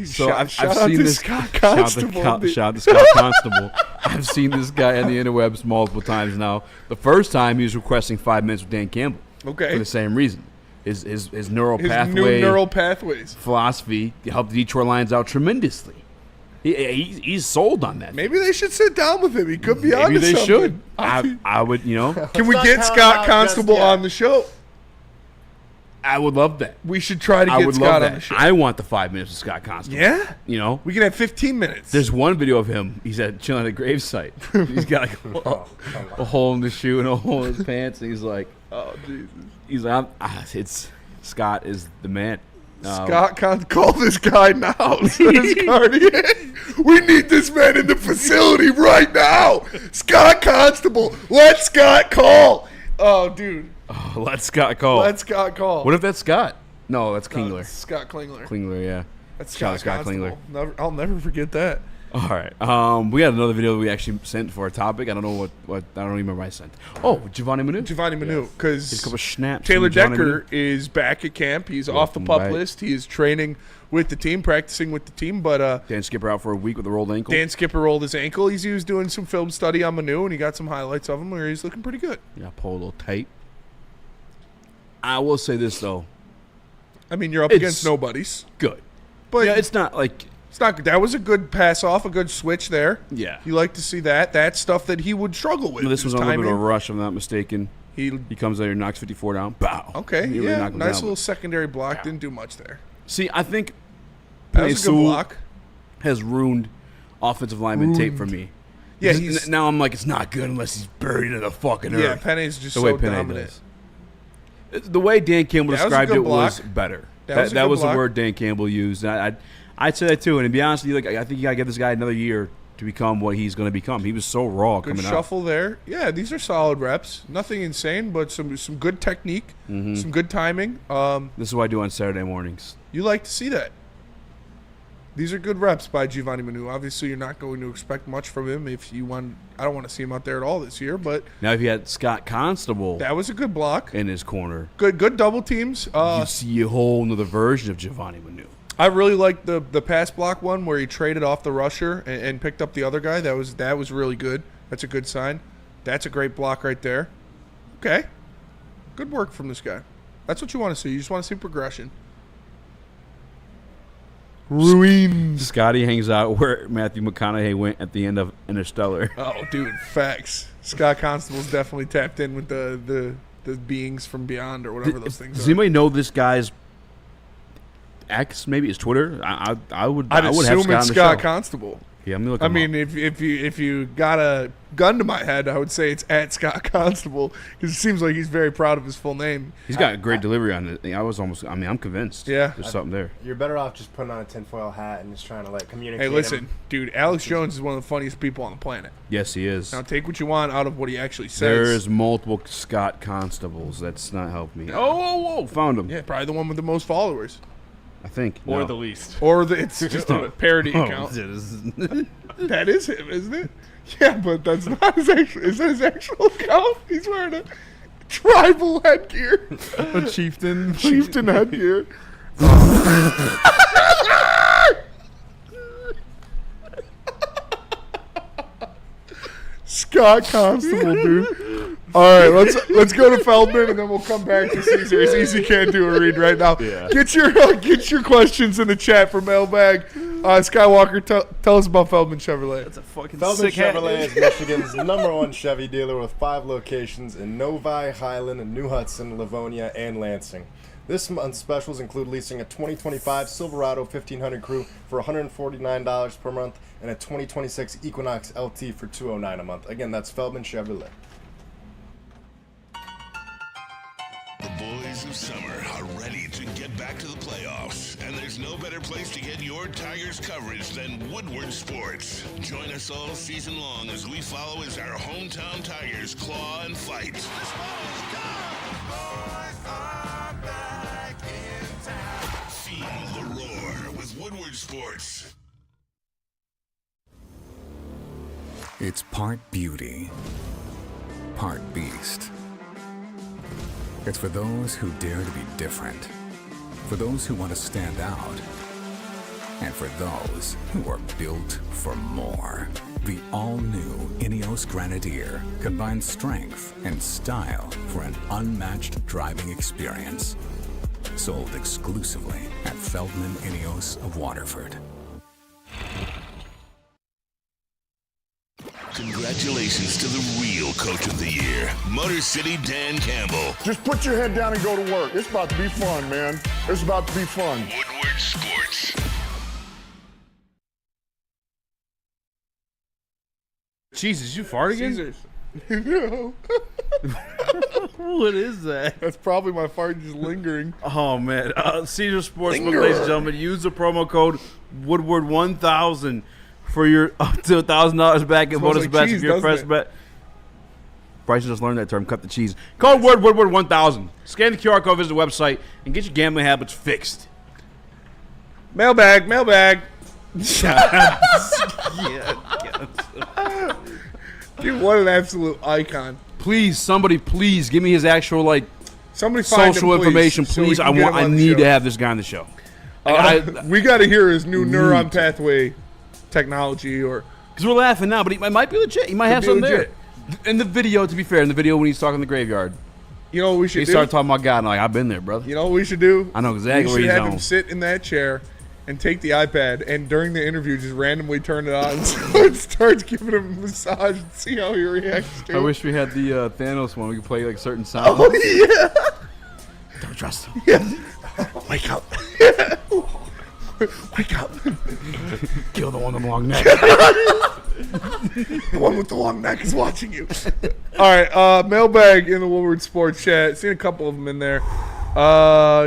So I've seen this Scott Constable. Shout out to Scott Constable. I've seen this guy on the interwebs multiple times now. The first time he was requesting 5 minutes with Dan Campbell. Okay. For the same reason. His neural pathway. New neural pathways. Philosophy helped the Detroit Lions out tremendously. He's sold on that. Maybe they should sit down with him. He could be on Maybe they something. should. I would, Can we get Scott Constable on the show? I would love that. We should try to get Scott on the show. I want the 5 minutes with Scott Constable. Yeah? We can have 15 minutes. There's one video of him. He's chilling at a gravesite. He's got like a hole in the shoe and a hole in his pants. And he's like, oh, Jesus. He's like, Scott is the man. Scott can't call this guy now. Says Guardian. We need this man in the facility right now. Scott Constable. Let Scott call. Oh, dude. Oh, let Scott call. Let Scott call. What if that's Scott? No, that's Klingler. No, Scott Klingler. Klingler, yeah. That's Scott Constable. Klingler. I'll never forget that. All right. We had another video that we actually sent for a topic. I don't know what I don't remember what I sent. Oh, Giovanni Manu. Giovanni Manu, because a couple snaps. Taylor Decker is back at camp. He's off the pup list. He is training with the team, practicing with the team. But Dan Skipper out for a week with a rolled ankle. Dan Skipper rolled his ankle. He was doing some film study on Manu, and he got some highlights of him where he's looking pretty good. Yeah, pull a little tight. I will say this though. I mean, you're up against nobodies. Good, but yeah, it's not like. It's not. That was a good pass off, a good switch there. Yeah. You like to see that. That's stuff that he would struggle with. No, this was a little bit of a rush, if I'm not mistaken. He comes there, knocks 54 down. Bow. Okay, He yeah. knocked him Nice down. little secondary block. Didn't do much there. See, I think That was a good block. has ruined offensive lineman tape for me. Yeah, now I'm like, it's not good unless he's buried in the fucking earth. Yeah, Penny's just the way so Penny dominant. does. The way Dan Campbell That was a described good it was block. better. That That was was the block. word Dan Campbell used. I'd say that too. And to be honest with you, like, I think you got to give this guy another year to become what he's going to become. He was so raw Good coming out. shuffle there. Yeah, these are solid reps. Nothing insane, but some good technique, some good timing. This is what I do on Saturday mornings. You like to see that. These are good reps by Giovanni Manu. Obviously, you're not going to expect much from him if you want. I don't want to see him out there at all this year, but Now, if you had Scott Constable that was a good block. in his corner, Good double teams. you see a whole nother version of Giovanni Manu. I really liked the pass block one where he traded off the rusher and picked up the other guy. That was really good. That's a good sign. That's a great block right there. Okay. Good work from this guy. That's what you want to see. You just want to see progression. Ruins. Scotty hangs out where Matthew McConaughey went at the end of Interstellar. Oh, dude, facts. Scott Constable's definitely tapped in with the the beings from beyond or whatever those things Does are. anybody know this guy's X? Maybe his Twitter. I would assume have it's Scott, Scott Constable. Yeah, I'm looking. I mean, if you got a gun to my head, I would say it's at Scott Constable because it seems like he's very proud of his full name. He's got a great delivery on it. I'm convinced. Yeah, there's something there. You're better off just putting on a tinfoil hat and just trying to communicate. Hey, listen, dude, Alex Jones is one of the funniest people on the planet. Yes, he is. Now take what you want out of what he actually says. There's multiple Scott Constables. That's not helping me. Oh, found him. Yeah, probably the one with the most followers. I think. Or No. the least. Or it's just a parody account. That is him, isn't it? Yeah, but that's not his actual. Is that his actual account? He's wearing a tribal headgear. A chieftain. Chieftain headgear. Scott Constable, dude. All right, let's go to Feldman and then we'll come back to Caesar. Eazy can't do a read right now. Yeah. Get your questions in the chat for mailbag. Skywalker, tell us about Feldman Chevrolet. That's a fucking Feldman sick hat. Chevrolet is Michigan's #1 Chevy dealer with 5 locations in Novi, Highland, New Hudson, Livonia, and Lansing. This month's specials include leasing a 2025 Silverado 1500 Crew for $149 per month and a 2026 Equinox LT for $209 a month. Again, that's Feldman Chevrolet. The boys of summer are ready to get back to the playoffs, and there's no better place to get your Tigers coverage than Woodward Sports. Join us all season long as we follow as our hometown Tigers claw and fight. Feel the roar with Woodward Sports. It's part beauty, part beast. It's for those who dare to be different, for those who want to stand out, and for those who are built for more. The all-new Ineos Grenadier combines strength and style for an unmatched driving experience. Sold exclusively at Feldman Ineos of Waterford. Congratulations to the real Coach of the Year, Motor City Dan Campbell. Just put your head down and go to work. It's about to be fun, man. It's about to be fun. Woodward Sports. Jesus, you fart again? Caesars. No. What is that? That's probably my fart just lingering. Oh, man. Caesar Sportsbook, ladies and gentlemen. Use the promo code Woodward1000 for your up to $1,000 back in bonus bets if you're press bet. Bryce just learned that term, cut the cheese. Code word Woodward1000. Scan the QR code, visit the website, and get your gambling habits fixed. Mailbag. Dude, what an absolute icon. Please, somebody, please give me his actual somebody find social him, information, so we please. can get him I on the need show. to have this guy on the show. We got to hear his new neuron pathway technology, or because we're laughing now, but he might be legit. He might have something there. In the video, to be fair, when he's talking in the graveyard, you know what we should do? He started talking about God, and I'm like, I've been there, brother. You know what we should do? I know exactly where we he's should have on. him sit in that chair and take the iPad, and during the interview, just randomly turn it on so it starts giving him a massage and see how he reacts to I it. wish we had the Thanos one. We could play certain sounds. Oh, yeah. Don't trust him. Yeah. Wake up. Wake up. Kill the one with the long neck. The one with the long neck is watching you. All right, mailbag in the Woodward Sports chat. Seen a couple of them in there.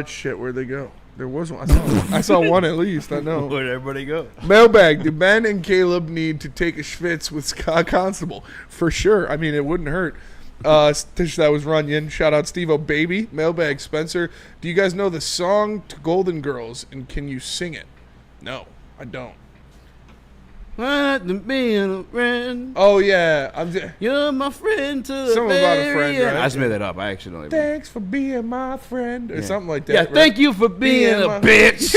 Shit, where'd they go? There was one. I saw one at least. I know. Where'd everybody go? Mailbag. Do Ben and Caleb need to take a schwitz with Scott Constable? For sure. I mean, it wouldn't hurt. That was Runyon. Shout out Steve-O Baby. Mailbag Spencer. Do you guys know the song to Golden Girls, and can you sing it? No, I don't. Being a friend. Oh yeah, you're my friend to the something about a friend. Right? I just made that up. I actually don't even. Thanks for being my friend, or something like that. Yeah, right? thank you for being a bitch.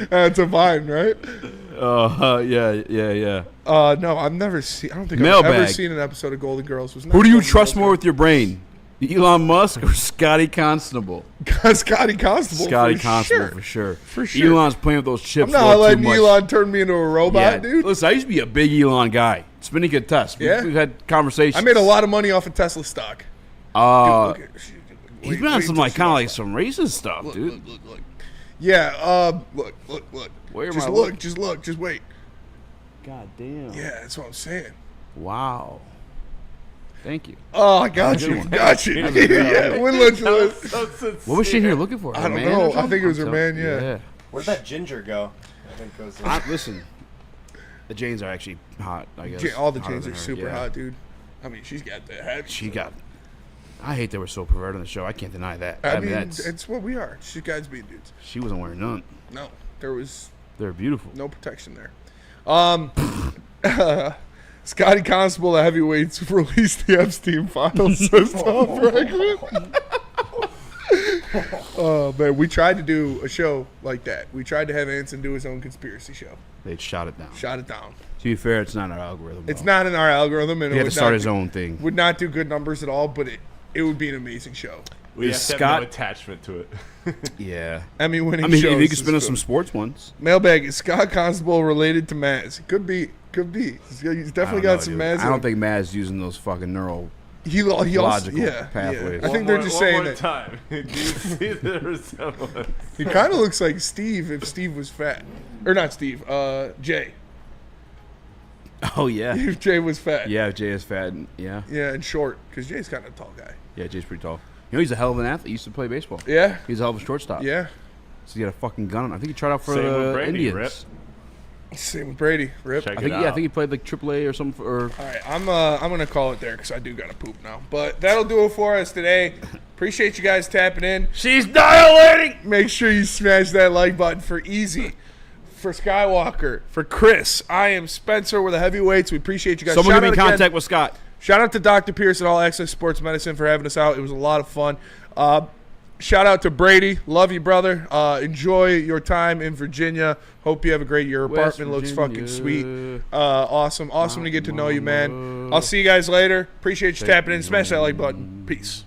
That's a vine, right? Yeah. No, I've never seen. I don't think Mailbag. I've ever seen an episode of Golden Girls. Who do you trust more with your brain? Elon Musk or Scotty Constable? Scotty Constable. Scotty for Constable sure. for sure. For sure. Elon's playing with those chips. I'm not letting too much. Elon turn me into a robot, dude. Listen, I used to be a big Elon guy. It's been a good test. Yeah. We've had conversations. I made a lot of money off of Tesla stock. He's been on some like kind of like some racist stuff, dude. Look. Yeah. Look. Where am just I look. looking? Just look. Just wait. God damn. Yeah, that's what I'm saying. Wow. Thank you. Oh, I got you. Got you. Yeah. What was she in here looking for? I don't know. I think it was her man. Yeah. Where'd that ginger go? I think goes in. Listen, the Janes are actually hot. I guess All the Hotter Janes than are her, super yeah. hot, dude. I mean, she's got the head. She got. I hate that we're so perverted on the show. I can't deny that. I mean, that's, it's what we are. She guys being dudes. she wasn't wearing none. No, there was They're beautiful. no protection there. Scotty Constable, the heavyweights, released the Epstein files. Says Tom Franklin. Oh man, we tried to do a show like that. We tried to have Anson do his own conspiracy show. They shot it down. Shot it down. To be fair, it's not in our algorithm. It's though. not in our algorithm, and He it had to would start not his do- own thing. Would not do good numbers at all, but it would be an amazing show. We have Is to have Scott- no attachment to it. Yeah. Emmy-winning I mean, shows if you could is spin us good. some sports ones. Mailbag, is Scott Constable related to Maz? Could be. He's definitely got some Maz. I don't think Maz's using those fucking He also, logical yeah, pathways. I think they're just saying one that. time. Do you see the resemblance? He kind of looks like Steve if Steve was fat, or not Steve. Jay. Oh yeah. If Jay was fat. Yeah, Jay is fat. Yeah. Yeah, and short because Jay's kind of a tall guy. Yeah, Jay's pretty tall. You know, he's a hell of an athlete. He used to play baseball. Yeah. He's a hell of a shortstop. Yeah. So he had a fucking gun. I think he tried out for Same with the Brady, Indians. Rip. Same with Brady. Rip. Check I think it out. I think he played like AAA or something. Or All right, I'm gonna call it there because I do gotta poop now. But that'll do it for us today. Appreciate you guys tapping in. She's dilating. Make sure you smash that like button for Eazy, for Skywalker, for Chris. I am Spencer with the heavyweights. We appreciate you guys. Someone Shout get me in out again- contact with Scott. Shout out to Dr. Pierce at All Access Sports Medicine for having us out. It was a lot of fun. Shout out to Brady. Love you, brother. Enjoy your time in Virginia. Hope you have a great year. West Apartment looks Virginia. fucking sweet. Awesome to get to know you, man. I'll see you guys later. Appreciate you tapping in. Smash that like button. Peace.